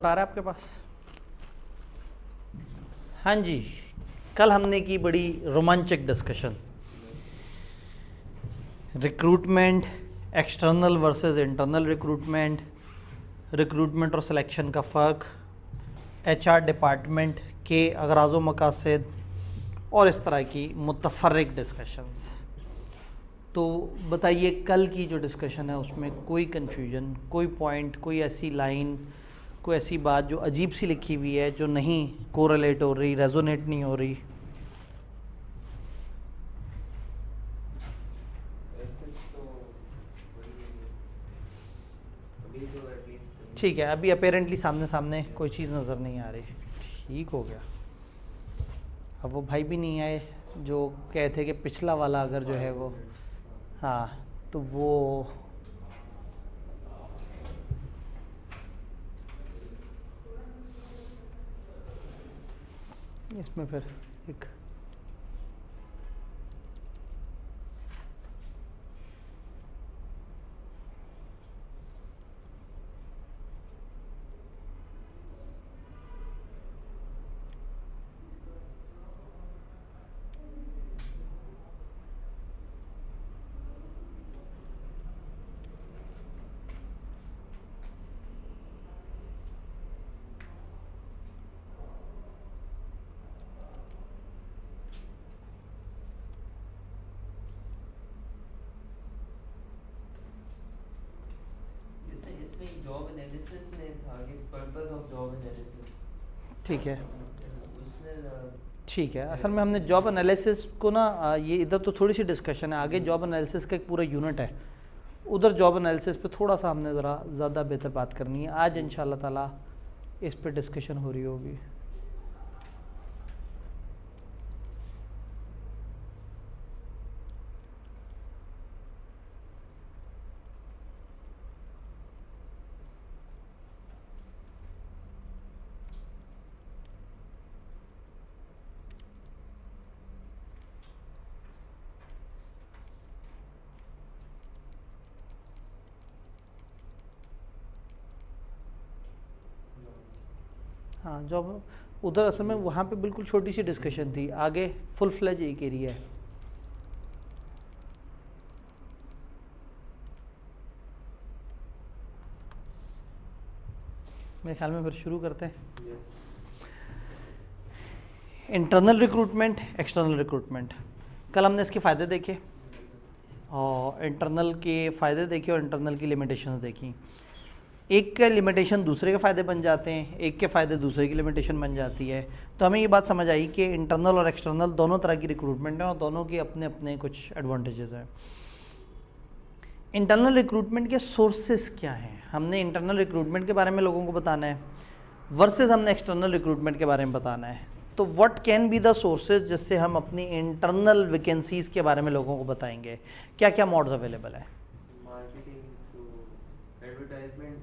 आ रहा है आपके पास? हाँ जी, कल हमने की बड़ी रोमांचक discussion, recruitment, external versus internal recruitment, recruitment और सिलेक्शन का फ़र्क, एचआर डिपार्टमेंट के अगराज़ व मकासद और इस तरह की मुतफर्रिक डिस्कशंस। तो बताइए, कल की जो डिस्कशन है उसमें कोई कन्फ्यूजन, कोई पॉइंट, कोई ऐसी लाइन, कोई ऐसी बात जो अजीब सी लिखी हुई है, जो नहीं कोरिलेट हो रही, रेजोनेट नहीं हो रही? ठीक है, अभी अपेरेंटली सामने सामने कोई चीज़ नज़र नहीं आ रही। ठीक हो गया। अब वो भाई भी नहीं आए जो कहते थे कि पिछला वाला अगर जो है वो, हाँ, तो वो इसमें फिर एक जॉब एनालिसिस में था कि पर्पस ऑफ जॉब एनालिसिस। ठीक है, उसमें ठीक है। असल में हमने जॉब एनालिसिस को ना, ये इधर तो थोड़ी सी डिस्कशन है, आगे जॉब एनालिसिस का एक पूरा यूनिट है, उधर जॉब एनालिसिस पे थोड़ा सा हमने ज़रा ज़्यादा बेहतर बात करनी है। आज इंशाल्लाह ताला इस पे डिस्कशन हो रही होगी। हाँ, जॉब उधर असल में वहाँ पे बिल्कुल छोटी सी डिस्कशन थी, आगे फुल फ्लेज एक एरिया है। मेरे ख्याल में फिर शुरू करते हैं। इंटरनल रिक्रूटमेंट, एक्सटर्नल रिक्रूटमेंट, कल हमने इसके फ़ायदे देखे और इंटरनल के फ़ायदे देखे और इंटरनल की लिमिटेशंस देखी। एक के लिमिटेशन दूसरे के फ़ायदे बन जाते हैं, एक के फ़ायदे दूसरे की लिमिटेशन बन जाती है। तो हमें ये बात समझ आई कि इंटरनल और एक्सटर्नल दोनों तरह की रिक्रूटमेंट है और दोनों के अपने अपने कुछ एडवांटेजेस हैं। इंटरनल रिक्रूटमेंट के सोर्सेस क्या हैं, हमने इंटरनल रिक्रूटमेंट के बारे में लोगों को बताना है, वर्सेस हमने एक्सटर्नल रिक्रूटमेंट के बारे में बताना है। तो what can be the sources जिससे हम अपनी इंटरनल वैकेंसीज़ के बारे में लोगों को बताएंगे? क्या क्या मोड्स अवेलेबल है? मार्केटिंग थ्रू, एडवर्टाइजमेंट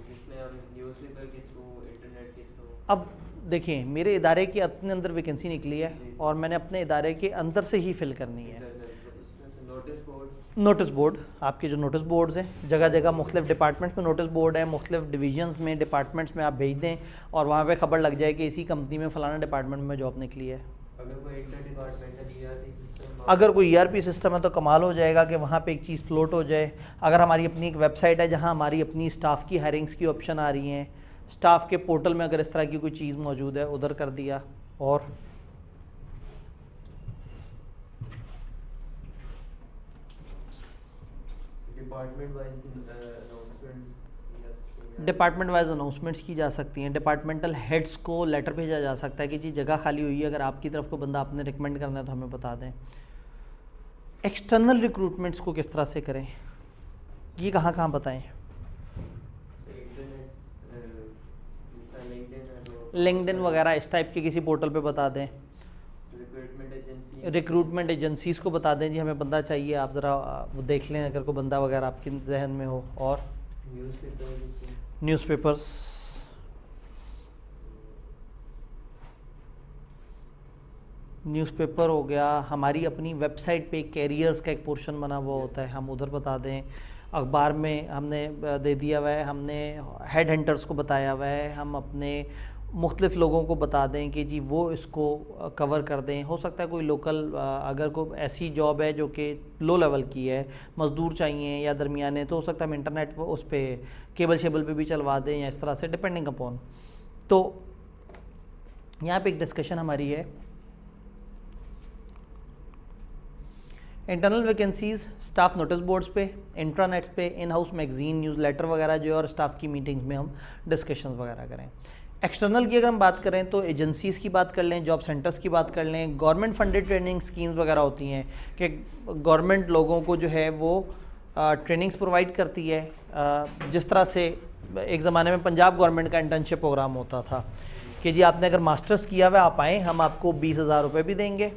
जिसमें हम न्यूज़पेपर के थ्रू, इंटरनेट के थ्रू। अब देखिए, मेरे इदारे के अपने अंदर वैकेंसी निकली है और मैंने अपने इदारे के अंदर से ही फिल करनी है। उसमें से नोटिस बोर्ड, नोटिस बोर्ड, आपके जो नोटिस बोर्ड्स हैं, जगह जगह मुख्तलिफ डिपार्टमेंट्स में नोटिस बोर्ड है, मुख्तलिफ डिवीजन्स में, डिपार्टमेंट्स में आप भेज दें और वहाँ पे खबर लग जाए कि इसी कंपनी में फ़लाना डिपार्टमेंट में जॉब निकली है। अगर कोई इंटर डिपार्टमेंटल ईआरपी सिस्टम, अगर कोई ईआरपी सिस्टम है तो कमाल हो जाएगा कि वहाँ पे एक चीज़ फ्लोट हो जाए। अगर हमारी अपनी एक वेबसाइट है जहाँ हमारी अपनी स्टाफ की हायरिंग्स की ऑप्शन आ रही हैं, स्टाफ के पोर्टल में अगर इस तरह की कोई चीज़ मौजूद है, उधर कर दिया। और department wise announcements, department wise announcements की जा सकती हैं। डिपार्टमेंटल हेड्स को लेटर भेजा जा सकता है कि जी जगह खाली हुई है, अगर आपकी तरफ को बंदा आपने रिकमेंड करना है तो हमें बता दें। एक्सटर्नल रिक्रूटमेंट्स को किस तरह से करें, ये कहाँ कहाँ बताएं? लिंक्डइन वगैरह इस टाइप के किसी पोर्टल पे बता दें। रिक्रूटमेंट एजेंसीज़ को बता दें जी हमें बंदा चाहिए, आप ज़रा वो देख लें अगर कोई बंदा वगैरह आपके जहन में हो। और न्यूज़पेपर्स, न्यूज़पेपर हो गया, हमारी अपनी वेबसाइट पे कैरियर्स का एक पोर्शन बना हुआ होता है, हम उधर बता दें। अखबार में हमने दे दिया हुआ है, हमने हेड हंटर्स को बताया हुआ है, हम अपने मुख्तलिफ़ लोगों को बता दें कि जी वो इसको कवर कर दें। हो सकता है कोई लोकल अगर कोई ऐसी जॉब है जो कि लो लेवल की है, मज़दूर चाहिए या दरमियाने, तो हो सकता है हम इंटरनेट उस पर केबल शेबल पे भी चलवा दें या इस तरह से, डिपेंडिंग अपॉन। तो यहाँ पे एक डिस्कशन हमारी है internal vacancies staff notice boards पे, इंट्रानेट्स पे, in house magazine, newsletter वगैरह जो है, और स्टाफ की मीटिंग्स में हम डिस्कशंस वगैरह करें। एक्सटर्नल की अगर हम बात करें तो एजेंसीज़ की बात कर लें, जॉब सेंटर्स की बात कर लें, गवर्नमेंट फंडेड ट्रेनिंग स्कीम्स वगैरह होती हैं कि गवर्नमेंट लोगों को जो है वो ट्रेनिंग्स प्रोवाइड करती है। जिस तरह से एक ज़माने में पंजाब गवर्नमेंट का इंटर्नशिप प्रोग्राम होता था कि जी आपने अगर मास्टर्स किया हुआ आप आएँ, हम आपको 20,000 रुपये भी देंगे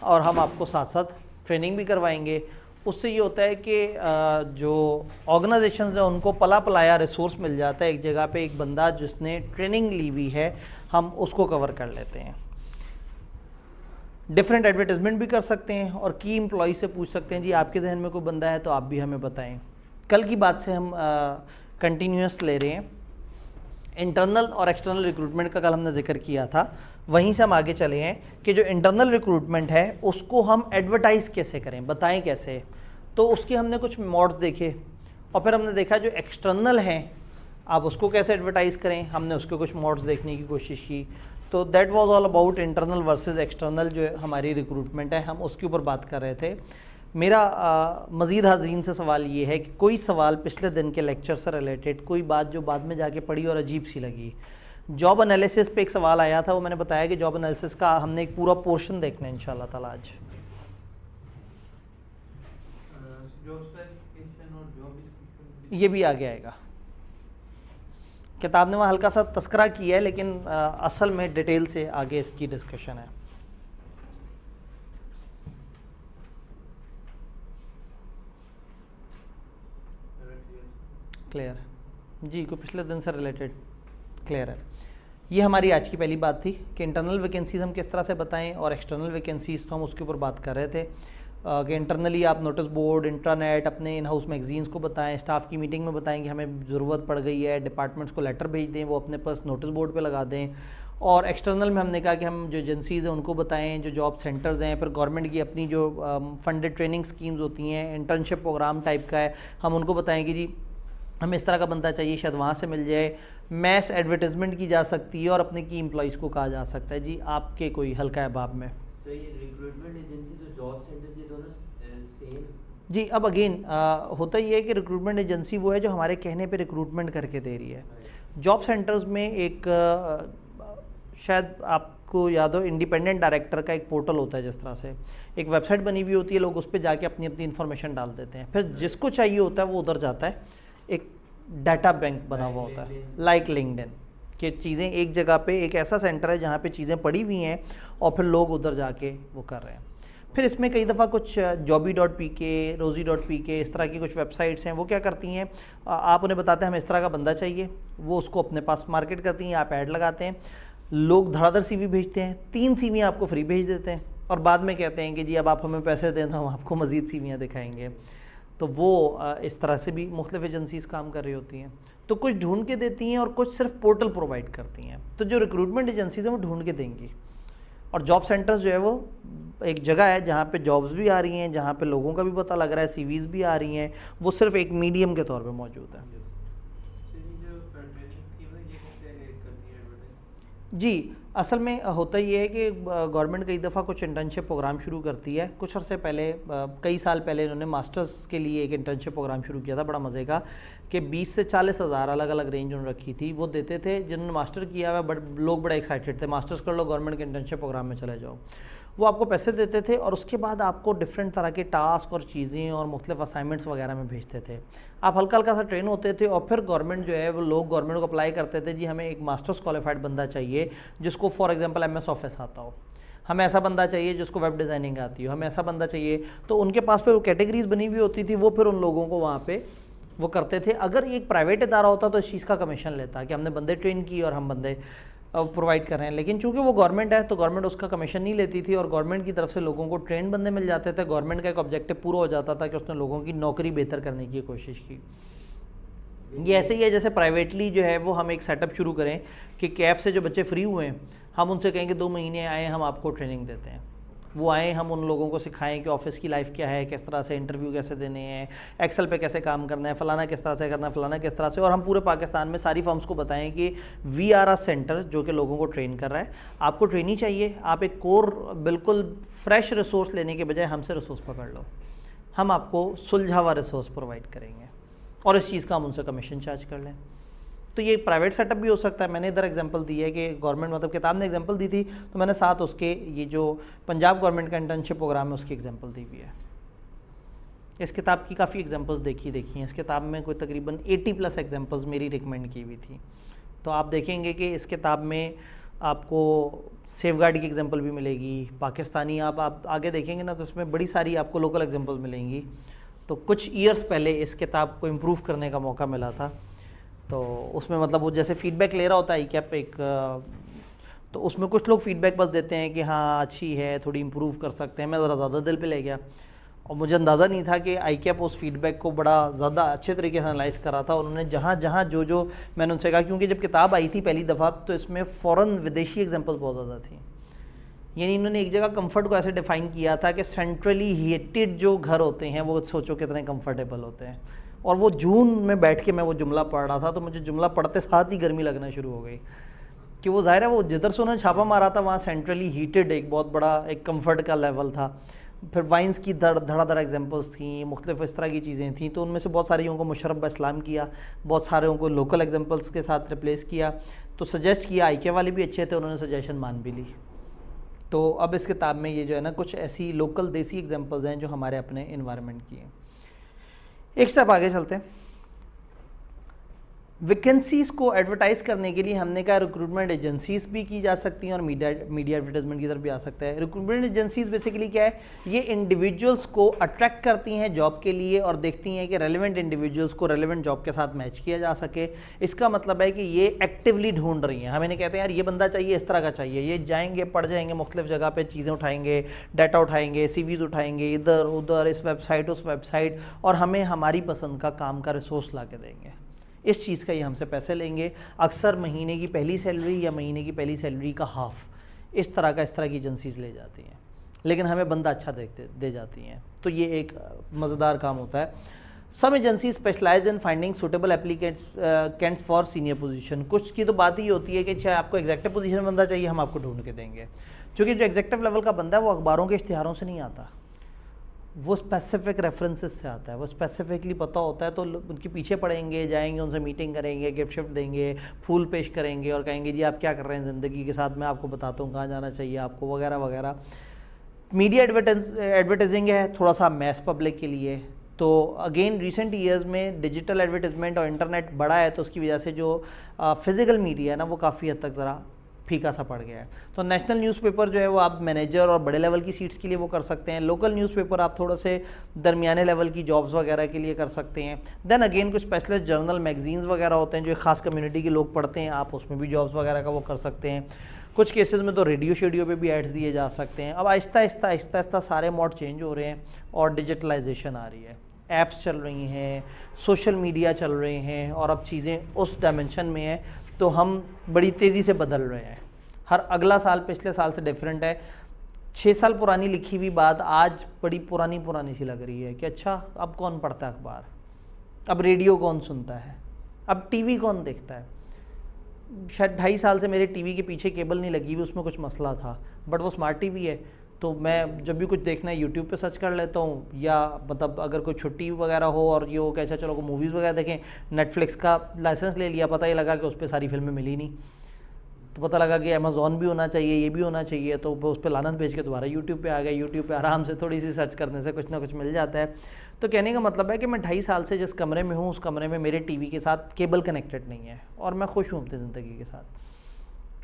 और हम आपको साथ साथ ट्रेनिंग भी करवाएंगे। उससे ये होता है कि जो ऑर्गेनाइजेशन है उनको पला पलाया रिसोर्स मिल जाता है एक जगह पे, एक बंदा जिसने ट्रेनिंग ली हुई है हम उसको कवर कर लेते हैं। डिफरेंट एडवर्टाइजमेंट भी कर सकते हैं और की एम्प्लॉय से पूछ सकते हैं जी आपके जहन में कोई बंदा है तो आप भी हमें बताएं। कल की बात से हम कंटिन्यूस ले रहे हैं। इंटरनल और एक्सटर्नल रिक्रूटमेंट का कल हमने जिक्र किया था, वहीं से हम आगे चले हैं कि जो इंटरनल रिक्रूटमेंट है उसको हम एडवर्टाइज़ कैसे करें, बताएं कैसे। तो उसके हमने कुछ मोड्स देखे और फिर हमने देखा जो एक्सटर्नल हैं आप उसको कैसे एडवर्टाइज़ करें, हमने उसके कुछ मोड्स देखने की कोशिश की। तो that was all about internal versus external जो हमारी रिक्रूटमेंट है, हम उसके ऊपर बात कर रहे थे। मेरा मज़ीद हाज़रीन से सवाल ये है कि कोई सवाल पिछले दिन के लेक्चर से रिलेटेड, कोई बात जो बाद में जाके पढ़ी और अजीब सी लगी। जॉब एनालिसिस पे एक सवाल आया था, वो मैंने बताया कि जॉब एनालिसिस का हमने एक पूरा पोर्शन देखना है इंशाल्लाह ताला आज। ये भी आगे आएगा, किताब ने वहाँ हल्का सा तस्करा किया है लेकिन असल में डिटेल से आगे इसकी डिस्कशन है। क्लियर जी, को पिछले दिन से रिलेटेड क्लियर है। ये हमारी आज की पहली बात थी कि इंटरनल वैकेंसीज़ हम किस तरह से बताएं और एक्सटर्नल वैकेंसीज़ तो हम उसके ऊपर बात कर रहे थे कि इंटरनली आप नोटिस बोर्ड, इंट्रानेट, अपने इन हाउस मैगजीन्स को बताएं, स्टाफ की मीटिंग में बताएं कि हमें ज़रूरत पड़ गई है, डिपार्टमेंट्स को लेटर भेज दें, वो अपने पास नोटिस बोर्ड पे लगा दें। और एक्सटर्नल में हमने कहा कि हम जो एजेंसीज़ हैं उनको बताएं, जो जॉब सेंटर्स हैं, फिर गवर्नमेंट की अपनी जो फंडेड ट्रेनिंग स्कीम्स होती हैं, इंटर्नशिप प्रोग्राम टाइप का है, हम उनको बताएं कि जी हमें इस तरह का बंदा चाहिए, शायद वहाँ से मिल जाए। मैस एडवर्टाइजमेंट की जा सकती है और अपने की एम्प्लॉइज़ को कहा जा सकता है जी आपके कोई हल्का अहबाब में। सर ये रिक्रूटमेंट एजेंसी जो जॉब सेंटर्स ये दोनों सेम? जी, अब अगेन होता ये है कि रिक्रूटमेंट एजेंसी वो है जो हमारे कहने पे रिक्रूटमेंट करके दे रही है। जॉब सेंटर्स में एक शायद आपको याद हो, इंडिपेंडेंट डायरेक्टर का एक पोर्टल होता है, जिस तरह से एक वेबसाइट बनी हुई होती है, लोग उस पर जाके अपनी अपनी इन्फॉर्मेशन डाल देते हैं, फिर जिसको चाहिए होता है वो उधर जाता है। एक डाटा बैंक बना हुआ होता है लाइक लिंक्डइन, कि चीज़ें एक जगह पे, एक ऐसा सेंटर है जहाँ पे चीज़ें पड़ी हुई हैं और फिर लोग उधर जाके वो कर रहे हैं। फिर इसमें कई दफ़ा कुछ jobby.pk, rosie.pk इस तरह की कुछ वेबसाइट्स हैं, वो क्या करती हैं, आप उन्हें बताते हैं हमें इस तरह का बंदा चाहिए, वो उसको अपने पास मार्केट करती हैं, आप ऐड लगाते हैं, लोग धड़ाधड़ CV भेजते हैं, 3 CV आपको फ्री भेज देते हैं और बाद में कहते हैं कि जी अब आप हमें पैसे दें तो हम आपको मज़ीद CVयाँ दिखाएंगे। तो वो इस तरह से भी मुख्तलिफ एजेंसीज़ काम कर रही होती हैं। तो कुछ ढूंढ के देती हैं और कुछ सिर्फ पोर्टल प्रोवाइड करती हैं। तो जो रिक्रूटमेंट एजेंसीज़ हैं वो ढूंढ के देंगी और जॉब सेंटर्स जो है वो एक जगह है जहाँ पे जॉब्स भी आ रही हैं, जहाँ पे लोगों का भी पता लग रहा है, CVs भी आ रही हैं, वो सिर्फ एक मीडियम के तौर पे मौजूद है। जी, असल में होता ये है कि गवर्नमेंट कई दफ़ा कुछ इंटर्नशिप प्रोग्राम शुरू करती है। कुछ अर्से पहले, कई साल पहले इन्होंने मास्टर्स के लिए एक इंटर्नशिप प्रोग्राम शुरू किया था, बड़ा मज़े का, कि 20 से 40 हज़ार अलग अलग रेंज उन्होंने रखी थी। वो देते थे जिन्होंने मास्टर किया हुआ, बट लोग बड़े एक्साइटेड थे, मास्टर्स कर लो, गवर्नमेंट के इंटर्नशिप प्रोग्राम में चले जाओ। वो आपको पैसे देते थे और उसके बाद आपको डिफरेंट तरह के टास्क और चीज़ें और मुख्तलिफ असाइनमेंट्स वगैरह में भेजते थे। आप हल्का हल्का सा ट्रेन होते थे और फिर गवर्नमेंट जो है वो लोग गवर्नमेंट को अप्लाई करते थे, जी हमें एक मास्टर्स क्वालिफाइड बंदा चाहिए जिसको फॉर एग्जांपल MS ऑफिस आता हो, हमें ऐसा बंदा चाहिए जिसको वेब डिज़ाइनिंग आती हो, हमें ऐसा बंदा चाहिए। तो उनके पास पे वो कैटेगरीज बनी हुई होती थी, वो फिर उन लोगों को वहाँ पे वो करते थे। अगर एक प्राइवेट इदारा होता तो इस चीज़ का कमीशन लेता कि हमने बंदे ट्रेन किए और हम बंदे प्रोवाइड कर रहे हैं। लेकिन चूंकि वो गवर्नमेंट है तो गवर्नमेंट उसका कमीशन नहीं लेती थी और गवर्नमेंट की तरफ से लोगों को ट्रेंड बंदे मिल जाते थे। गवर्नमेंट का एक ऑब्जेक्टिव पूरा हो जाता था कि उसने लोगों की नौकरी बेहतर करने की कोशिश की। ये ऐसे ही है जैसे प्राइवेटली जो है वो हम एक सेटअप शुरू करें कि कैफ से जो बच्चे फ्री हुए हैं हम उनसे कहेंगे 2 महीने आए हम आपको ट्रेनिंग देते हैं। वो आए, हम उन लोगों को सिखाएं कि ऑफिस की लाइफ क्या है, किस तरह से इंटरव्यू कैसे देने हैं, एक्सेल पे कैसे काम करना है, फलाना किस तरह से करना है, फलाना किस तरह से। और हम पूरे पाकिस्तान में सारी फर्म्स को बताएं कि वी आर अ सेंटर जो कि लोगों को ट्रेन कर रहा है। आपको ट्रेनिंग चाहिए, आप एक कोर बिल्कुल फ्रेश रिसोर्स लेने के बजाय हमसे रिसोर्स पकड़ लो, हम आपको सुलझा हुआ रिसोर्स प्रोवाइड करेंगे और इस चीज़ का हम उनसे कमीशन चार्ज कर लें। तो ये प्राइवेट सेटअप भी हो सकता है। मैंने इधर एग्जांपल दी है कि गवर्नमेंट मतलब किताब ने एग्जांपल दी थी तो मैंने साथ उसके ये जो पंजाब गवर्नमेंट का इंटर्नशिप प्रोग्राम है उसकी एग्जांपल दी हुई है। इस किताब की काफ़ी एग्जांपल्स देखी हैं। इस किताब में कोई तकरीबन 80+ एग्जांपल्स मेरी रिकमेंड की हुई थी। तो आप देखेंगे कि इस किताब में आपको सेफगार्ड की एग्जांपल भी मिलेगी, पाकिस्तानी आप आगे देखेंगे ना तो उसमें बड़ी सारी आपको लोकल एग्जांपल्स मिलेंगी। तो कुछ ईयर्स पहले इस किताब को इम्प्रूव करने का मौका मिला था। तो उसमें मतलब वो जैसे फीडबैक ले रहा होता है ICAP एक, तो उसमें कुछ लोग फीडबैक बस देते हैं कि हाँ अच्छी है, थोड़ी इम्प्रूव कर सकते हैं। मैं ज़रा ज़्यादा दिल पे ले गया और मुझे अंदाज़ा नहीं था कि ICAP उस फीडबैक को बड़ा ज़्यादा अच्छे तरीके से एनालाइज़ करा था। उन्होंने जहाँ जहाँ जो मैंने उनसे कहा, क्योंकि जब किताब आई थी पहली दफ़ा तो इसमें फ़ौरन विदेशी एग्जाम्पल्स बहुत ज़्यादा थी। यानी इन्होंने एक जगह कंफर्ट को ऐसे डिफ़ाइन किया था कि सेंट्रली हीटेड जो घर होते हैं वो सोचो कितने कंफर्टेबल होते हैं। और वो जून में बैठ के मैं वो जुमला पढ़ रहा था तो मुझे जुमला पढ़ते साथ ही गर्मी लगना शुरू हो गई कि वो ज़ाहिर है वो जिधर से उन्होंने छापा मारा था वहाँ सेंट्रली हीटेड एक बहुत बड़ा एक कंफर्ट का लेवल था। फिर वाइन्स की धड़ाधड़ एग्जांपल्स थी, मुख्तलिफ इस तरह की चीज़ें थी। तो उनमें से बहुत सारियों को मुशर्रफ इस्लाम किया, बहुत सारों को लोकल एग्जांपल्स के साथ रिप्लेस किया। तो सजेस्ट किया, ICAP वाले भी अच्छे थे, उन्होंने सजेशन मान भी ली। तो अब इस किताब में ये जो है ना कुछ ऐसी लोकल देसी एग्जांपल्स हैं जो हमारे अपने इन्वायरमेंट की हैं। एक स्टेप आगे चलते हैं। वैकेंसीज़ को एडवर्टाइज़ करने के लिए हमने कहा रिक्रूटमेंट एजेंसीज़ भी की जा सकती हैं और मीडिया एडवर्टाइजमेंट की तरफ भी आ सकता है। रिक्रूटमेंट एजेंसीज़ बेसिकली क्या है, ये इंडिविजुअल्स को अट्रैक्ट करती हैं जॉब के लिए और देखती हैं कि रेलेवेंट इंडिविजुअल्स को रेलेवेंट जॉब के साथ मैच किया जा सके। इसका मतलब है कि ये एक्टिवली ढूंढ रही हैं। हमें नहीं कहते हैं यार ये बंदा चाहिए, इस तरह का चाहिए। ये जाएंगे, पढ़ जाएंगे, मुख्तलिफ जगह पर चीज़ें उठाएंगे, डाटा उठाएंगे, CVs उठाएंगे, इधर उधर, इस वेबसाइट उस वेबसाइट, और हमें हमारी पसंद का काम का रिसोर्स ला के देंगे। इस चीज़ का ये हमसे पैसे लेंगे। अक्सर महीने की पहली सैलरी या महीने की पहली सैलरी का हाफ इस तरह की एजेंसीज ले जाती हैं, लेकिन हमें बंदा अच्छा दे जाती हैं। तो ये एक मज़ेदार काम होता है। Some agency specialise in finding suitable applicants for senior position. कुछ की तो बात ही होती है कि चाहे आपको एग्जेक्टिव पोजीशन में बंदा चाहिए, हम आपको ढूंढ के देंगे। क्योंकि जो एग्जेक्टिव लेवल का बंदा है वो अखबारों के इश्तिहारों से नहीं आता, वो स्पेसिफिक रेफरेंसेस से आता है। वो स्पेसिफिकली पता होता है तो उनके पीछे पड़ेंगे, जाएंगे, उनसे मीटिंग करेंगे, गिफ्ट शिफ्ट देंगे, फूल पेश करेंगे और कहेंगे जी आप क्या कर रहे हैं ज़िंदगी के साथ, मैं आपको बताता हूँ कहाँ जाना चाहिए आपको, वगैरह वगैरह। मीडिया एडवर्टाइजिंग है थोड़ा सा मैस पब्लिक के लिए। तो अगेन रिसेंट ईयर्स में डिजिटल एडवर्टाइजमेंट और इंटरनेट बढ़ा है तो उसकी वजह से जो फिज़िकल मीडिया है ना वो काफ़ी हद तक ज़रा फीका सा पड़ गया है। तो नेशनल न्यूज़पेपर जो है वो आप मैनेजर और बड़े लेवल की सीट्स के लिए वो कर सकते हैं। लोकल न्यूज़पेपर आप थोड़े से दरमियाने लेवल की जॉब्स वगैरह के लिए कर सकते हैं। देन अगेन कुछ स्पेशलिस्ट जर्नल मैगजीन्स वगैरह होते हैं जो एक ख़ास कम्युनिटी के लोग पढ़ते हैं, आप उसमें भी जॉब्स वगैरह का वो कर सकते हैं। कुछ केसेस में तो रेडियो शेडियो पे भी एड्स दिए जा सकते हैं। अब आहिस्ता आहिस्ता सारे मोड चेंज हो रहे हैं और डिजिटलाइजेशन आ रही है, ऐप्स चल रही हैं, सोशल मीडिया चल रहे हैं और अब चीज़ें उस डायमेंशन में है तो हम बड़ी तेज़ी से बदल रहे हैं। हर अगला साल पिछले साल से डिफरेंट है। 6 साल पुरानी लिखी हुई बात आज बड़ी पुरानी सी लग रही है कि अच्छा अब कौन पढ़ता है अखबार, अब रेडियो कौन सुनता है, अब टीवी कौन देखता है। शायद 2.5 साल से मेरे टीवी के पीछे केबल नहीं लगी हुई, उसमें कुछ मसला था, बट वो स्मार्ट टीवी है तो मैं जब भी कुछ देखना है यूट्यूब पे सर्च कर लेता हूँ, या मतलब अगर कोई छुट्टी वगैरह हो और ये हो कि अच्छा चलो को मूवीज़ वगैरह देखें, नेटफ्लिक्स का लाइसेंस ले लिया, पता ही लगा कि उस पर सारी फिल्में मिली नहीं, तो पता लगा कि अमेज़ॉन भी होना चाहिए, ये भी होना चाहिए, तो उस पर लानत भेज के दोबारा यूट्यूब पे आ गया। यूट्यूब पे आराम से थोड़ी सी सर्च करने से कुछ ना कुछ मिल जाता है। तो कहने का मतलब है कि मैं 2.5 साल से जिस कमरे में हूँ उस कमरे में मेरे टीवी के साथ केबल कनेक्टेड नहीं है और मैं खुश हूँ अपनी ज़िंदगी के साथ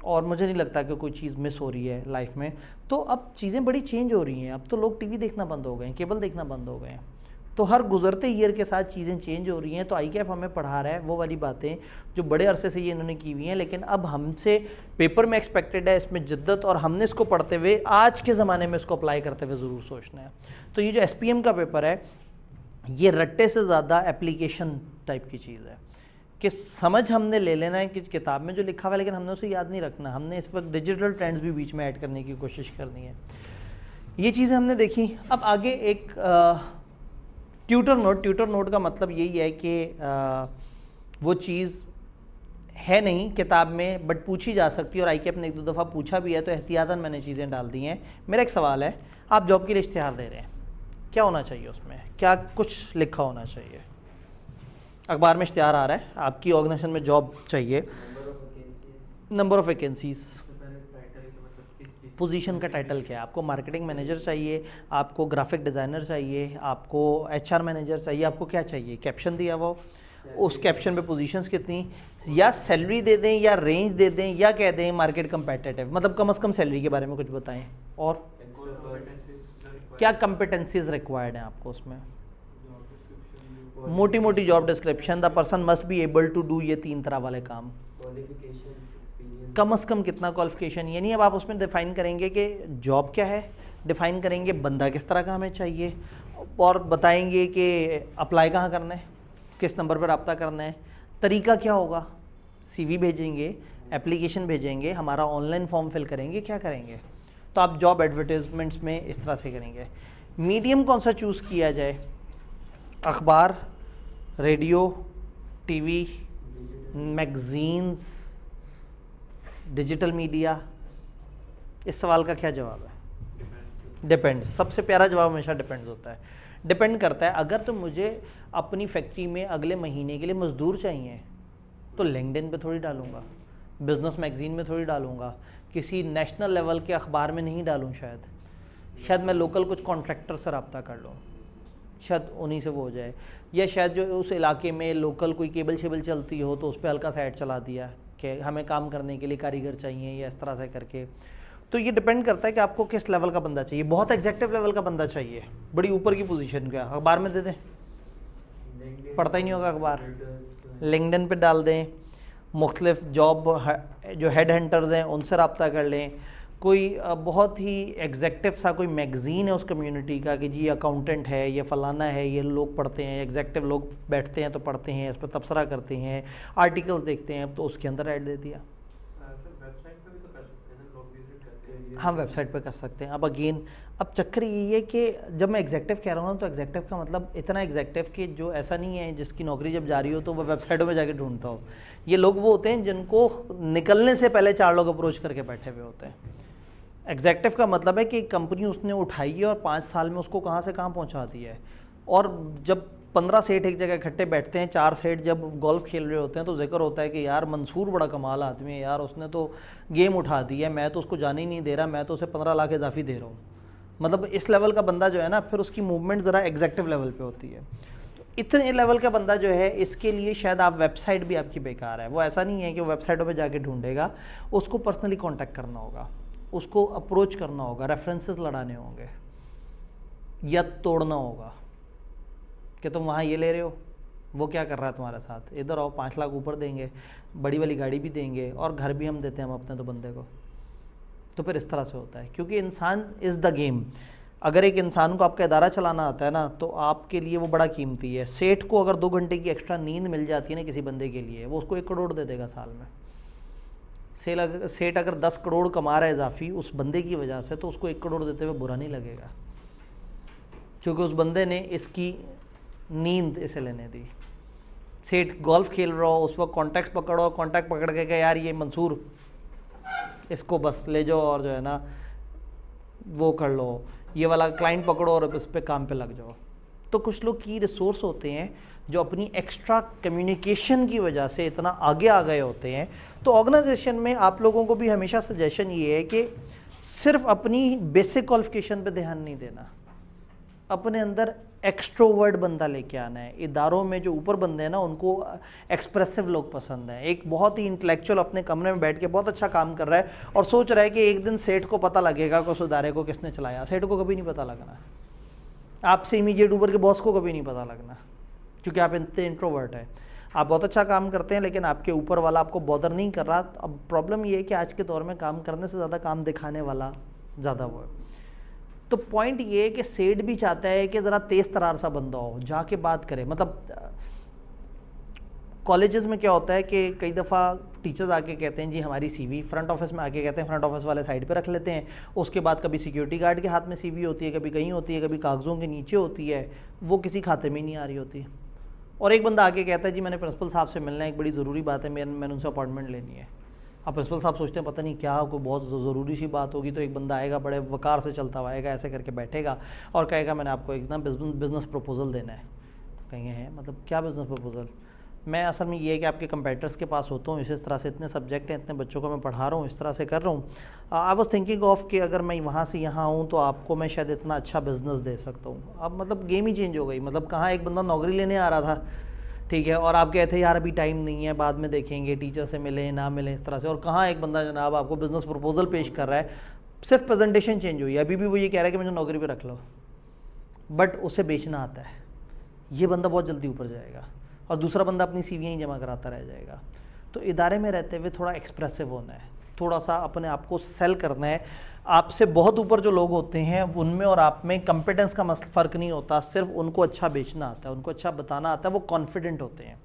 और मुझे नहीं लगता कि कोई चीज़ मिस हो रही है लाइफ में। तो अब चीज़ें बड़ी चेंज हो रही हैं। अब तो लोग टीवी देखना बंद हो गए हैं, केबल देखना बंद हो गए हैं। तो हर गुजरते ईयर के साथ चीज़ें चेंज हो रही हैं। तो ICAP हमें पढ़ा रहा है वो वाली बातें जो बड़े अरसे से ये इन्होंने की हुई हैं, लेकिन अब हमसे पेपर में एक्सपेक्टेड है इसमें जिद्दत, और हमने इसको पढ़ते हुए आज के ज़माने में इसको अप्लाई करते हुए ज़रूर सोचना है। तो ये जो SPM का पेपर है ये रट्टे से ज़्यादा एप्लीकेशन टाइप की चीज़ है कि समझ हमने ले लेना है कि किताब में जो लिखा हुआ है, लेकिन हमने उसे याद नहीं रखना। हमने इस वक्त डिजिटल ट्रेंड्स भी बीच में ऐड करने की कोशिश करनी है। ये चीज़ें हमने देखी। अब आगे एक ट्यूटर नोट का मतलब यही है कि वो चीज़ है नहीं किताब में बट पूछी जा सकती है, और ICAP ने 1-2 दफ़ा पूछा भी है, तो एहतियातन मैंने चीज़ें डाल दी हैं। मेरा एक सवाल है, आप जॉब के लिए इश्तिहार दे रहे हैं, क्या होना चाहिए उसमें, क्या कुछ लिखा होना चाहिए? अखबार में इश्तिहार आ रहा है, आपकी ऑर्गेनाइजेशन में जॉब चाहिए, नंबर ऑफ़ वैकेंसीज, पोजीशन का टाइटल क्या है, आपको मार्केटिंग मैनेजर चाहिए, आपको ग्राफिक डिज़ाइनर चाहिए, आपको HR मैनेजर चाहिए, आपको क्या चाहिए? कैप्शन दिया हुआ, उस कैप्शन पे पोजीशंस कितनी, या सैलरी दे दें या रेंज दे दें या कह दें मार्केट कंपेटिटिव, मतलब कम से कम सैलरी के बारे में कुछ बताएं। और क्या कंपिटेंसीज रिक्वायर्ड हैं आपको उसमें? मोटी मोटी job description, the person must be able to do, ये 3 तरह वाले काम। कम से कम कितना क्वालिफिकेशन, यानी अब आप उसमें डिफ़ाइन करेंगे कि जॉब क्या है, डिफ़ाइन करेंगे बंदा किस तरह का हमें चाहिए, और बताएंगे कि अप्लाई कहाँ करना है, किस नंबर पर रब्ता करना है, तरीका क्या होगा, CV भेजेंगे, एप्लीकेशन भेजेंगे, हमारा ऑनलाइन फॉर्म फिल करेंगे, क्या करेंगे। तो आप जॉब एडवर्टाइजमेंट्स में इस तरह से करेंगे। मीडियम कौन सा चूज़ किया जाए, अखबार, radio, TV, magazines, digital media? इस सवाल का क्या जवाब है? डिपेंड। सबसे प्यारा जवाब हमेशा डिपेंड्स होता है। डिपेंड करता है। अगर तो मुझे अपनी फैक्ट्री में अगले महीने के लिए मज़दूर चाहिए तो लिंक्डइन पे थोड़ी डालूंगा, बिज़नेस मैगज़ीन में थोड़ी डालूंगा, किसी नेशनल लेवल के अखबार में नहीं डालूँ। शायद मैं लोकल कुछ कॉन्ट्रैक्टर से रब्ता कर लूँ, शायद उन्हीं से वो हो जाए, या शायद जो उस इलाके में लोकल कोई केबल शेबल चलती हो तो उस पर हल्का सा ऐड चला दिया कि हमें काम करने के लिए कारीगर चाहिए, या इस तरह से करके। तो ये डिपेंड करता है कि आपको किस लेवल का बंदा चाहिए। बहुत एग्जैक्टिव लेवल का बंदा चाहिए, बड़ी ऊपर की पोजीशन का, अखबार में दे दें, पढ़ता ही नहीं होगा अखबार, लिंक्डइन पे डाल दें, मुख्तलिफ जॉब जो हेड हंटर्स हैं उनसे रब्ता कर लें, कोई बहुत ही एग्जैक्टिव सा कोई मैगज़ीन है उस कम्युनिटी का कि जी अकाउंटेंट है, ये फ़लाना है, ये लोग पढ़ते हैं, एग्जैक्टिव लोग बैठते हैं तो पढ़ते हैं, इस पर तबसरा करते हैं, आर्टिकल्स देखते हैं, तो उसके अंदर ऐड दे दिया। हाँ, वेबसाइट पे कर सकते हैं। अब अगेन अब चक्कर यही है कि जब मैं एग्जैक्टिव कह रहा हूँ तो एग्जैक्टिव का मतलब इतना एग्जैक्टिव कि जो ऐसा नहीं है जिसकी नौकरी जब जारी हो तो वो वेबसाइटों में जाके ढूंढता हो। ये लोग वो होते हैं जिनको निकलने से पहले 4 लोग अप्रोच करके बैठे हुए होते हैं। एग्जैक्टिव का मतलब है कि कंपनी उसने उठाई है और 5 साल में उसको कहाँ से कहाँ पहुँचा दिया है। और जब 15 सेठ एक जगह इकट्ठे बैठते हैं, 4 सेठ जब गोल्फ खेल रहे होते हैं तो जिक्र होता है कि यार मंसूर बड़ा कमाल आदमी है यार, उसने तो गेम उठा दी है, मैं तो उसको जाने ही नहीं दे रहा, मैं तो उसे 15 लाख इजाफी दे रहा हूँ। मतलब इस लेवल का बंदा जो है ना, फिर उसकी मूवमेंट ज़रा एग्जैक्टिव लेवल पे होती है। तो इतने लेवल का बंदा जो है, इसके लिए शायद आप वेबसाइट भी आपकी बेकार है। वो ऐसा नहीं है कि वो वेबसाइटों पे जाके ढूंढेगा, उसको पर्सनली कांटेक्ट करना होगा, उसको अप्रोच करना होगा, रेफरेंसेस लड़ाने होंगे या तोड़ना होगा कि तुम वहाँ ये ले रहे हो, वो क्या कर रहा है तुम्हारे साथ, इधर आओ 5 लाख ऊपर देंगे, बड़ी वाली गाड़ी भी देंगे और घर भी हम देते हैं हम अपने तो बंदे को। तो फिर इस तरह से होता है, क्योंकि इंसान इज़ द गेम। अगर एक इंसान को आपका इदारा चलाना आता है ना, तो आपके लिए वो बड़ा कीमती है। सेठ को अगर 2 घंटे की एक्स्ट्रा नींद मिल जाती है ना किसी बंदे के लिए, वो उसको 1 करोड़ दे देगा साल में। सेठ अगर 10 करोड़ कमा रहा है इजाफी उस बंदे की वजह से, तो उसको 1 करोड़ देते हुए बुरा नहीं लगेगा, क्योंकि उस बंदे ने इसकी नींद इसे लेने दी। सेठ गोल्फ खेल रहा हो, उस वक्त कॉन्टैक्ट पकड़ो, कॉन्टैक्ट पकड़ के यार ये मंसूर, इसको बस ले जाओ और जो है ना वो कर लो, ये वाला क्लाइंट पकड़ो और इस पे काम पे लग जाओ। तो कुछ लोग की रिसोर्स होते हैं जो अपनी एक्स्ट्रा कम्युनिकेशन की वजह से इतना आगे आ गए होते हैं। तो ऑर्गेनाइजेशन में आप लोगों को भी हमेशा सजेशन ये है कि सिर्फ अपनी बेसिक क्वालिफिकेशन पे ध्यान नहीं देना, अपने अंदर एक्सट्रोवर्ड बंदा लेके आना है। इदारों में जो ऊपर बंदे हैं ना, उनको एक्सप्रेसिव लोग पसंद हैं। एक बहुत ही इंटेलेक्चुअल अपने कमरे में बैठ के बहुत अच्छा काम कर रहा है और सोच रहा है कि एक दिन सेठ को पता लगेगा कि उस इदारे को किसने चलाया। सेठ को कभी नहीं पता लगना, आपसे इमीडिएट ऊपर के बॉस को कभी नहीं पता लगना, क्योंकि आप इतने इंट्रोवर्ट हैं। आप बहुत अच्छा काम करते हैं लेकिन आपके ऊपर वाला आपको बॉदर नहीं कर रहा। अब प्रॉब्लम ये है कि आज के दौर में काम करने से ज़्यादा काम दिखाने वाला ज़्यादा वो है। तो पॉइंट ये है कि सेठ भी चाहता है कि ज़रा तेज़ तरार सा बंदा हो, जाके बात करे। मतलब कॉलेजेस में क्या होता है कि कई दफ़ा टीचर्स आके कहते हैं जी हमारी सीवी, फ्रंट ऑफिस में आके कहते हैं, फ्रंट ऑफिस वाले साइड पे रख लेते हैं। उसके बाद कभी सिक्योरिटी गार्ड के हाथ में सीवी होती है, कभी कहीं होती है, कभी कागज़ों के नीचे होती है, वो किसी खाते में नहीं आ रही होती। और एक बंदा आके कहता है जी मैंने प्रिंसिपल साहब से मिलना है, एक बड़ी ज़रूरी बात है, मैंने उनसे अपॉइंटमेंट लेनी है। अब प्रिंसिपल साहब सोचते हैं पता नहीं क्या कोई बहुत ज़रूरी सी बात होगी, तो एक बंदा आएगा बड़े वकार से चलता हुआ आएगा, ऐसे करके बैठेगा और कहेगा मैंने आपको एक ना बिज़नेस प्रपोजल देना है। तो कहेंगे हैं मतलब क्या बिज़नेस प्रपोजल? मैं असल में ये है कि आपके कंपेटिटर्स के पास होता हूँ, इस तरह से इतने सब्जेक्ट हैं, इतने बच्चों को मैं पढ़ा रहा हूँ, इस तरह से कर रहा हूँ। आई वॉज थिंकिंग ऑफ कि अगर मैं वहाँ से यहाँ आऊँ तो आपको मैं शायद इतना अच्छा बिज़नेस दे सकता हूँ। अब मतलब गेम ही चेंज हो गई। मतलब कहाँ एक बंदा नौकरी लेने आ रहा था, ठीक है, और आप कहते हैं यार अभी टाइम नहीं है, बाद में देखेंगे, टीचर से मिलें ना मिलें, इस तरह से। और कहाँ एक बंदा जनाब आपको बिज़नेस प्रपोजल पेश कर रहा है, सिर्फ प्रेजेंटेशन चेंज हुई है, अभी भी वो ये कह रहा है कि मुझे नौकरी पे रख लो, बट उसे बेचना आता है। ये बंदा बहुत जल्दी ऊपर जाएगा और दूसरा बंदा अपनी सीवियाँ ही जमा कराता रह जाएगा। तो इदारे में रहते हुए थोड़ा एक्सप्रेसिव होना है, थोड़ा सा अपने आप को सेल करना है। आपसे बहुत ऊपर जो लोग होते हैं उनमें और आप में कंपिटेंस का फ़र्क नहीं होता, सिर्फ उनको अच्छा बेचना आता है, उनको अच्छा बताना आता है, वो कॉन्फिडेंट होते हैं।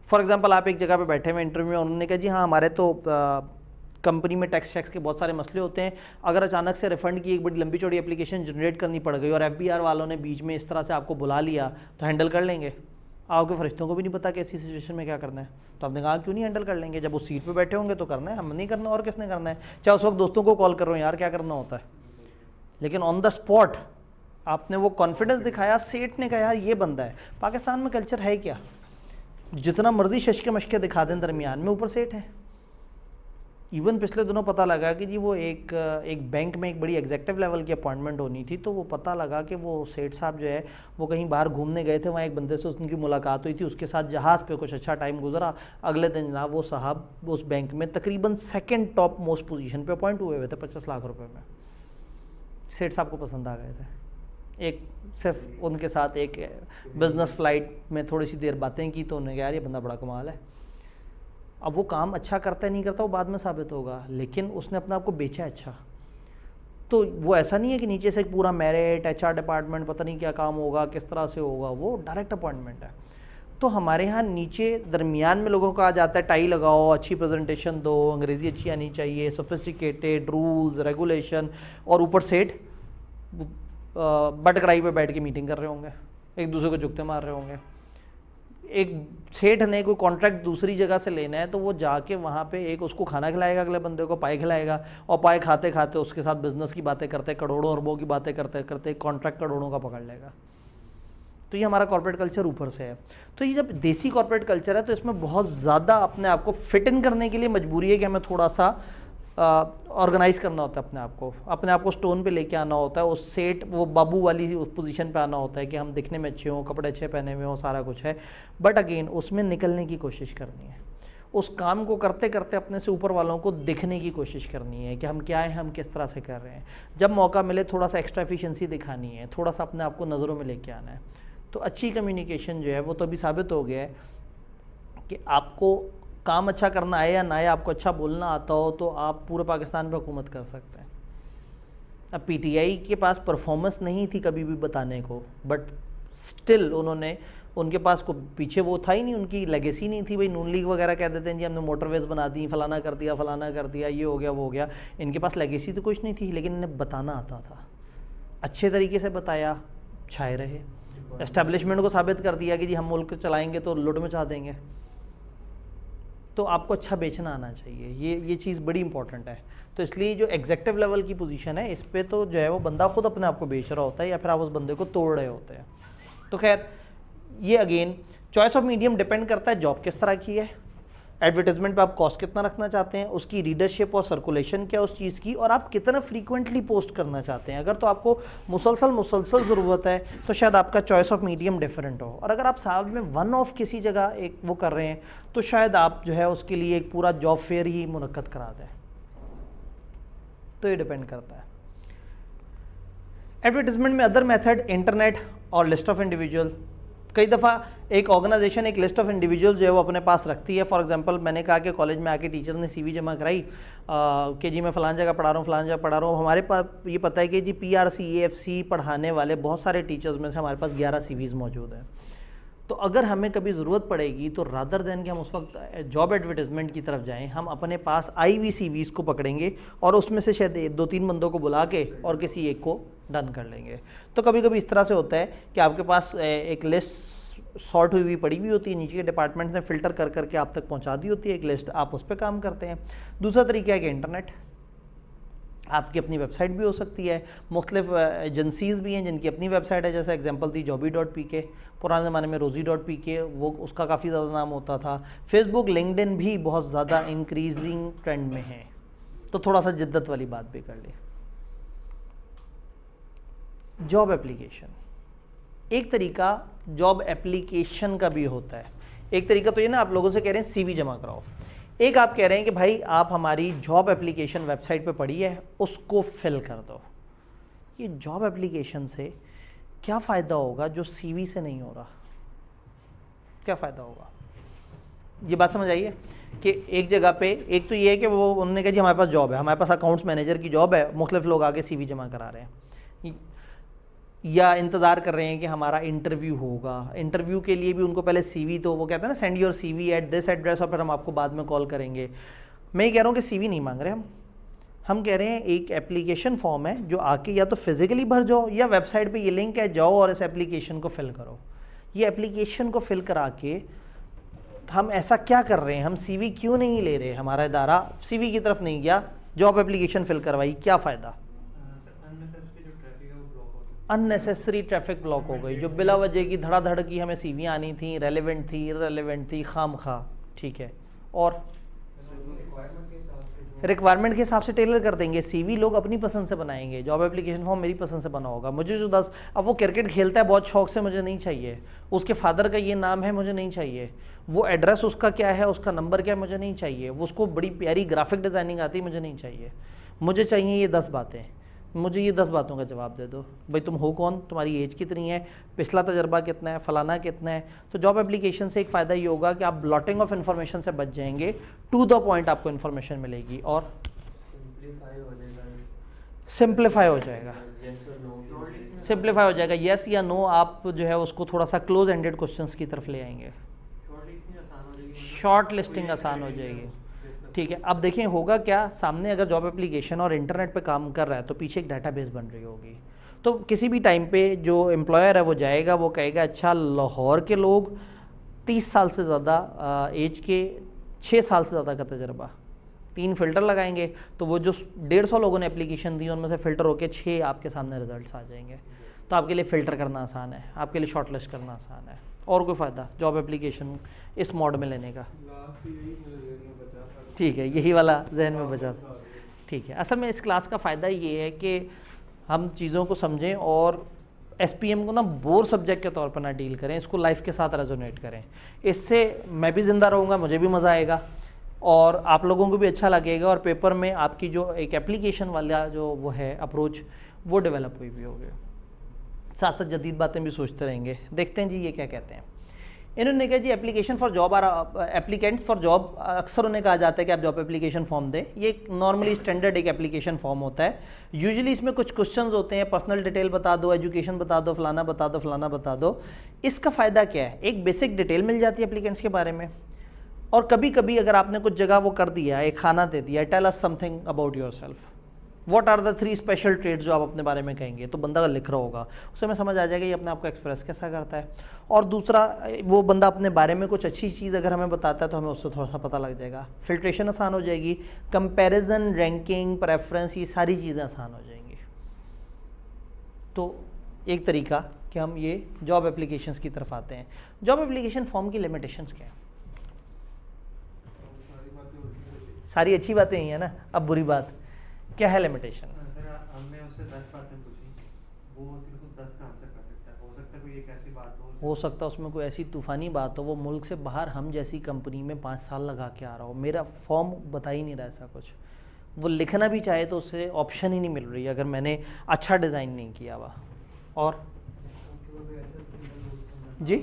फॉर एग्जांपल आप एक जगह पे बैठे हुए इंटरव्यू में, उन्होंने कहा जी हाँ हमारे तो कंपनी में टैक्स के बहुत सारे मसले होते हैं, अगर अचानक से रिफंड की एक बड़ी लंबी चौड़ी एप्लीकेशन जनरेट करनी पड़ गई और FBR वालों ने बीच में इस तरह से आपको बुला लिया, तो हैंडल कर लेंगे? आपके फरिश्तों को भी नहीं पता कि ऐसी सिचुएशन में क्या करना है। तो आपने कहा क्यों नहीं हैंडल कर लेंगे, जब वो सीट पे बैठे होंगे तो करना है, हम नहीं करना और किसने करना है। चाहे उस वक्त दोस्तों को कॉल कर रहे हो यार क्या करना होता है, लेकिन ऑन द स्पॉट आपने वो कॉन्फिडेंस दिखाया। सेठ ने कहा यार ये बंदा है। पाकिस्तान में कल्चर है क्या, जितना मर्जी शशके मशके दिखा दें दरमियान में ऊपर सेठ है। इवन पिछले दिनों पता लगा कि जी वो एक बैंक में एक बड़ी एग्जेक्टिव लेवल की अपॉइंटमेंट होनी थी, तो वो पता लगा कि वो सेठ साहब जो है वो कहीं बाहर घूमने गए थे, वहाँ एक बंदे से उनकी मुलाकात हुई थी, उसके साथ जहाज़ पे कुछ अच्छा टाइम गुजरा। अगले दिन जनाब वो साहब उस बैंक में तकरीबन सेकंड टॉप मोस्ट पोजीशन पे अपॉइंट हुए थे 50 लाख रुपए में। सेठ साहब को पसंद आ गए थे। एक सिर्फ उनके साथ एक बिज़नेस फ़्लाइट में थोड़ी सी देर बातें की तो उन्होंने कहा यार ये बंदा बड़ा कमाल है। अब वो काम अच्छा करता है नहीं करता वो बाद में साबित होगा, लेकिन उसने अपने आप को बेचा अच्छा। तो वो ऐसा नहीं है कि नीचे से एक पूरा मेरिट HR डिपार्टमेंट पता नहीं क्या काम होगा किस तरह से होगा, वो डायरेक्ट अपॉइंटमेंट है। तो हमारे यहाँ नीचे दरमियान में लोगों को आ जाता है टाई लगाओ, अच्छी प्रेजेंटेशन दो, अंग्रेज़ी अच्छी आनी चाहिए, सोफिस्टिकेटेड रूल्स रेगुलेशन, और ऊपर सेठ बट कड़ाई पे बैठ के मीटिंग कर रहे होंगे, एक दूसरे को जुगते मार रहे होंगे। एक सेठ ने कोई कॉन्ट्रैक्ट दूसरी जगह से लेना है तो वो जाके वहाँ पे एक उसको खाना खिलाएगा, अगले बंदे को पाई खिलाएगा, और पाई खाते खाते उसके साथ बिजनेस की बातें करते करोड़ों अरबों की बातें करते करते कॉन्ट्रैक्ट करोड़ों का पकड़ लेगा। तो ये हमारा कॉर्पोरेट कल्चर ऊपर से है। तो ये जब देसी कॉर्पोरेट कल्चर है तो इसमें बहुत ज़्यादा अपने आप को फिट इन करने के लिए मजबूरी है कि हमें थोड़ा सा ऑर्गेनाइज करना होता है, अपने आप को स्टोन पे लेके आना होता है, उस सेट वो बाबू वाली उस पोजीशन पे आना होता है कि हम दिखने में अच्छे हों, कपड़े अच्छे पहने हुए हों, सारा कुछ है। बट अगेन उसमें निकलने की कोशिश करनी है, उस काम को करते करते अपने से ऊपर वालों को दिखने की कोशिश करनी है कि हम क्या हैं, हम किस तरह से कर रहे हैं। जब मौका मिले थोड़ा सा एक्स्ट्रा एफिशिएंसी दिखानी है, थोड़ा सा अपने आप को नज़रों में लेके आना है। तो अच्छी कम्युनिकेशन जो है वो तो अभी साबित हो गया है कि आपको काम अच्छा करना आए या ना आए, आपको अच्छा बोलना आता हो तो आप पूरे पाकिस्तान पे हुकूमत कर सकते हैं। अब PTI के पास परफॉर्मेंस नहीं थी कभी भी बताने को, बट स्टिल उनके पास को पीछे वो था ही नहीं, उनकी लेगेसी नहीं थी। भाई नून लीग वगैरह कह देते हैं जी हमने मोटरवेज बना दी, फलाना कर दिया, ये हो गया वो हो गया। इनके पास लेगेसी तो कुछ नहीं थी, लेकिन इन्हें बताना आता था, अच्छे तरीके से बताया, छाए रहे, एस्टेब्लिशमेंट को साबित कर दिया कि जी हम मुल्क चलाएँगे तो लुट मचा देंगे। तो आपको अच्छा बेचना आना चाहिए, ये चीज़ बड़ी इंपॉर्टेंट है। तो इसलिए जो एग्जेक्टिव लेवल की पोजीशन है इस पे तो जो है वो बंदा खुद अपने आप को बेच रहा होता है या फिर आप उस बंदे को तोड़ रहे होते हैं। तो खैर ये again choice of medium depend करता है जॉब किस तरह की है, एडवर्टाइजमेंट पे आप कॉस्ट कितना रखना चाहते हैं, उसकी रीडरशिप और सर्कुलेशन क्या उस चीज़ की, और आप कितना फ्रीक्वेंटली पोस्ट करना चाहते हैं। अगर तो आपको मुसलसल ज़रूरत है तो शायद आपका चॉइस ऑफ मीडियम डिफरेंट हो, और अगर आप साल में वन ऑफ किसी जगह एक वो कर रहे हैं तो शायद आप जो है उसके लिए एक पूरा जॉब फेयर ही मुनक्कद करा दें। तो ये डिपेंड करता है। एडवर्टीजमेंट में अदर मेथड इंटरनेट और लिस्ट ऑफ इंडिविजुअल। कई दफ़ा एक ऑर्गेनाइजेशन एक लिस्ट ऑफ इंडिविजुअल जो है वो अपने पास रखती है। फॉर एग्जांपल मैंने कहा कि कॉलेज में आके टीचर ने सीवी जमा कराई कि जी मैं फ़लान जगह पढ़ा रहा हूँ, फ़लान जगह पढ़ा रहा हूँ। हमारे पास ये पता है कि जी PRC AFC पढ़ाने वाले बहुत सारे टीचर्स में से हमारे पास 11 CVs मौजूद हैं। तो अगर हमें कभी ज़रूरत पड़ेगी तो रादर देन कि हम उस वक्त जॉब एडवर्टीज़मेंट की तरफ जाएं, हम अपने पास आई हुई CVs को पकड़ेंगे और उसमें से शायद 2-3 बंदों को बुला के और किसी एक को डन कर लेंगे। तो कभी कभी इस तरह से होता है कि आपके पास एक लिस्ट सॉर्ट हुई हुई पड़ी हुई होती है, नीचे के डिपार्टमेंट ने फ़िल्टर कर करके आप तक पहुंचा दी होती है एक लिस्ट, आप उस पर काम करते हैं। दूसरा तरीका है कि इंटरनेट, आपकी अपनी वेबसाइट भी हो सकती है। मुख्तलिफ एजेंसीज़ भी हैं जिनकी अपनी वेबसाइट है, जैसे एग्जांपल थी jobby.pk, पुराने ज़माने में rosie.pk, वो उसका काफ़ी ज़्यादा नाम होता था। फेसबुक, लिंक्डइन भी बहुत ज़्यादा इंक्रीजिंग ट्रेंड में है, तो थोड़ा सा जिद्दत वाली बात भी कर ली। जॉब एप्लीकेशन, एक तरीका जॉब एप्लीकेशन का भी होता है। एक तरीका तो ये ना, आप लोगों से कह रहे हैं CV जमा कराओ, एक आप कह रहे हैं कि भाई आप हमारी जॉब एप्लीकेशन वेबसाइट पे पड़ी है, उसको फिल कर दो। ये जॉब एप्लीकेशन से क्या फ़ायदा होगा जो CV से नहीं हो रहा? क्या फ़ायदा होगा? ये बात समझ आइए कि एक जगह पे एक तो ये है कि वो उन्होंने कहा जी हमारे पास जॉब है, हमारे पास अकाउंट्स मैनेजर की जॉब है, मुख्तलिफ लोग आगे CV जमा करा रहे हैं या इंतज़ार कर रहे हैं कि हमारा इंटरव्यू होगा। इंटरव्यू के लिए भी उनको पहले CV, तो वो कहते हैं ना send your CV at this address और फिर हम आपको बाद में कॉल करेंगे। मैं ये कह रहा हूँ कि CV नहीं मांग रहे हम कह रहे हैं एक एप्लीकेशन फॉर्म है जो आके या तो फिज़िकली भर जाओ या वेबसाइट पे ये लिंक है, जाओ और इस एप्लीकेशन को फिल करो। ये एप्लीकेशन को फिल करा के हम ऐसा क्या कर रहे हैं, हम CV क्यों नहीं ले रहे? हमारा इदारा CV की तरफ नहीं गया, जॉब एप्लीकेशन फिल करवाई, क्या फ़ायदा? अननेसेसरी ट्रैफिक ब्लॉक हो गई, जो बिला वजह की धड़ाधड़ की हमें CV आनी थी, रेलेवेंट थी, इररेलेवेंट थी, खाम खा, ठीक है। और रिक्वायरमेंट के हिसाब से टेलर कर देंगे। CV लोग अपनी पसंद से बनाएंगे, जॉब एप्लीकेशन फॉर्म मेरी पसंद से बना होगा। मुझे जो 10, अब वो क्रिकेट खेलता है बहुत शौक से, मुझे नहीं चाहिए। उसके फादर का ये नाम है, मुझे नहीं चाहिए। वो एड्रेस उसका क्या है, उसका नंबर क्या है, मुझे नहीं चाहिए। वो उसको बड़ी प्यारी ग्राफिक डिज़ाइनिंग आती है, मुझे नहीं चाहिए। मुझे चाहिए ये 10 बातें, मुझे ये 10 बातों का जवाब दे दो। भाई तुम हो कौन, तुम्हारी एज कितनी है, पिछला तजर्बा कितना है, फलाना कितना है। तो जॉब एप्लीकेशन से एक फ़ायदा ये होगा कि आप ब्लॉटिंग ऑफ इन्फॉर्मेशन से बच जाएंगे, टू द पॉइंट आपको इन्फॉर्मेशन मिलेगी और सिंप्लीफाई हो जाएगा। सिंप्लीफाई हो जाएगा, येस या नो, आप जो है उसको थोड़ा सा क्लोज एंडेड क्वेश्चंस की तरफ ले आएंगे। शॉर्ट लिस्टिंग आसान हो जाएगी, ठीक है। अब देखें होगा क्या, सामने अगर जॉब एप्लीकेशन और इंटरनेट पे काम कर रहा है तो पीछे एक डाटाबेस बन रही होगी। तो किसी भी टाइम पे जो एम्प्लॉयर है वो जाएगा, वो कहेगा अच्छा लाहौर के लोग 30 साल से ज़्यादा एज के, 6 साल से ज़्यादा का तजर्बा, 3 फिल्टर लगाएंगे तो वो जो 150 लोगों ने एप्लीकेशन दी उनमें से फ़िल्टर होकर 6 आपके सामने रिजल्ट्स आ जाएंगे। तो आपके लिए फ़िल्टर करना आसान है, आपके लिए शॉर्ट लिस्ट करना आसान है। और कोई फ़ायदा जॉब एप्लीकेशन इस मोड में लेने का? ठीक है, यही वाला जहन में बचा, ठीक है। असल में इस क्लास का फ़ायदा ये है कि हम चीज़ों को समझें और SPM को ना बोर सब्जेक्ट के तौर पर ना डील करें, इसको लाइफ के साथ रेजोनेट करें। इससे मैं भी ज़िंदा रहूँगा, मुझे भी मज़ा आएगा और आप लोगों को भी अच्छा लगेगा और पेपर में आपकी जो एक एप्लीकेशन वाला जो वो है अप्रोच, वो डेवलप हुई भी होगी। साथ साथ जदीद बातें भी सोचते रहेंगे। देखते हैं जी ये क्या कहते हैं। इन्होंने कहा जी application for job applicants for job, अक्सर उन्हें कहा जाता है कि आप जॉब एप्लीकेशन फॉर्म दें। ये नॉर्मली स्टैंडर्ड एक एप्लीकेशन फॉर्म होता है। यूजुअली इसमें कुछ क्वेश्चंस होते हैं, पर्सनल डिटेल बता दो, एजुकेशन बता दो, फलाना बता दो, फलाना बता दो। इसका फ़ायदा क्या है, एक बेसिक डिटेल मिल जाती है एप्लीकेंट्स के बारे में। और कभी कभी अगर आपने कुछ जगह वो कर दिया, एक खाना दे दिया, tell us something about yourself, what are the 3 special trades जो आप अपने बारे में कहेंगे, तो बंदा लिख रहा होगा, उससे हमें समझ आ जाएगा ये अपने आप को एक्सप्रेस कैसा करता है। और दूसरा, वो बंदा अपने बारे में कुछ अच्छी चीज़ अगर हमें बताता है तो हमें उससे थोड़ा सा पता लग जाएगा, फिल्ट्रेशन आसान हो जाएगी, कंपैरिजन, रैंकिंग, प्रेफरेंस, ये सारी चीज़ें आसान हो जाएंगी। तो एक तरीका कि हम ये जॉब एप्लीकेशंस की तरफ आते हैं। जॉब एप्लीकेशन फॉर्म की लिमिटेशंस क्या हैं? सारी अच्छी बातें ही है ना, अब बुरी बात क्या है लिमिटेशन? सर हमने उससे 10 बातें पूछी, वो सिर्फ 10 का आंसर कर सकता है। हो सकता है कोई एक ऐसी बात हो सकता है उसमें कोई ऐसी तूफ़ानी बात हो, वो मुल्क से बाहर हम जैसी कंपनी में 5 साल लगा के आ रहा हो, मेरा फॉर्म बता ही नहीं रहा ऐसा कुछ, वो लिखना भी चाहे तो उसे ऑप्शन ही नहीं मिल रही अगर मैंने अच्छा डिज़ाइन नहीं किया हुआ। और जी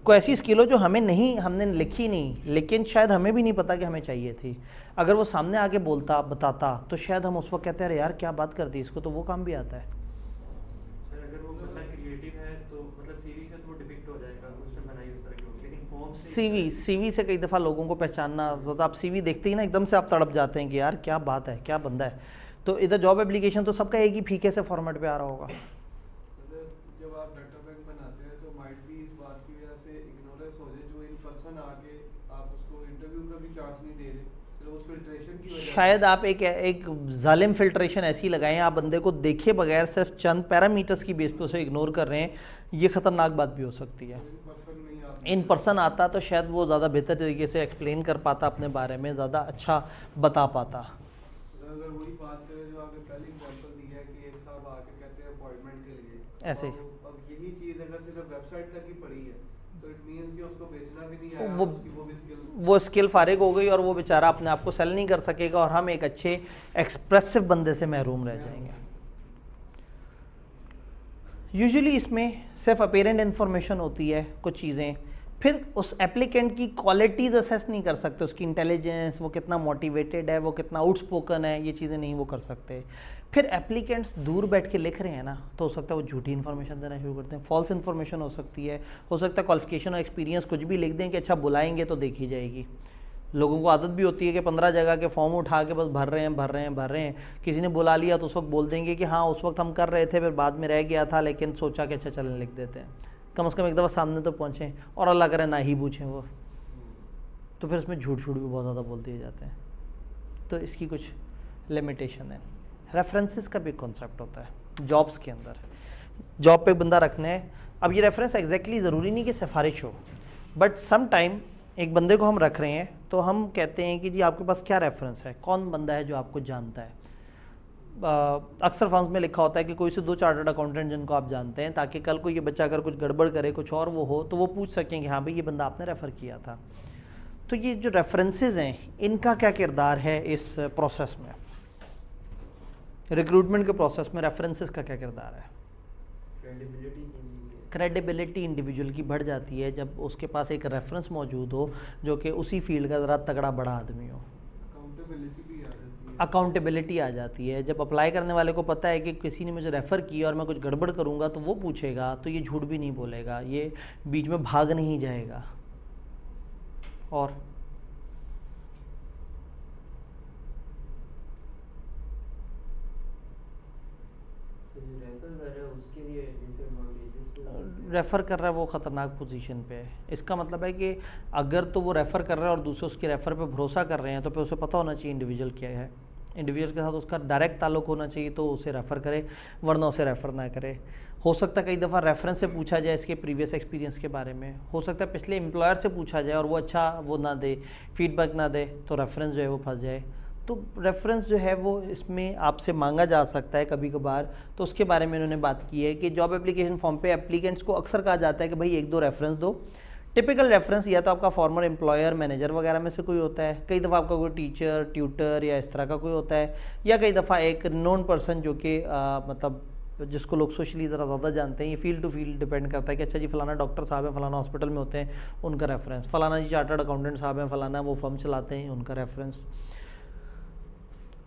कोई ऐसी स्किल हो जो हमने लिखी नहीं, लेकिन शायद हमें भी नहीं पता कि हमें चाहिए थी। अगर वो सामने आके बोलता बताता तो शायद हम उस वक्त कहते हैं अरे यार क्या बात कर दी इसको, तो वो काम भी आता है। सर अगर वो बंदा क्रिएटिव है तो मतलब सीवी से तो डिपिक्ट हो जाएगा, उसमें बनाई उस तरह की होगी, लेकिन फॉर्म से सीवी से कई दफ़ा लोगों को पहचानना, तो आप सीवी देखते ही ना एकदम से आप तड़प जाते हैं कि यार क्या बात है, क्या बंदा है। तो इधर जॉब एप्लीकेशन तो सबका एक ही फीके से फॉर्मेट पे आ रहा होगा। जब आप डाटा बैंक बनाते हैं तो माइट भी इस बात की वजह से इग्नोरेंस हो जाए, जो इन पर्सन आके आप उसको इंटरव्यू का भी चांस नहीं दे रहे, सिर्फ उस फिल्ट्रेशन की वजह से। शायद आप एक जालिम फिल्ट्रेशन ऐसी लगाएं, आप बंदे को देखे बगैर सिर्फ चंद पैरामीटर्स की बेस पे उसे इग्नोर कर रहे हैं, ये ख़तरनाक बात भी हो सकती है। इन पर्सन आता तो शायद वो ज़्यादा बेहतर तरीके से एक्सप्लेन कर पाता अपने बारे में, ज़्यादा अच्छा बता पाता। अगर वही बात करें जो आपने पहले एग्जांपल दी है कि एक साहब आके कहते हैं अपॉइंटमेंट के लिए, ऐसे अब यही चीज़ अगर सिर्फ वेबसाइट तक ही पड़ी है तो इट मींस कि उसको बेचना भी नहीं आया, उसकी वो भी स्किल, वो स्किल फारिग हो गई और वो बेचारा अपने आप को सेल नहीं कर सकेगा और हम एक अच्छे एक्सप्रेसिव बंदे से महरूम रह जाएंगे। यूजुअली इसमें सिर्फ अपेरेंट इन्फॉर्मेशन होती है कुछ चीज़ें, फिर उस एप्लीकेंट की क्वालिटीज़ असेस नहीं कर सकते, उसकी इंटेलिजेंस, वो कितना मोटिवेटेड है, वो कितना आउटस्पोकन है, ये चीज़ें नहीं वो कर सकते। फिर एप्लीकेंट्स दूर बैठ के लिख रहे हैं ना, तो हो सकता है वो झूठी इन्फॉर्मेशन देना शुरू करते हैं, फॉल्स इन्फॉर्मेशन हो सकती है, हो सकता है क्वालिफिकेशन और एक्सपीरियंस कुछ भी लिख दें कि अच्छा बुलाएंगे तो देखी जाएगी। लोगों को आदत भी होती है कि 15 जगह के फॉर्म उठा के बस भर रहे हैं, किसी ने बुला लिया तो उस वक्त बोल देंगे कि हाँ उस वक्त हम कर रहे थे, फिर बाद में रह गया था, लेकिन सोचा कि अच्छा चलें लिख देते हैं, कम से कम एक दफ़ा सामने तो पहुँचें, और अल्लाह करे ना ही पूछें वो, तो फिर इसमें झूठ भी बहुत ज़्यादा बोल दिए जाते हैं। तो इसकी कुछ लिमिटेशन है। रेफरेंसेस का भी कॉन्सेप्ट होता है जॉब्स के अंदर, जॉब पे बंदा रखना है। अब ये रेफरेंस एग्जैक्टली ज़रूरी नहीं कि सिफारिश हो, बट सम टाइम एक बंदे को हम रख रहे हैं तो हम कहते हैं कि जी आपके पास क्या रेफरेंस है, कौन बंदा है जो आपको जानता है। अक्सर फर्म्स में लिखा होता है कि कोई से 2 चार्टर्ड अकाउंटेंट जिनको आप जानते हैं, ताकि कल को ये बच्चा अगर कुछ गड़बड़ करे, कुछ और वो हो, तो वो पूछ सकें कि हाँ भाई ये बंदा आपने रेफ़र किया था। तो ये जो रेफरेंसेस हैं इनका क्या किरदार है इस प्रोसेस में, रिक्रूटमेंट के प्रोसेस में रेफरेंसेस का क्या किरदार है? क्रेडिबिलिटी इंडिविजुअल की बढ़ जाती है जब उसके पास एक रेफरेंस मौजूद हो जो कि उसी फील्ड का ज़रा तगड़ा बड़ा आदमी हो। अकाउंटेबिलिटी आ जाती है जब अप्लाई करने वाले को पता है कि किसी ने मुझे रेफ़र किया और मैं कुछ गड़बड़ करूँगा तो वो पूछेगा, तो ये झूठ भी नहीं बोलेगा, ये बीच में भाग नहीं जाएगा। और रेफ़र कर रहा है वो ख़तरनाक पोजीशन पे है। इसका मतलब है कि अगर तो वो रेफ़र कर रहा है और दूसरे उसके रेफ़र पे भरोसा कर रहे हैं तो फिर उसे पता होना चाहिए इंडिविजुअल क्या है, इंडिविजुअल के साथ उसका डायरेक्ट ताल्लुक होना चाहिए, तो उसे रेफ़र करे, वरना उसे रेफ़र ना करे। हो सकता है कई दफ़ा रेफरेंस से पूछा जाए इसके प्रीवियस एक्सपीरियंस के बारे में, हो सकता है पिछले एम्प्लॉयर से पूछा जाए और वो अच्छा वो ना दे, फीडबैक ना दे, तो रेफरेंस जो है वो फंस जाए। तो रेफरेंस जो है वो इसमें आपसे मांगा जा सकता है कभी कभार, तो उसके बारे में उन्होंने बात की है कि जॉब एप्लीकेशन फॉर्म पे एप्लीकेंट्स को अक्सर कहा जाता है कि भाई 1-2 रेफरेंस दो। टिपिकल रेफरेंस या तो आपका फॉर्मर एम्प्लॉयर, मैनेजर वगैरह में से कोई होता है, कई दफ़ा आपका कोई टीचर, ट्यूटर या इस तरह का कोई होता है, या कई दफ़ा एक नोन पर्सन जो कि मतलब जिसको लोग सोशली ज़रा ज़्यादा जानते हैं। ये फील्ड टू फील्ड डिपेंड करता है कि अच्छा जी फ़लाना डॉक्टर साहब हैं, फ़लाना हॉस्पिटल में होते हैं, उनका रेफरेंस, फ़लाना जी चार्टर्ड अकाउंटेंट साहब हैं, फ़लाना वो फर्म चलाते हैं, उनका reference.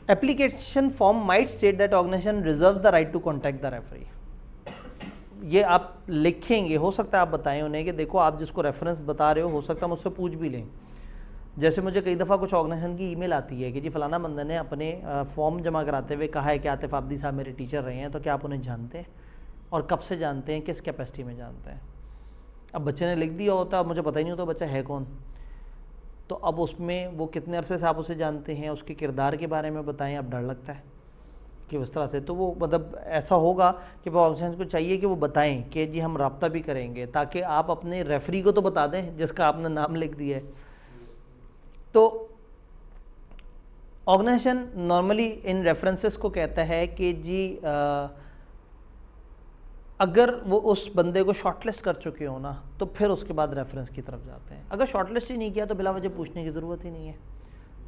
Application form might state that organisation reserve the right to contact the referee. ये आप लिखेंगे, हो सकता है आप बताएं उन्हें कि देखो आप जिसको रेफरेंस बता रहे हो सकता है मुझसे पूछ भी लें। जैसे मुझे कई दफ़ा कुछ ऑर्गेनाइजेशन की ईमेल आती है कि जी फ़लाना बंदे ने अपने फॉर्म जमा कराते हुए कहा है कि आतिफ आब्दी साहब मेरे टीचर रहे हैं, तो क्या आप उन्हें जानते हैं और कब से जानते हैं, किस कैपेसिटी में जानते हैं। अब बच्चे ने लिख दिया होता, अब मुझे पता ही नहीं होता बच्चा है कौन, तो अब उसमें वो कितने अरसे से आप उसे जानते हैं, उसके किरदार के बारे में बताएं। अब डर लगता है कि उस तरह से, तो वो मतलब ऐसा होगा कि ऑर्गेनाइजेशन को चाहिए कि वो बताएं कि जी हम रब्ता भी करेंगे, ताकि आप अपने रेफरी को तो बता दें जिसका आपने नाम लिख दिया है। तो ऑर्गेनाइजेशन नॉर्मली इन रेफरेंसेस को कहता है कि जी अगर वो उस बंदे को शॉर्टलिस्ट कर चुके हो ना, तो फिर उसके बाद रेफरेंस की तरफ जाते हैं। अगर शॉर्टलिस्ट ही नहीं किया तो बिला वजह पूछने की ज़रूरत ही नहीं है,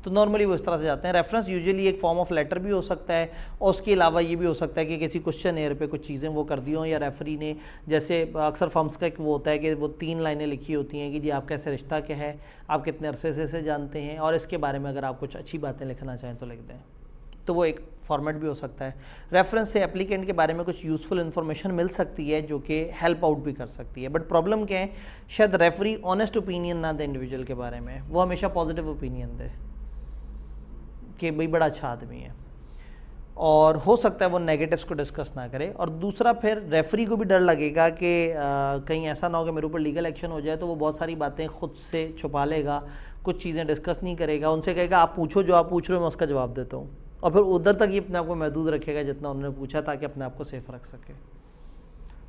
तो नॉर्मली वो इस तरह से जाते हैं। रेफरेंस यूजुअली एक फॉर्म ऑफ लेटर भी हो सकता है, और उसके अलावा ये भी हो सकता है कि किसी क्वेश्चन एयर पे कुछ चीज़ें वो कर दी हों, या रेफरी ने, जैसे अक्सर फॉर्म्स का एक वो होता है कि वो 3 लाइनें लिखी होती हैं कि जी आपका ऐसे रिश्ता क्या है, आप कितने अरसे से जानते हैं, और इसके बारे में अगर आप कुछ अच्छी बातें लिखना चाहें तो लिख दें। तो वो एक फॉर्मेट भी हो सकता है। रेफरेंस से एप्लीकेंट के बारे में कुछ यूज़फुल इन्फॉर्मेशन मिल सकती है जो कि हेल्प आउट भी कर सकती है। बट प्रॉब्लम क्या है, शायद रेफरी ऑनेस्ट ओपिनियन ना दे इंडिविजुअल के बारे में, वो हमेशा पॉजिटिव ओपिनियन दे कि भाई बड़ा अच्छा आदमी है, और हो सकता है वो नेगेटिव्स को डिस्कस ना करे। और दूसरा, फिर रेफरी को भी डर लगेगा कि कहीं ऐसा ना हो कि मेरे ऊपर लीगल एक्शन हो जाए, तो वो बहुत सारी बातें खुद से छुपा लेगा, कुछ चीज़ें डिस्कस नहीं करेगा, उनसे कहेगा आप पूछो, जो आप पूछ रहे हो मैं उसका जवाब देता हूँ, और फिर उधर तक ये अपने आप को महदूद रखेगा जितना उन्होंने पूछा, ताकि अपने आप को सेफ रख सके।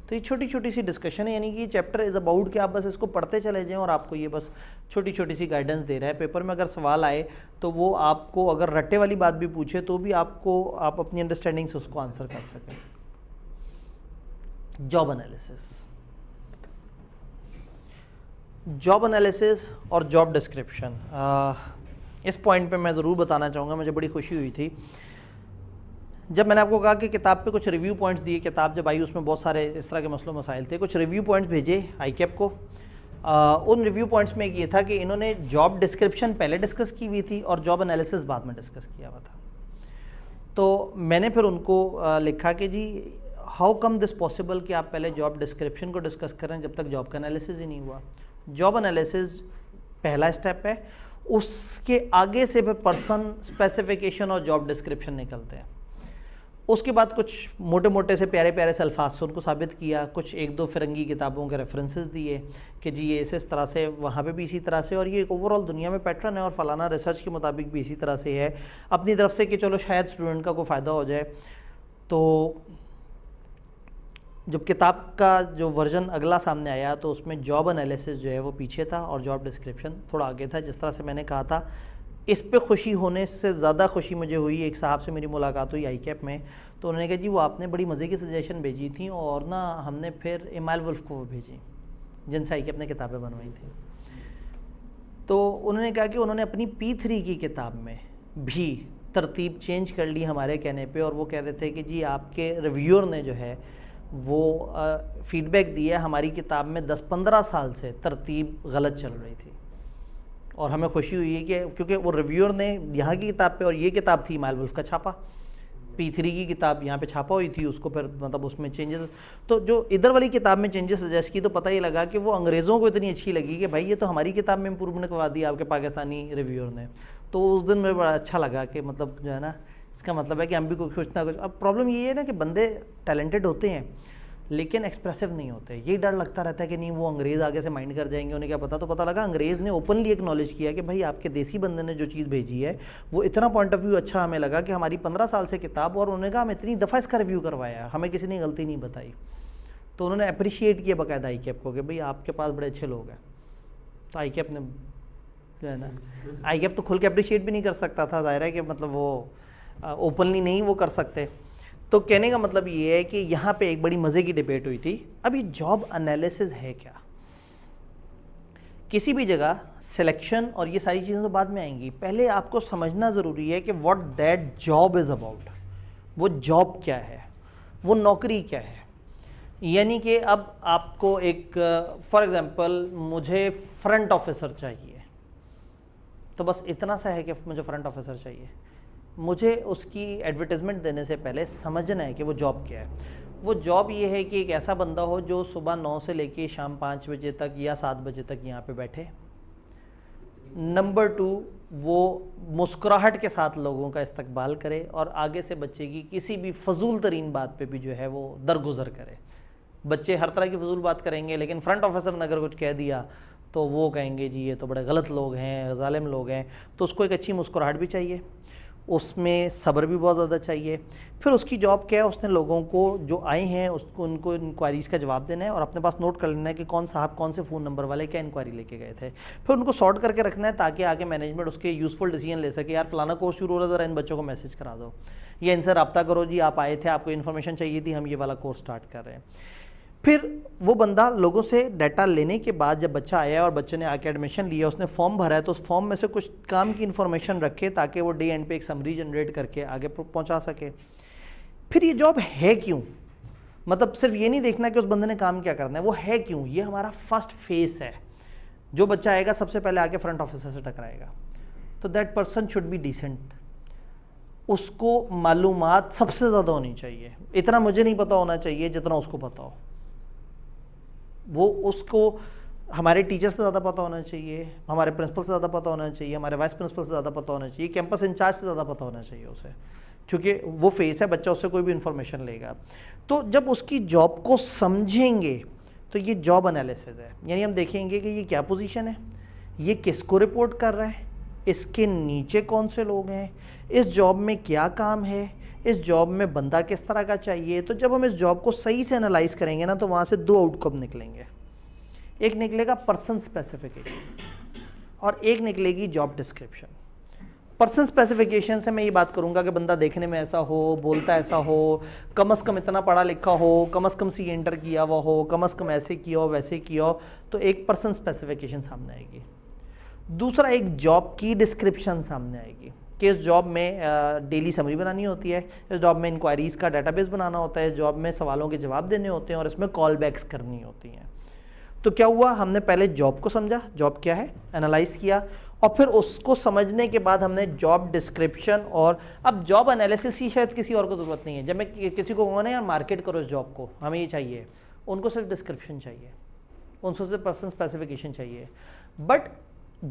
तो ये छोटी छोटी सी डिस्कशन है, यानी कि ये चैप्टर इज़ अबाउट कि आप बस इसको पढ़ते चले जाएं, और आपको ये बस छोटी छोटी सी गाइडेंस दे रहा है। पेपर में अगर सवाल आए तो वो आपको अगर रट्टे वाली बात भी पूछे तो भी आप अपनी अंडरस्टैंडिंग से उसको आंसर कर सकें। जॉब एनालिसिस, जॉब एनालिसिस और जॉब डिस्क्रिप्शन, इस पॉइंट पे मैं ज़रूर बताना चाहूँगा, मुझे बड़ी खुशी हुई थी जब मैंने आपको कहा कि किताब पे कुछ रिव्यू पॉइंट्स दिए। किताब जब आई उसमें बहुत सारे इस तरह के मसलों मसाइल थे, कुछ रिव्यू पॉइंट्स भेजे आईकैप को। उन रिव्यू पॉइंट्स में एक ये था कि इन्होंने जॉब डिस्क्रिप्शन पहले डिस्कस की हुई थी और जॉब एनालिसिस बाद में डिस्कस किया हुआ था। तो मैंने फिर उनको लिखा कि जी हाउ कम दिस पॉसिबल कि आप पहले जॉब डिस्क्रिप्शन को डिस्कस करें जब तक जॉब का एनालिसिस ही नहीं हुआ। जॉब एनालिसिस पहला स्टेप है, उसके आगे से फिर पर्सन स्पेसिफिकेशन और जॉब डिस्क्रिप्शन निकलते हैं। उसके बाद कुछ मोटे मोटे से प्यारे प्यारे से अल्फाज से उनको साबित किया, कुछ 1-2 फिरंगी किताबों के रेफरेंसेस दिए कि जी ये इस तरह से, वहाँ पे भी इसी तरह से, और ये एक ओवरऑल दुनिया में पैटर्न है, और फलाना रिसर्च के मुताबिक भी इसी तरह से है, अपनी तरफ से कि चलो शायद स्टूडेंट का कोई फ़ायदा हो जाए। तो जब किताब का जो वर्जन अगला सामने आया तो उसमें जॉब एनालिसिस जो है वो पीछे था और जॉब डिस्क्रिप्शन थोड़ा आगे था। जिस तरह से मैंने कहा था, इस पे खुशी होने से ज़्यादा खुशी मुझे हुई, एक साहब से मेरी मुलाकात हुई आईकैप में, तो उन्होंने कहा जी वो आपने बड़ी मज़े की सजेशन भेजी थी, और ना हमने फिर इमाल वुल्फ को वो भेजी जिनसे आईकैप ने किताबें बनवाई थी। तो उन्होंने कहा कि उन्होंने अपनी P3 की किताब में भी तरतीब चेंज कर ली हमारे कहने पे, और वो कह रहे थे कि जी आपके रिव्यूअर ने जो है वो फीडबैक दिया हमारी किताब में 10-15 साल से तरतीब गलत चल रही थी, और हमें खुशी हुई है कि क्योंकि वो रिव्यूअर ने यहाँ की किताब पे, और ये किताब थी इमाल वुल्फ का छापा, P3 की किताब यहाँ पे छापा हुई थी, उसको फिर मतलब उसमें चेंजेस, तो जो इधर वाली किताब में चेंजेस सजेस्ट की तो पता ही लगा कि वो अंग्रेज़ों को इतनी अच्छी लगी कि भाई ये तो हमारी किताब में इम्प्रूवमेंट करवा दी आपके पाकिस्तानी रिव्यूअर ने। तो उस दिन मुझे बड़ा अच्छा लगा कि मतलब जो है ना, इसका मतलब है कि हम भी कुछ ना कुछ। अब प्रॉब्लम ये है ना कि बंदे टैलेंटेड होते हैं लेकिन एक्सप्रेसिव नहीं होते, यही डर लगता रहता है कि नहीं वो अंग्रेज़ आगे से माइंड कर जाएंगे, उन्हें क्या पता। तो पता लगा अंग्रेज़ ने ओपनली एक्नॉलेज किया कि भाई आपके देसी बंदे ने जो चीज़ भेजी है वो इतना पॉइंट ऑफ व्यू अच्छा हमें लगा कि हमारी 15 साल से किताब, और उन्होंने कहा हम इतनी दफ़ा इसका रिव्यू करवाया, हमें किसी ने गलती नहीं बताई। तो उन्होंने अप्रिशिएट किया बाकायदा आईकैप को कि भाई आपके पास बड़े अच्छे लोग हैं। तो आईकैप ने जो है ना, आईकैप तो खुल के अप्रिशिएट भी नहीं कर सकता था, ज़ाहिर है कि मतलब वो ओपनली नहीं वो कर सकते। तो कहने का मतलब ये है कि यहाँ पे एक बड़ी मज़े की डिबेट हुई थी। अब ये जॉब एनालिसिस है क्या? किसी भी जगह सिलेक्शन और ये सारी चीज़ें तो बाद में आएंगी, पहले आपको समझना ज़रूरी है कि what that job is about. वो जॉब क्या है, वो नौकरी क्या है। यानी कि अब आपको एक फॉर एग्ज़ाम्पल मुझे फ्रंट ऑफिसर चाहिए, तो बस इतना सा है कि मुझे फ्रंट ऑफिसर चाहिए। मुझे उसकी एडवर्टाइजमेंट देने से पहले समझना है कि वो जॉब क्या है। वो जॉब ये है कि एक ऐसा बंदा हो जो सुबह 9 से लेके शाम 5 बजे तक या 7 बजे तक यहाँ पे बैठे। नंबर 2, वो मुस्कुराहट के साथ लोगों का इस्तकबाल करे और आगे से बच्चे की किसी भी फजूल तरीन बात पे भी जो है वो दरगुजर करे। बच्चे हर तरह की फजूल बात करेंगे, लेकिन फ्रंट ऑफिसर ने अगर कुछ कह दिया तो वो कहेंगे जी ये तो बड़े गलत लोग हैं, जालिम लोग हैं। तो उसको एक अच्छी मुस्कुराहट भी चाहिए, उसमें सब्र भी बहुत ज़्यादा चाहिए। फिर उसकी जॉब क्या है, उसने लोगों को जो आए हैं उसको उनको इंक्वायरीज़ का जवाब देना है और अपने पास नोट कर लेना है कि कौन साहब कौन से फ़ोन नंबर वाले क्या इंक्वायरी लेके गए थे। फिर उनको सॉर्ट करके रखना है ताकि आगे मैनेजमेंट उसके यूज़फुल डिसीजन ले सके। यार फलाना कोर्स शुरू हो रहा है, ज़रा इन बच्चों को मैसेज करा दो या इनसे रब्ता करो, जी आप आए थे, आपको इन्फॉर्मेशन चाहिए थी, हम ये वाला कोर्स स्टार्ट कर रहे हैं। फिर वो बंदा लोगों से डाटा लेने के बाद जब बच्चा आया और बच्चे ने आके एडमिशन लिया, उसने फॉर्म भरा है, तो उस फॉर्म में से कुछ काम की इन्फॉर्मेशन रखे ताकि वो डे एंड पे एक समरी जनरेट करके आगे पहुंचा सके। फिर ये जॉब है क्यों, मतलब सिर्फ ये नहीं देखना कि उस बंदे ने काम क्या करना है, वो है क्यों। ये हमारा फर्स्ट फेस है। जो बच्चा आएगा सबसे पहले आके फ्रंट ऑफिसर से टकराएगा, तो that person should be decent, उसको मालूमात सबसे ज़्यादा होनी चाहिए। इतना मुझे नहीं पता होना चाहिए जितना उसको पता हो। वो उसको हमारे टीचर से ज़्यादा पता होना चाहिए, हमारे प्रिंसिपल से ज़्यादा पता होना चाहिए, हमारे वाइस प्रिंसिपल से ज़्यादा पता होना चाहिए, कैंपस इंचार्ज से ज़्यादा पता होना चाहिए उसे, क्योंकि वो फेस है, बच्चा उससे कोई भी इन्फॉर्मेशन लेगा। तो जब उसकी जॉब को समझेंगे तो ये जॉब एनालिसिस है, यानी हम देखेंगे कि ये क्या पोजीशन है, ये किसको रिपोर्ट कर रहा है, इसके नीचे कौन से लोग हैं, इस जॉब में क्या काम है, इस जॉब में बंदा किस तरह का चाहिए। तो जब हम इस जॉब को सही से एनालाइज करेंगे ना, तो वहाँ से दो आउटकम निकलेंगे। एक निकलेगा पर्सन स्पेसिफिकेशन और एक निकलेगी जॉब डिस्क्रिप्शन। पर्सन स्पेसिफिकेशन से मैं ये बात करूंगा कि बंदा देखने में ऐसा हो, बोलता ऐसा हो, कम से कम इतना पढ़ा लिखा हो, कम से कम सी इंटर किया हुआ हो, कम से कम ऐसे किया हो वैसे किया हो, तो एक पर्सन स्पेसिफिकेशन सामने आएगी। दूसरा एक जॉब की डिस्क्रिप्शन सामने आएगी कि इस जॉब में डेली समरी बनानी होती है, इस जॉब में इंक्वायरीज़ का डाटाबेस बनाना होता है, इस जॉब में सवालों के जवाब देने होते हैं और इसमें कॉल बैक्स करनी होती हैं। तो क्या हुआ, हमने पहले जॉब को समझा, जॉब क्या है, एनालाइज किया, और फिर उसको समझने के बाद हमने जॉब डिस्क्रिप्शन और अब जॉब एनालिसिस की शायद किसी और को ज़रूरत नहीं है। जब मैं किसी को कहूँगा ना यार मार्केट करो इस जॉब को, हमें ये चाहिए, उनको सिर्फ डिस्क्रिप्शन चाहिए, उनको सिर्फ पर्सन स्पेसिफिकेशन चाहिए। बट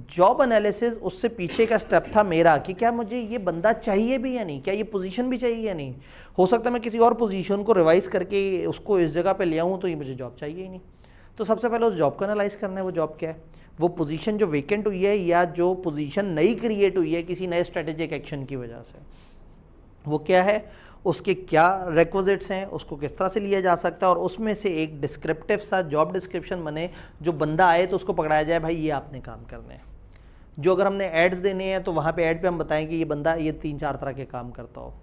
जॉब एनालिसिस उससे पीछे का स्टेप था मेरा कि क्या मुझे ये बंदा चाहिए भी या नहीं, क्या ये पोजीशन भी चाहिए या नहीं। हो सकता है मैं किसी और पोजीशन को रिवाइज करके उसको इस जगह पे ले आऊँ तो ये मुझे जॉब चाहिए ही नहीं। तो सबसे पहले उस जॉब को एनालाइज करना है, वो जॉब क्या है, वो पोजीशन जो वेकेंट हुई है या जो पोजीशन नई क्रिएट हुई है किसी नए स्ट्रेटेजिक एक्शन की वजह से, वो क्या है, उसके क्या रिक्विजिट्स हैं, उसको किस तरह से लिया जा सकता है, और उसमें से एक डिस्क्रिप्टिव सा जॉब डिस्क्रिप्शन बने, जो बंदा आए तो उसको पकड़ाया जाए भाई ये आपने काम करने हैं। जो अगर हमने एड्स देने हैं तो वहाँ पे ऐड पे हम बताएं कि ये बंदा ये 3-4 तरह के काम करता हो।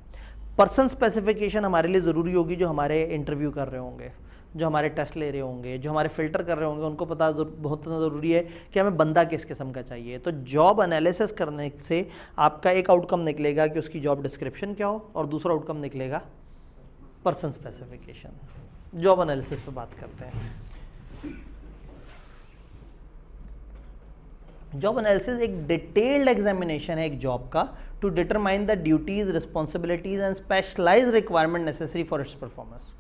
पर्सन स्पेसिफिकेशन हमारे लिए ज़रूरी होगी जो हमारे इंटरव्यू कर रहे होंगे, जो हमारे टेस्ट ले रहे होंगे, जो हमारे फ़िल्टर कर रहे होंगे, उनको पता बहुत ज़रूरी है कि हमें बंदा किस किस्म का चाहिए। तो जॉब एनालिसिस करने से आपका एक आउटकम निकलेगा कि उसकी जॉब डिस्क्रिप्शन क्या हो, और दूसरा आउटकम निकलेगा पर्सन स्पेसिफिकेशन। जॉब एनालिसिस पे बात करते हैं। जॉब एनालिसिस एक डिटेल्ड एग्जामिनेशन है एक जॉब का to determine the duties, responsibilities and specialised requirement necessary for its performance.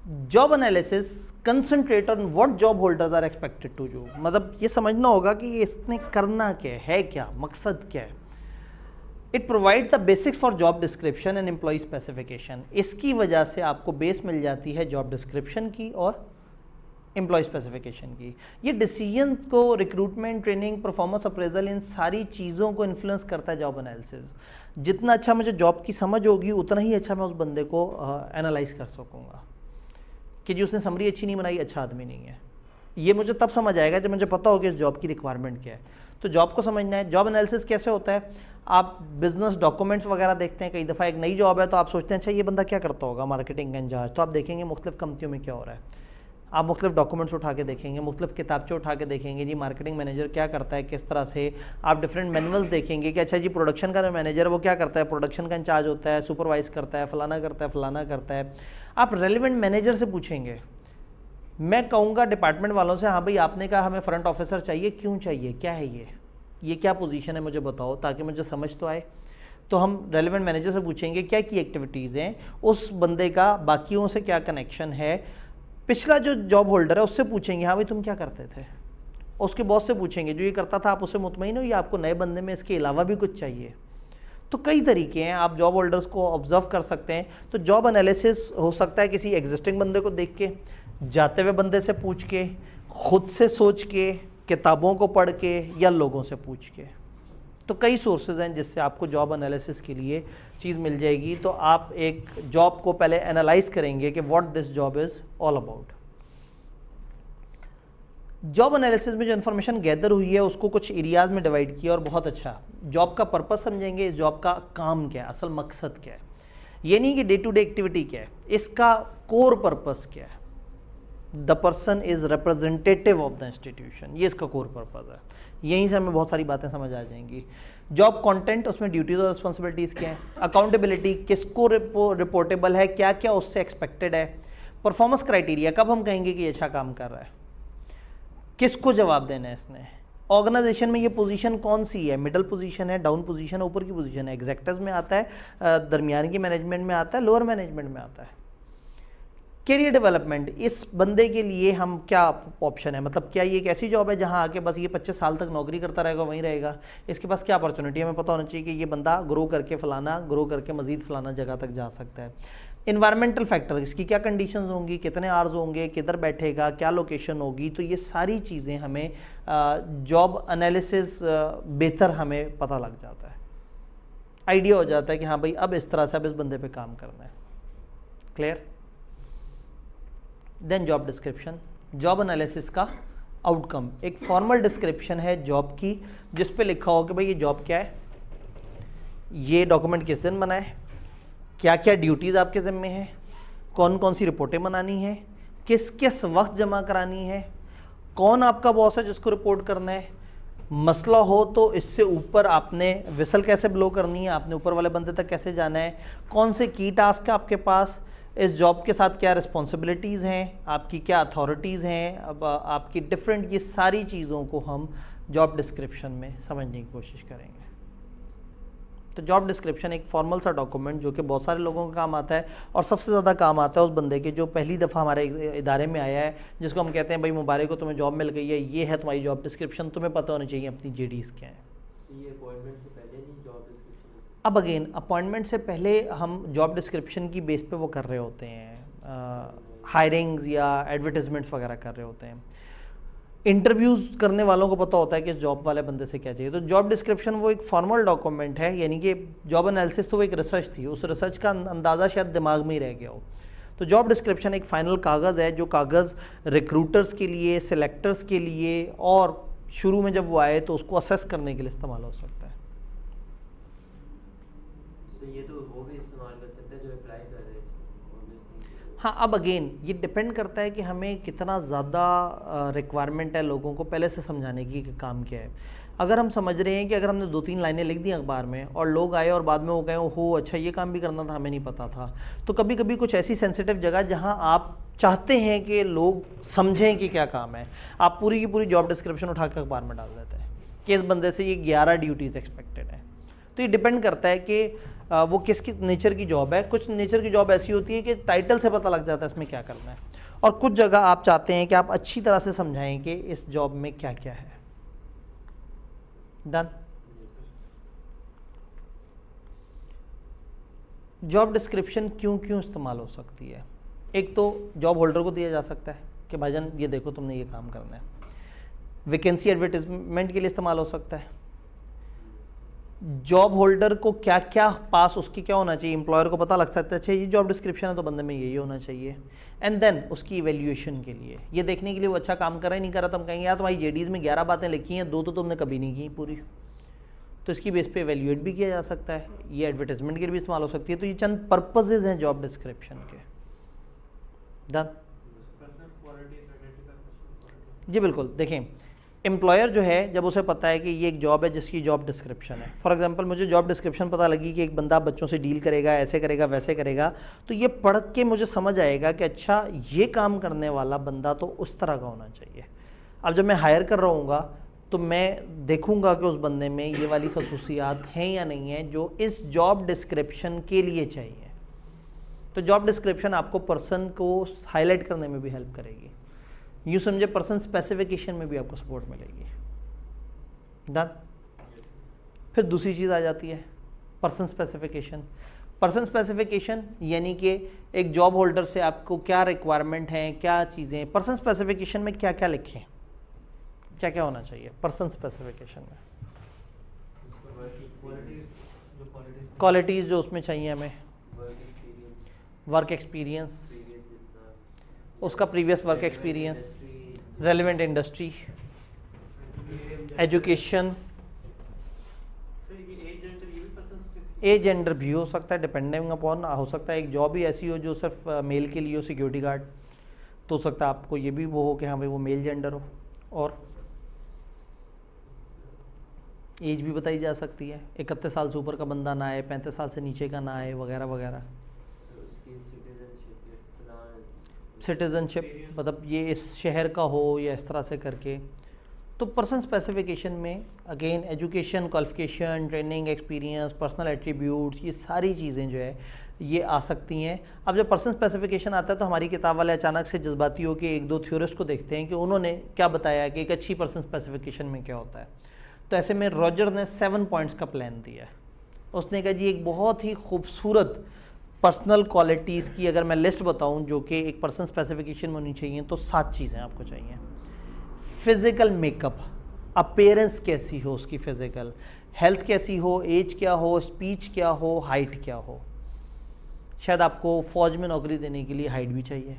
Job analysis concentrate on what job holders are expected to do, मतलब ये समझना होगा कि इसने करना क्या है क्या, मकसद क्या है। It provide the basics for job description and employ specification. इसकी वजह से आपको बेस मिल जाती है जॉब डिस्क्रिप्शन की और एम्प्लॉय स्पेसिफिकेशन की। ये डिसीजन को, रिक्रूटमेंट, ट्रेनिंग, परफॉर्मेंस अप्रेजल, इन सारी चीज़ों को इन्फ्लुएंस करता है जॉब एनालिसिस। जितना अच्छा मुझे जॉब की समझ होगी उतना ही अच्छा मैं उस बंदे को एनालाइज कर सकूँगा कि जी उसने समरी अच्छी नहीं बनाई, अच्छा आदमी नहीं है। ये मुझे तब समझ आएगा जब मुझे पता हो कि इस जॉब की रिक्वायरमेंट क्या है। तो जॉब को समझना है। जॉब एनालिसिस कैसे होता है, आप बिजनेस डॉक्यूमेंट्स वगैरह देखते हैं। कई दफ़ा एक नई जॉब है तो आप सोचते हैं अच्छा ये बंदा क्या करता होगा, मार्केटिंग का इंचार्ज। तो आप देखेंगे मुख्तलिफ कंपनियों में क्या हो रहा है, आप मुख्तलिफ डॉक्यूमेंट्स उठा के देखेंगे, मुख्तलिफ किताबचे उठा के देखेंगे जी मार्केटिंग मैनेजर क्या करता है, किस तरह से। आप डिफरेंट मैनुअल्स देखेंगे कि अच्छा जी प्रोडक्शन का जो मैनेजर है वो क्या करता है, प्रोडक्शन का इंचार्ज होता है, सुपरवाइज करता है, फलाना करता है, फलाना करता है। आप रेलिवेंट मैनेजर से पूछेंगे। मैं कहूँगा डिपार्टमेंट वालों से, हाँ भाई आपने कहा हमें फ्रंट ऑफिसर चाहिए, क्यों चाहिए, क्या है ये क्या पोजीशन है, मुझे बताओ ताकि मुझे समझ तो आए। तो हम रेलिवेंट मैनेजर से पूछेंगे क्या की एक्टिविटीज़ हैं, उस बंदे का बाकियों से क्या कनेक्शन है। पिछला जो जॉब होल्डर है उससे पूछेंगे हाँ भाई तुम क्या करते थे। उसके बॉस से पूछेंगे जो ये करता था आप उससे मुतमईन हो या आपको नए बंदे में इसके अलावा भी कुछ चाहिए। तो कई तरीके हैं, आप जॉब होल्डर्स को ऑब्जर्व कर सकते हैं। तो जॉब एनालिसिस हो सकता है किसी एग्जिस्टिंग बंदे को देख के, जाते हुए बंदे से पूछ के, खुद से सोच के, किताबों को पढ़ के, या लोगों से पूछ के। तो कई सोर्सेज हैं जिससे आपको जॉब एनालिसिस के लिए चीज़ मिल जाएगी। तो आप एक जॉब को पहले एनालाइज करेंगे कि what this job is all about. Job analysis में जो इन्फॉर्मेशन गैदर हुई है उसको कुछ एरियाज में डिवाइड किया और बहुत अच्छा जॉब का पर्पस समझेंगे, इस जॉब का काम क्या है, असल मकसद क्या है। ये नहीं कि डे टू डे एक्टिविटी क्या है, इसका कोर पर्पस क्या है। The person is representative of the institution, ये इसका कोर पर्पज है। यहीं से हमें बहुत सारी बातें समझ आ जाएंगी। जॉब कंटेंट, उसमें ड्यूटीज और रिस्पॉन्सिबिलिटीज़ क्या हैं, अकाउंटेबिलिटी किसको रिपोर्टेबल है, क्या क्या उससे एक्सपेक्टेड है, परफॉर्मेंस क्राइटेरिया कब हम कहेंगे कि ये अच्छा काम कर रहा है, किसको जवाब देना है इसने, ऑर्गेनाइजेशन में ये पोजीशन कौन सी है, मिडल पोजीशन है, डाउन पोजीशन है, ऊपर की पोजीशन है, एग्जेक्टिव्स में आता है, दरमियान की मैनेजमेंट में आता है, लोअर मैनेजमेंट में आता है। कैरियर डेवलपमेंट, इस बंदे के लिए हम क्या ऑप्शन है, मतलब क्या ये एक ऐसी जॉब है जहां आके बस ये 25 साल तक नौकरी करता रहेगा, वहीं रहेगा, इसके पास क्या अपॉर्चुनिटी है, हमें पता होना चाहिए कि ये बंदा ग्रो करके मजीद फलाना जगह तक जा सकता है। इन्वायरमेंटल फैक्टर, इसकी क्या कंडीशंस होंगी, कितने आवर्स होंगे, किधर बैठेगा, क्या लोकेशन होगी, तो ये सारी चीज़ें हमें जॉब एनालिसिस बेहतर हमें पता लग जाता है, आइडिया हो जाता है कि हाँ भाई अब इस तरह से अब इस बंदे पे काम करना है। Clear? Then job description, job analysis का आउटकम, एक फॉर्मल डिस्क्रिप्शन है जॉब की जिस पे लिखा हो कि भाई ये जॉब क्या है, ये डॉक्यूमेंट किस दिन बना है, क्या क्या ड्यूटीज़ आपके ज़िम्मे हैं, कौन कौन सी रिपोर्टें बनानी है, किस किस वक्त जमा करानी है, कौन आपका बॉस है जिसको रिपोर्ट करना है, मसला हो तो इससे ऊपर आपने विसल कैसे ब्लो करनी है, आपने ऊपर वाले बंदे तक कैसे जाना है, कौन से की टास्क है आपके पास, इस जॉब के साथ क्या रिस्पॉन्सिबिलिटीज़ हैं, आपकी क्या अथॉरिटीज़ हैं, अब आपकी डिफरेंट, ये सारी चीज़ों को हम जॉब डिस्क्रिप्शन में समझने की कोशिश करेंगे। तो जॉब डिस्क्रिप्शन एक फॉर्मल सा डॉक्यूमेंट जो कि बहुत सारे लोगों का काम आता है और सबसे ज़्यादा काम आता है उस बंदे के जो पहली दफ़ा हमारे इदारे में आया है, जिसको हम कहते हैं भाई मुबारक हो तुम्हें जॉब मिल गई है, ये है तुम्हारी जॉब डिस्क्रिप्शन, तुम्हें पता होनी चाहिए अपनी JDs क्या हैं। ये अपॉइंटमेंट से पहले नहीं जॉब डिस्क्रिप्शन? अब अगेन अपॉइंटमेंट से पहले हम जॉब डिस्क्रिप्शन की बेस पे वो कर रहे होते हैं, हायरिंग्स या एडवर्टाइजमेंट्स वगैरह कर रहे होते हैं। इंटरव्यूज़ करने वालों को पता होता है कि जॉब वाले बंदे से क्या चाहिए। तो जॉब डिस्क्रिप्शन वो एक फॉर्मल डॉक्यूमेंट है, यानी कि जॉब एनालिसिस तो वो एक रिसर्च थी, उस रिसर्च का अंदाज़ा शायद दिमाग में ही रह गया हो। तो जॉब डिस्क्रिप्शन एक फ़ाइनल कागज़ है जो कागज़ रिक्रूटर्स के लिए, सिलेक्टर्स के लिए और शुरू में जब वो आए तो उसको असेस करने के लिए इस्तेमाल हो सकता है। तो ये तो वो भी इस्तेमाल कर सकते हैं जो अप्लाई कर रहे हैं obviously। हाँ, अब अगेन ये डिपेंड करता है कि हमें कितना ज़्यादा रिक्वायरमेंट है लोगों को पहले से समझाने की कि काम क्या है। अगर हम समझ रहे हैं कि अगर हमने 2-3 लाइनें लिख दी अखबार में और लोग आए और बाद में वो कहें हो अच्छा ये काम भी करना था, हमें नहीं पता था, तो कभी कभी कुछ ऐसी सेंसिटिव जगह जहाँ आप चाहते हैं कि लोग समझें कि क्या काम है, आप पूरी की पूरी जॉब डिस्क्रिप्शन उठा के अखबार में डाल देते हैं कि इस बंदे से ये 11 ड्यूटीज़ एक्सपेक्टेड है। तो ये डिपेंड करता है कि वो किस किस नेचर की जॉब है। कुछ नेचर की जॉब ऐसी होती है कि टाइटल से पता लग जाता है इसमें क्या करना है, और कुछ जगह आप चाहते हैं कि आप अच्छी तरह से समझाएं कि इस जॉब में क्या क्या है। डन। जॉब डिस्क्रिप्शन क्यों क्यों इस्तेमाल हो सकती है? एक तो जॉब होल्डर को दिया जा सकता है कि भाईजान ये देखो तुमने ये काम करना है। वैकेंसी एडवर्टाइजमेंट के लिए इस्तेमाल हो सकता है। जॉब होल्डर को क्या क्या पास उसकी क्या होना चाहिए, एम्प्लॉयर को पता लग सकता है अच्छा ये जॉब डिस्क्रिप्शन है तो बंदे में यही होना चाहिए। एंड देन उसकी इवैल्यूएशन के लिए, ये देखने के लिए वो अच्छा काम कर रहा है नहीं कर रहा, तो हम कहेंगे यार तुम्हारी JDs में 11 बातें लिखी हैं, 2 तो तुमने कभी नहीं की पूरी, तो इसकी बेस पे इवैल्यूएट भी किया जा सकता है। ये एडवर्टाइजमेंट के लिए भी इस्तेमाल हो सकती है। तो ये चंद पर्पजेज हैं जॉब डिस्क्रिप्शन के। डन। जी बिल्कुल। देखें, एम्प्लॉयर जो है जब उसे पता है कि ये एक जॉब है जिसकी जॉब डिस्क्रिप्शन है, फॉर एग्जांपल मुझे जॉब डिस्क्रिप्शन पता लगी कि एक बंदा बच्चों से डील करेगा, ऐसे करेगा वैसे करेगा, तो ये पढ़ के मुझे समझ आएगा कि अच्छा ये काम करने वाला बंदा तो उस तरह का होना चाहिए। अब जब मैं हायर कर रहा हूँगा तो मैं देखूँगा कि उस बंदे में ये वाली खसूसियात हैं या नहीं है जो इस जॉब डिस्क्रिप्शन के लिए चाहिए। तो जॉब डिस्क्रिप्शन आपको पर्सन को हाईलाइट करने में भी हेल्प करेगी। यूँ समझे पर्सन स्पेसिफिकेशन में भी आपको सपोर्ट मिलेगी। डन। फिर दूसरी चीज़ आ जाती है पर्सन स्पेसिफिकेशन। पर्सन स्पेसिफिकेशन यानी कि एक जॉब होल्डर से आपको क्या रिक्वायरमेंट हैं, क्या चीज़ें, पर्सन स्पेसिफिकेशन में क्या क्या लिखें, क्या क्या होना चाहिए पर्सन स्पेसिफिकेशन में। क्वालिटीज़ जो उसमें चाहिए हमें, वर्क एक्सपीरियंस, उसका previous work experience, relevant industry, education, age gender भी हो सकता है डिपेंडिंग अपॉन, हो सकता है एक जॉब ही ऐसी हो जो सिर्फ मेल के लिए हो, सिक्योरिटी गार्ड, तो हो सकता है आपको ये भी वो हो कि हाँ भाई वो मेल जेंडर हो, और एज भी बताई जा सकती है, 31 साल से ऊपर का बंदा ना आए, 35 साल से नीचे का ना आए, वगैरह वगैरह। तो उसकी सिटीजनशिप या फिलहाल सिटीजनशिप मतलब ये इस शहर का हो या इस तरह से करके। तो पर्सन स्पेसिफिकेशन में again education, qualification, training, experience, personal attributes, ये सारी चीज़ें जो है ये आ सकती हैं। अब जब पर्सन स्पेसिफिकेशन आता है तो हमारी किताब वाले अचानक से जज्बाती हो के एक दो थ्योरिस्ट को देखते हैं कि उन्होंने क्या बताया कि एक अच्छी पर्सन स्पेसिफिकेशन में क्या होता है। तो ऐसे में रॉजर ने 7 पॉइंट्स का प्लान दिया है। उसने कहा जी एक बहुत ही खूबसूरत पर्सनल क्वालिटीज़ की अगर मैं लिस्ट बताऊं जो कि एक पर्सन स्पेसिफिकेशन में होनी चाहिए, तो 7 चीज़ें आपको चाहिए। फिज़िकल मेकअप, अपीयरेंस कैसी हो उसकी, फिज़िकल हेल्थ कैसी हो, एज क्या हो, स्पीच क्या हो, हाइट क्या हो। शायद आपको फ़ौज में नौकरी देने के लिए हाइट भी चाहिए,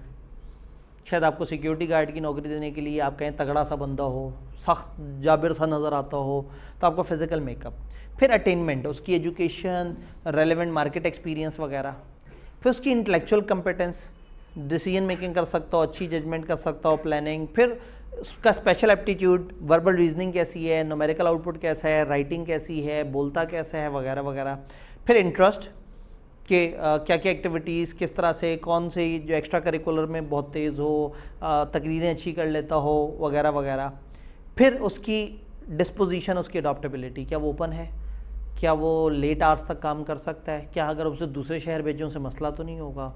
शायद आपको सिक्योरिटी गार्ड की नौकरी देने के लिए आप कहें तगड़ा सा बंदा हो, सख्त जाबिर सा नज़र आता हो, तो आपको फिज़िकल मेकअप। फिर अटेनमेंट, उसकी एजुकेशन, रेलेवेंट मार्केट एक्सपीरियंस वगैरह। फिर उसकी इंटेलेक्चुअल कंपिटेंस, डिसीजन मेकिंग कर सकता हो, अच्छी जजमेंट कर सकता हो, प्लानिंग। फिर उसका स्पेशल एप्टीट्यूड, वर्बल रीजनिंग कैसी है, न्यूमेरिकल आउटपुट कैसा है, राइटिंग कैसी है, बोलता कैसा है, वगैरह वगैरह। फिर इंटरेस्ट कि क्या क्या एक्टिविटीज़ किस तरह से, कौन से जो एक्स्ट्रा करिकुलर में बहुत तेज़ हो, तकरीरें अच्छी कर लेता हो, वगैरह वगैरह। फिर उसकी डिस्पोजिशन, उसकी अडॉप्टेबिलिटी, क्या वो ओपन है, क्या वो लेट आवर्स तक काम कर सकता है, क्या अगर उसे दूसरे शहर भेजों से मसला तो नहीं होगा,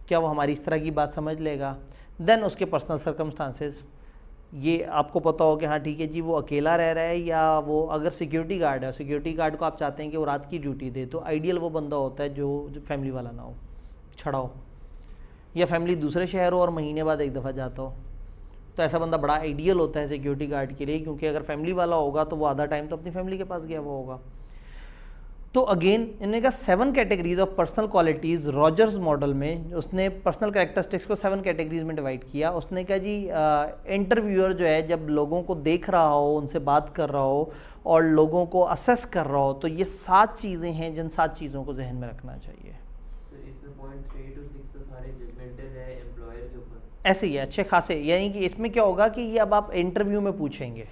क्या वो हमारी इस तरह की बात समझ लेगा। देन उसके पर्सनल सर्कमस्टांसेस, ये आपको पता हो कि हाँ ठीक है जी वो अकेला रह रहा है, या वो अगर सिक्योरिटी गार्ड है, सिक्योरिटी गार्ड को आप चाहते हैं कि वो रात की ड्यूटी दे, तो आइडियल वो बंदा होता है जो फैमिली वाला ना हो, छड़ा हो, या फैमिली दूसरे शहर हो और महीने बाद एक दफ़ा जाता हो। तो ऐसा बंदा बड़ा आइडियल होता है सिक्योरिटी गार्ड के लिए, क्योंकि अगर फैमिली वाला होगा तो वो आधा टाइम तो अपनी फैमिली के पास गया हुआ होगा। तो अगेन इन्होंने कहा 7 categories of personal qualities. Rogers model में उसने पर्सनल कैरेक्टरिस्टिक्स को 7 कैटेगरीज में डिवाइड किया। उसने कहा जी इंटरव्यूअर जो है जब लोगों को देख रहा हो, उनसे बात कर रहा हो और लोगों को असेस कर रहा हो, तो ये 7 चीज़ें हैं जिन 7 चीज़ों को जहन में रखना चाहिए। सर इसमें पॉइंट 3 to 6 तो सारे जजमेंटल है एम्प्लॉयर के ऊपर, ऐसे ही है अच्छे खासे। यानी कि इसमें क्या होगा कि ये अब आप इंटरव्यू में पूछेंगे,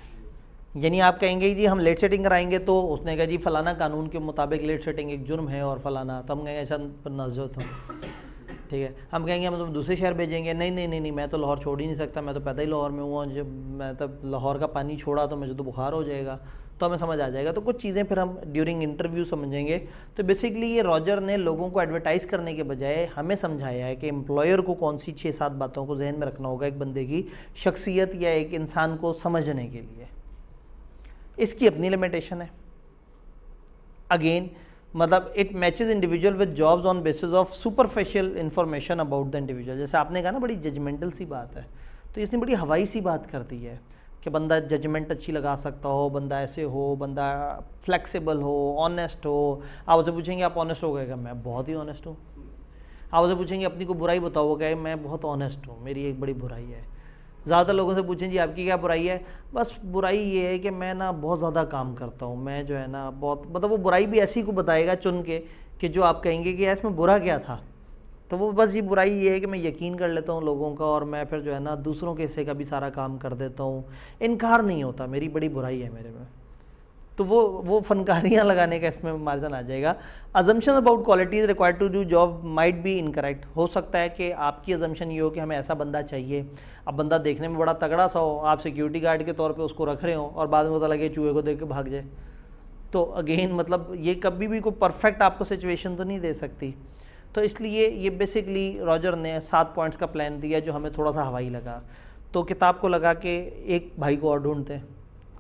यानी आप कहेंगे जी हम लेट सेटिंग कराएंगे, तो उसने कहा जी फलाना कानून के मुताबिक लेट सेटिंग एक जुर्म है और फलाना, तो हम कहेंगे अच्छा नजर था ठीक है। हम कहेंगे हम तुम दूसरे शहर भेजेंगे, नहीं नहीं नहीं नहीं मैं तो लाहौर छोड़ ही नहीं सकता, मैं तो पैदा ही लाहौर में हुआ, जब मैं तब लाहौर का पानी छोड़ा तो मुझे तो बुखार हो जाएगा, तो हमें समझ आ जाएगा। तो कुछ चीज़ें फिर हम ड्यूरिंग इंटरव्यू समझेंगे। तो बेसिकली ये रॉजर ने लोगों को एडवर्टाइज़ करने के बजाय हमें समझाया है कि एम्प्लॉयर को कौन सी 6-7 बातों को जहन में रखना होगा एक बंदे की शख्सियत या एक इंसान को समझने के लिए। इसकी अपनी लिमिटेशन है। अगेन मतलब it matches individual with jobs on basis of superficial information about the individual. जैसे आपने कहा ना बड़ी जजमेंटल सी बात है, तो इसने बड़ी हवाई सी बात कर दी है कि बंदा जजमेंट अच्छी लगा सकता हो, बंदा ऐसे हो, बंदा फ्लेक्सिबल हो, ऑनेस्ट हो। आप उसे पूछेंगे आप ऑनेस्ट हो गए, मैं बहुत ही ऑनेस्ट हूँ। आप उसे पूछेंगे अपनी को बुराई बताओ, गए मैं बहुत ऑनेस्ट हूँ, मेरी एक बड़ी बुराई है। ज़्यादातर लोगों से पूछें जी आपकी क्या बुराई है, बस बुराई ये है कि मैं ना बहुत ज़्यादा काम करता हूँ, मैं जो है ना बहुत, मतलब वो बुराई भी ऐसी को बताएगा चुन के कि जो आप कहेंगे कि यार इसमें बुरा क्या था। तो वो बस ये बुराई ये है कि मैं यकीन कर लेता हूँ लोगों का, और मैं फिर जो है ना दूसरों के हिस्से का भी सारा काम कर देता हूँ, इनकार नहीं होता, मेरी बड़ी बुराई है मेरे में। तो वो फनकारियाँ लगाने का इसमें मार्जिन आ जाएगा। Assumption about qualities required to do job might be incorrect. हो सकता है कि आपकी अजम्पशन ये हो कि हमें ऐसा बंदा चाहिए, अब बंदा देखने में बड़ा तगड़ा सा हो, आप सिक्योरिटी गार्ड के तौर पे उसको रख रहे हो और बाद में पता लगे चूहे को देख के भाग जाए, तो अगेन मतलब ये कभी भी कोई परफेक्ट आपको सिचुएशन तो नहीं दे सकती। तो इसलिए ये बेसिकली रॉजर ने 7 पॉइंट्स का प्लान दिया जो हमें थोड़ा सा हवाई लगा। तो किताब को लगा कि एक भाई को और ढूंढते,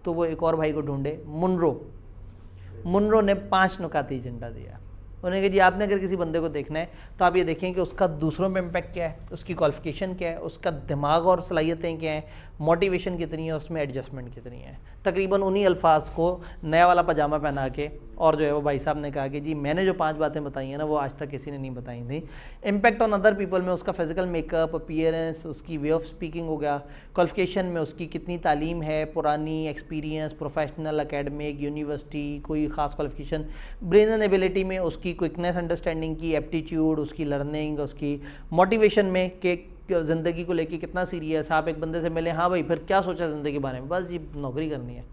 तो वो एक और भाई को ढूंढे, मुनरो ने 5 नुकाती एजेंडा दिया। उन्होंने कहा जी आपने अगर किसी बंदे को देखना है तो आप ये देखें कि उसका दूसरों पे इम्पैक्ट क्या है, उसकी क्वालिफिकेशन क्या है, उसका दिमाग और सलाहियतें क्या हैं, मोटिवेशन कितनी है, उसमें एडजस्टमेंट कितनी है। तकरीबन उन्हीं अल्फाज को नया वाला पजामा पहना के, और जो है वो भाई साहब ने कहा कि जी मैंने जो 5 बातें बताई हैं ना वो आज तक किसी ने नहीं बताई थी। इम्पैक्ट ऑन अदर पीपल में उसका फिजिकल मेकअप, अपीयरेंस, उसकी वे ऑफ स्पीकिंग हो गया, क्वालिफिकेशन में उसकी कितनी तालीम है, पुरानी एक्सपीरियंस, प्रोफेशनल, एकेडमिक, यूनिवर्सिटी, कोई ख़ास क्वालिफिकेशन, ब्रेन एबिलिटी में उसकी क्विकनेस, अंडरस्टैंडिंग की, एप्टीट्यूड, उसकी लर्निंग, उसकी मोटिवेशन में कि ज़िंदगी को लेके कितना सीरियस, आप एक बंदे से मिले, हाँ भाई फिर क्या सोचा ज़िंदगी के बारे में, बस जी नौकरी करनी है।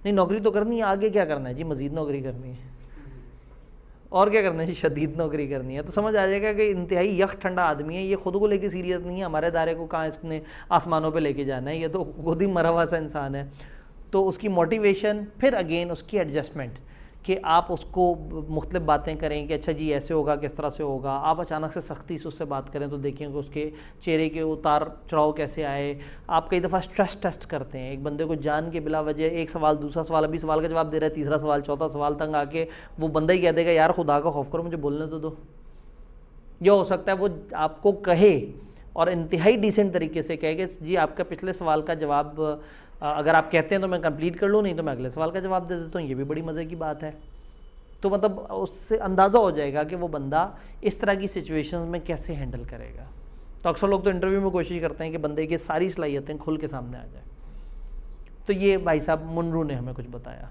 नहीं नौकरी तो करनी है, आगे क्या करना है जी, मज़ीद नौकरी करनी है, और क्या करना है जी, शदीद नौकरी करनी है। तो समझ आ जाएगा कि इंतहाई यख ठंडा आदमी है, ये खुद को लेके सीरियस नहीं है, हमारे दायरे को कहाँ इसने आसमानों पे लेके जाना है, ये तो खुद ही मरा हुआ सा इंसान है। तो उसकी मोटिवेशन, फिर अगेन उसकी एडजस्टमेंट, कि आप उसको मुख्तलिफ बातें करें कि अच्छा जी ऐसे होगा, किस तरह से होगा। आप अचानक से सख्ती से उससे बात करें तो देखेंगे उसके चेहरे के उतार चढ़ाव कैसे आए। आप कई दफ़ा स्ट्रेस टेस्ट करते हैं एक बंदे को जान के, बिला वजह एक सवाल दूसरा सवाल, अभी सवाल का जवाब दे रहा है, तीसरा सवाल चौथा सवाल तक आके वो बंदा ही कह देगा यार खुदा का खौफ करो मुझे बोलने तो दो। यह हो सकता है वो आपको कहे और इंतहाई डिसेंट तरीके से कहे कि जी आपका पिछले सवाल का जवाब अगर आप कहते हैं तो मैं कंप्लीट कर लूँ, नहीं तो मैं अगले सवाल का जवाब दे देता हूँ, ये भी बड़ी मज़े की बात है। तो मतलब उससे अंदाज़ा हो जाएगा कि वो बंदा इस तरह की सिचुएशंस में कैसे हैंडल करेगा। तो अक्सर लोग तो इंटरव्यू में कोशिश करते हैं कि बंदे की सारी सलाहियतें खुल के सामने आ जाए। तो ये भाई साहब मुनरू ने हमें कुछ बताया।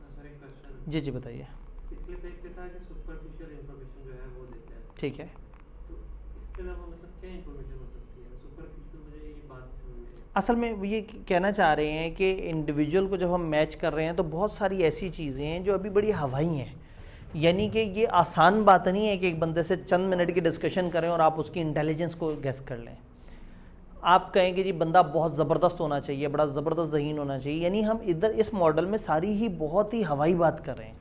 सर एक क्वेश्चन, जी जी बताइए। पिछले पेज पे था कि सुपरफिशियल इंफॉर्मेशन जो है वो देता है, ठीक है, तो इसके अलावा मतलब क्या इंफॉर्मेशन हो सकती है सुपरफिशियल, मुझे ये बात समझ में नहीं आई। असल में ये कहना चाह रहे हैं कि इंडिविजुअल को जब हम मैच कर रहे हैं तो बहुत सारी ऐसी चीज़ें हैं जो अभी बड़ी हवाई हैं, यानी कि ये आसान बात नहीं है कि एक बंदे से चंद मिनट की डिस्कशन करें और आप उसकी इंटेलिजेंस को गेस कर लें। आप कहें कि जी बंदा बहुत ज़बरदस्त होना चाहिए, बड़ा ज़बरदस्त ज़हीन होना चाहिए, यानी हम इधर इस मॉडल में सारी ही बहुत ही हवाई बात कर रहे हैं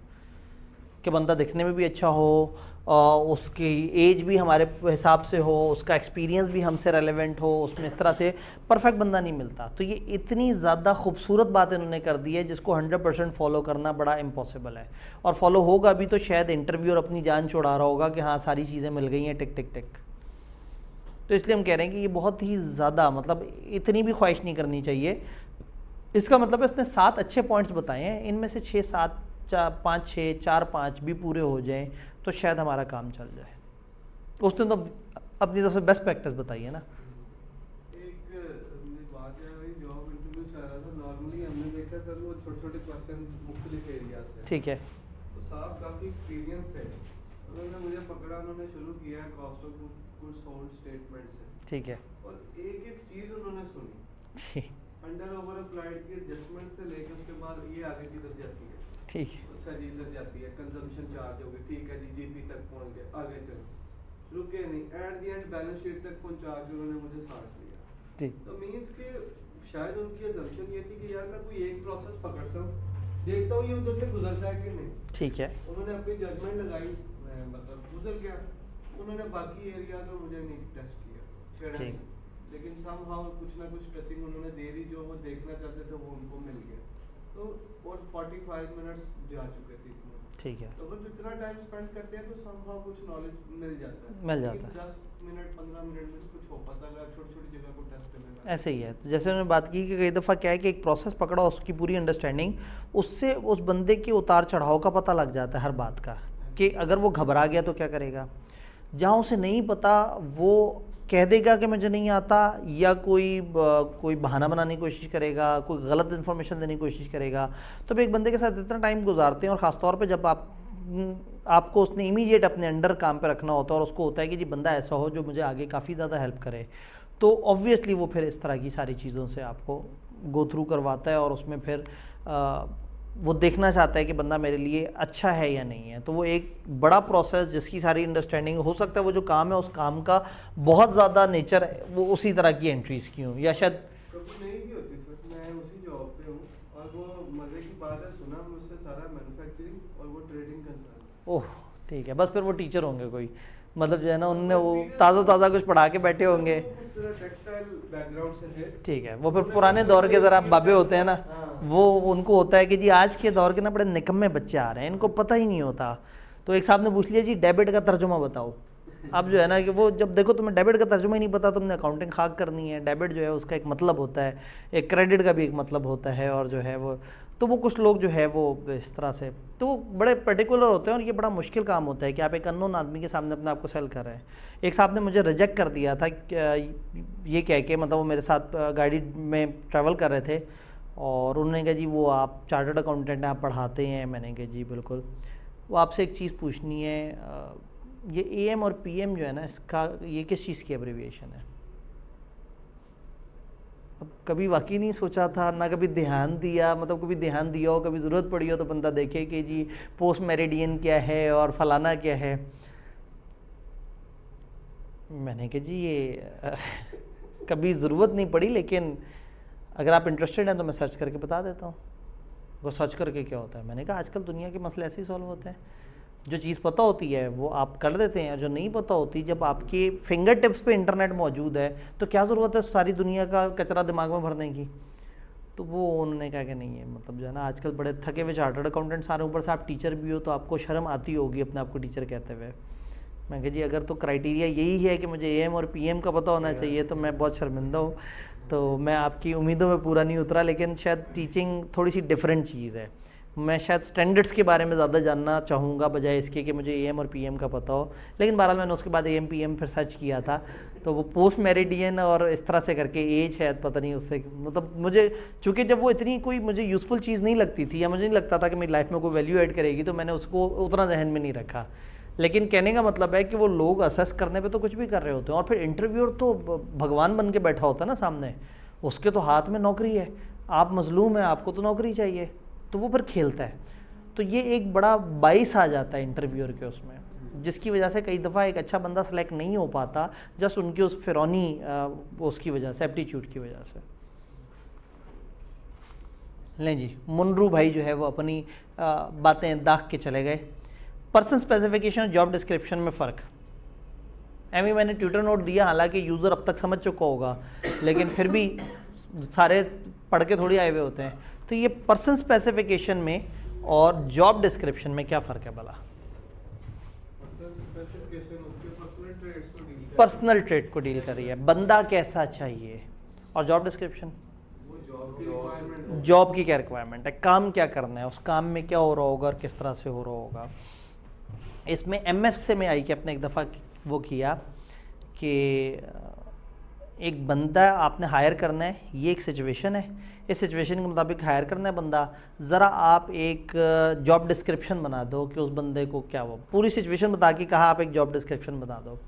कि बंदा दिखने में भी अच्छा हो, उसकी एज भी हमारे हिसाब से हो, उसका एक्सपीरियंस भी हमसे रेलेवेंट हो, उसमें इस तरह से परफेक्ट बंदा नहीं मिलता। तो ये इतनी ज़्यादा खूबसूरत बात इन्होंने कर दी है जिसको 100% फॉलो करना बड़ा इम्पॉसिबल है, और फॉलो होगा भी तो शायद इंटरव्यू और अपनी जान छुड़ा रहा होगा कि हाँ सारी चीज़ें मिल गई हैं टिक टिक टिक। तो इसलिए हम कह रहे हैं कि ये बहुत ही ज़्यादा मतलब इतनी भी ख्वाहिश नहीं करनी चाहिए। इसका मतलब इसने 7 अच्छे पॉइंट्स बताए हैं, इनमें से 6 7 5 6 4 5 भी पूरे हो जाएं तो शायद हमारा काम चल जाए। उसने तो अपनी तरफ से बेस्ट प्रैक्टिस बताई है ना। एक बात है भाई, जॉब इंटरव्यू चल रहा था, नॉर्मली हमने देखा सर वो छोटे छोटे क्वेश्चन मुख्तलिफ एरिया से, ठीक है, तो साहब काफ़ी एक्सपीरियंस थे, उन्होंने मुझे पकड़ा, उन्होंने शुरू किया cost of goods sold statement से, ठीक है, और एक एक चीज़ उन्होंने सुनी, ठीक अंडर ओवर अप्लाइड की एडजस्टमेंट से लेकर उसके बाद ये आगे किधर जाती है, ठीक अच्छा जी इधर जाती है, कंजम्पशन चार्ज हो गई, ठीक है जी जीपी तक पहुंच गए, आगे चलो, रुके नहीं, at the end balance sheet तक पहुंचा के उन्होंने मुझे सांस लिया। ठीक तो मीन्स के शायद उनकी असम्पशन ये थी कि यार मैं कोई एक प्रोसेस पकड़ता हूँ, देखता हूँ ये उधर से गुजरता है कि नहीं, ठीक है, उन्होंने अपनी जजमेंट लगाई, मैं मतलब गुजर गया, उन्होंने बाकी एरिया तो मुझे नहीं टेस्ट किया, छेड़ा ठीक। नहीं, लेकिन समहाउ कुछ ना कुछ टचिंग उन्होंने दे दी, जो वो देखना चाहते थे वो उनको मिल गया। तो और 45 मिनट्स जा चुके थे इसमें, ठीक है, तो वो जितना टाइम स्पेंड करते हैं तो समहाउ कुछ नॉलेज मिल जाता है, मिल जाता है। 10 मिनट 15 मिनट में कुछ हो पाता है, छोटी छोटी जगह को टेस्ट करने का। ऐसे ही है। तो जैसे उन्होंने बात की कि कई दफ़ा क्या है कि एक प्रोसेस पकड़ा, उसकी पूरी अंडरस्टैंडिंग, उससे उस बंदे के उतार चढ़ाव का पता लग जाता है हर बात का, कि अगर वो घबरा गया तो क्या करेगा, जहाँ उसे नहीं पता वो कह देगा कि मुझे नहीं आता, या कोई बहाना बनाने की कोशिश करेगा, कोई गलत इन्फॉर्मेशन देने की कोशिश करेगा। तो एक बंदे के साथ इतना टाइम गुजारते हैं, और ख़ास तौर पे जब आपको उसने इमीडिएट अपने अंडर काम पे रखना होता है, और उसको होता है कि जी बंदा ऐसा हो जो मुझे आगे काफ़ी ज़्यादा हेल्प करे, तो ऑब्वियसली वो फिर इस तरह की सारी चीज़ों से आपको गो थ्रू करवाता है, और उसमें फिर वो देखना चाहता है कि बंदा मेरे लिए अच्छा है या नहीं है। तो वो एक बड़ा प्रोसेस जिसकी सारी अंडरस्टैंडिंग हो सकता है, वो जो काम है उस काम का बहुत ज़्यादा नेचर वो उसी तरह की एंट्रीज़ की हूँ, या शायद कभी नहीं भी होती सर, मैं उसी जॉब पे हूँ, और वो मज़े की बात है, सुना मुझसे सारा मैन्युफैक्चरिंग और वो ट्रेडिंग कंसर्न। ओह ठीक है, बस फिर वो टीचर होंगे कोई, मतलब जो है ना उनने वो ताज़ा कुछ पढ़ा के बैठे होंगे। टेक्सटाइल बैकग्राउंड से थे, ठीक है, वो फिर पुराने दौर के ज़रा बाबे होते हैं ना, वो उनको होता है कि जी आज के दौर के ना बड़े निकम्मे बच्चे आ रहे हैं, इनको पता ही नहीं होता। तो एक साहब ने पूछ लिया जी डेबिट का तर्जुमा बताओ। अब जो है ना कि वो जब देखो तुम्हें डेबिट का तर्जुमा ही नहीं पता, तुमने अकाउंटिंग खाक करनी है। डेबिट जो है उसका एक मतलब होता है, एक क्रेडिट का भी एक मतलब होता है, और जो है वो तो वो कुछ लोग जो है वो इस तरह से तो वो बड़े पर्टिकुलर होते हैं, और ये बड़ा मुश्किल काम होता है कि आप एक अननोन आदमी के सामने अपने आप को सेल कर रहे हैं। एक साहब ने मुझे रिजेक्ट कर दिया था ये कह के, मतलब वो मेरे साथ गाड़ी में ट्रैवल कर रहे थे, और उन्होंने कहा जी वो आप चार्टर्ड अकाउंटेंट हैं, आप पढ़ाते हैं। मैंने कहा जी बिल्कुल। वो आपसे एक चीज़ पूछनी है, ये AM और PM जो है ना, इसका ये किस चीज़ की एब्रिविएशन है? अब कभी वाकई नहीं सोचा था, ना कभी ध्यान दिया, मतलब कभी ध्यान दिया हो, कभी ज़रूरत पड़ी हो तो बंदा देखे कि जी पोस्ट मेरिडियन क्या है और फलाना क्या है। मैंने कहा जी ये कभी ज़रूरत नहीं पड़ी, लेकिन अगर आप इंटरेस्टेड हैं तो मैं सर्च करके बता देता हूँ। वो सर्च करके क्या होता है? मैंने कहा आजकल दुनिया के मसले ऐसे ही सॉल्व होते हैं। जो चीज़ पता होती है वो आप कर देते हैं, जो नहीं पता होती, जब आपके फिंगर टिप्स पे इंटरनेट मौजूद है तो क्या ज़रूरत है सारी दुनिया का कचरा दिमाग में भरने की। तो वो उन्होंने कहा कि नहीं है, मतलब जो है ना आजकल बड़े थके हुए चार्टर्ड अकाउंटेंट्स आ रहे हैं, ऊपर से आप टीचर भी हो तो आपको शर्म आती होगी अपने आप को टीचर कहते हुए। मैं कहा जी अगर तो क्राइटेरिया यही है कि मुझे AM और PM का पता होना चाहिए तो मैं बहुत शर्मिंदा हूँ। तो मैं आपकी उम्मीदों में पूरा नहीं उतरा, लेकिन शायद टीचिंग थोड़ी सी डिफरेंट चीज़ है। मैं शायद स्टैंडर्ड्स के बारे में ज़्यादा जानना चाहूँगा बजाय इसके कि मुझे AM और PM का पता हो। लेकिन बहरहाल मैंने उसके बाद AM PM फिर सर्च किया था, तो वो पोस्ट मेरिडियन और इस तरह से करके एज शायद पता नहीं उससे, मतलब मुझे चूँकि जब वो इतनी कोई मुझे यूज़फुल चीज़ नहीं लगती थी या मुझे नहीं लगता था कि मेरी लाइफ में कोई वैल्यू ऐड करेगी, तो मैंने उसको उतना जहन में नहीं रखा। लेकिन कहने का मतलब है कि वो लोग असेस करने पे तो कुछ भी कर रहे होते हैं, और फिर इंटरव्यूअर तो भगवान बन के बैठा होता है ना सामने, उसके तो हाथ में नौकरी है, आप मजलूम हैं, आपको तो नौकरी चाहिए, तो वो फिर खेलता है। तो ये एक बड़ा बाइस आ जाता है इंटरव्यूअर के उसमें, जिसकी वजह से कई दफ़ा एक अच्छा बंदा सेलेक्ट नहीं हो पाता, जस्ट उनकी उस फिरौनी उसकी वजह से, एप्टीट्यूड की वजह से। लें जी, मुनरू भाई जो है वो अपनी बातें दाग के चले गए। पर्सन स्पेसिफिकेशन और जॉब डिस्क्रिप्शन में फ़र्क, एमी मैंने ट्विटर नोट दिया, हालांकि यूज़र अब तक समझ चुका होगा, लेकिन फिर भी सारे पढ़ के थोड़ी आए हुए होते हैं। तो ये पर्सन स्पेसिफिकेशन में और जॉब डिस्क्रिप्शन में क्या फ़र्क है भला? पर्सनल ट्रेट को डील कर रही है, बंदा कैसा चाहिए, और जॉब डिस्क्रिप्शन जॉब की क्या रिक्वायरमेंट है, काम क्या करना है, उस काम में क्या हो रहा होगा और किस तरह से हो रहा होगा। इसमें MF से में आई कि अपने एक दफ़ा वो किया कि एक बंदा आपने हायर करना है, ये एक सिचुएशन है, इस सिचुएशन के मुताबिक हायर करना है बंदा, ज़रा आप एक जॉब डिस्क्रिप्शन बना दो कि उस बंदे को क्या, वो पूरी सिचुएशन बता के कहा आप एक जॉब डिस्क्रिप्शन बना दो।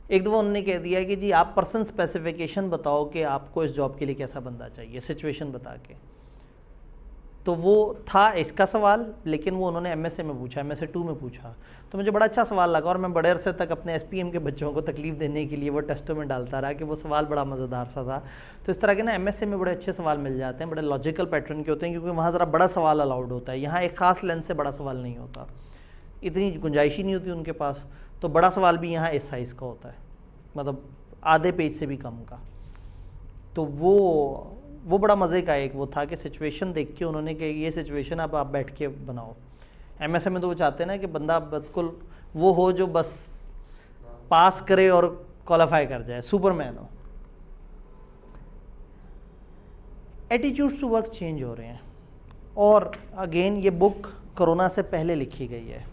एक दफ़ा उन्होंने कह दिया कि जी आप पर्सन स्पेसिफिकेशन बताओ कि आपको इस जॉब के लिए कैसा बंदा चाहिए, सिचुएशन बता के। तो वो था इसका सवाल, लेकिन वो उन्होंने MSA में पूछा, MSA 2 में पूछा, तो मुझे बड़ा अच्छा सवाल लगा, और मैं बड़े अरसे तक अपने SPM के बच्चों को तकलीफ़ देने के लिए वो टेस्टों में डालता रहा कि वो सवाल बड़ा मज़ेदार सा था। तो इस तरह के ना MSA में बड़े अच्छे सवाल मिल जाते हैं, बड़े लॉजिकल पैटर्न के होते हैं, क्योंकि वहाँ ज़रा बड़ा सवाल अलाउड होता है, यहाँ एक ख़ास लेंथ से बड़ा सवाल नहीं होता, इतनी गुंजाइश ही नहीं होती उनके पास। तो बड़ा सवाल भी यहाँ इस साइज़ का होता है, मतलब आधे पेज से भी कम का। तो वो बड़ा मज़े का एक वो था कि सिचुएशन देख के उन्होंने कि ये सिचुएशन अब आप बैठ के बनाओ। MSA में तो वो चाहते हैं ना कि बंदा बिल्कुल वो हो जो बस पास करे और क्वालिफाई कर जाए, सुपरमैन हो। एटीट्यूड्स टू वर्क चेंज हो रहे हैं, और अगेन ये बुक कोरोना से पहले लिखी गई है,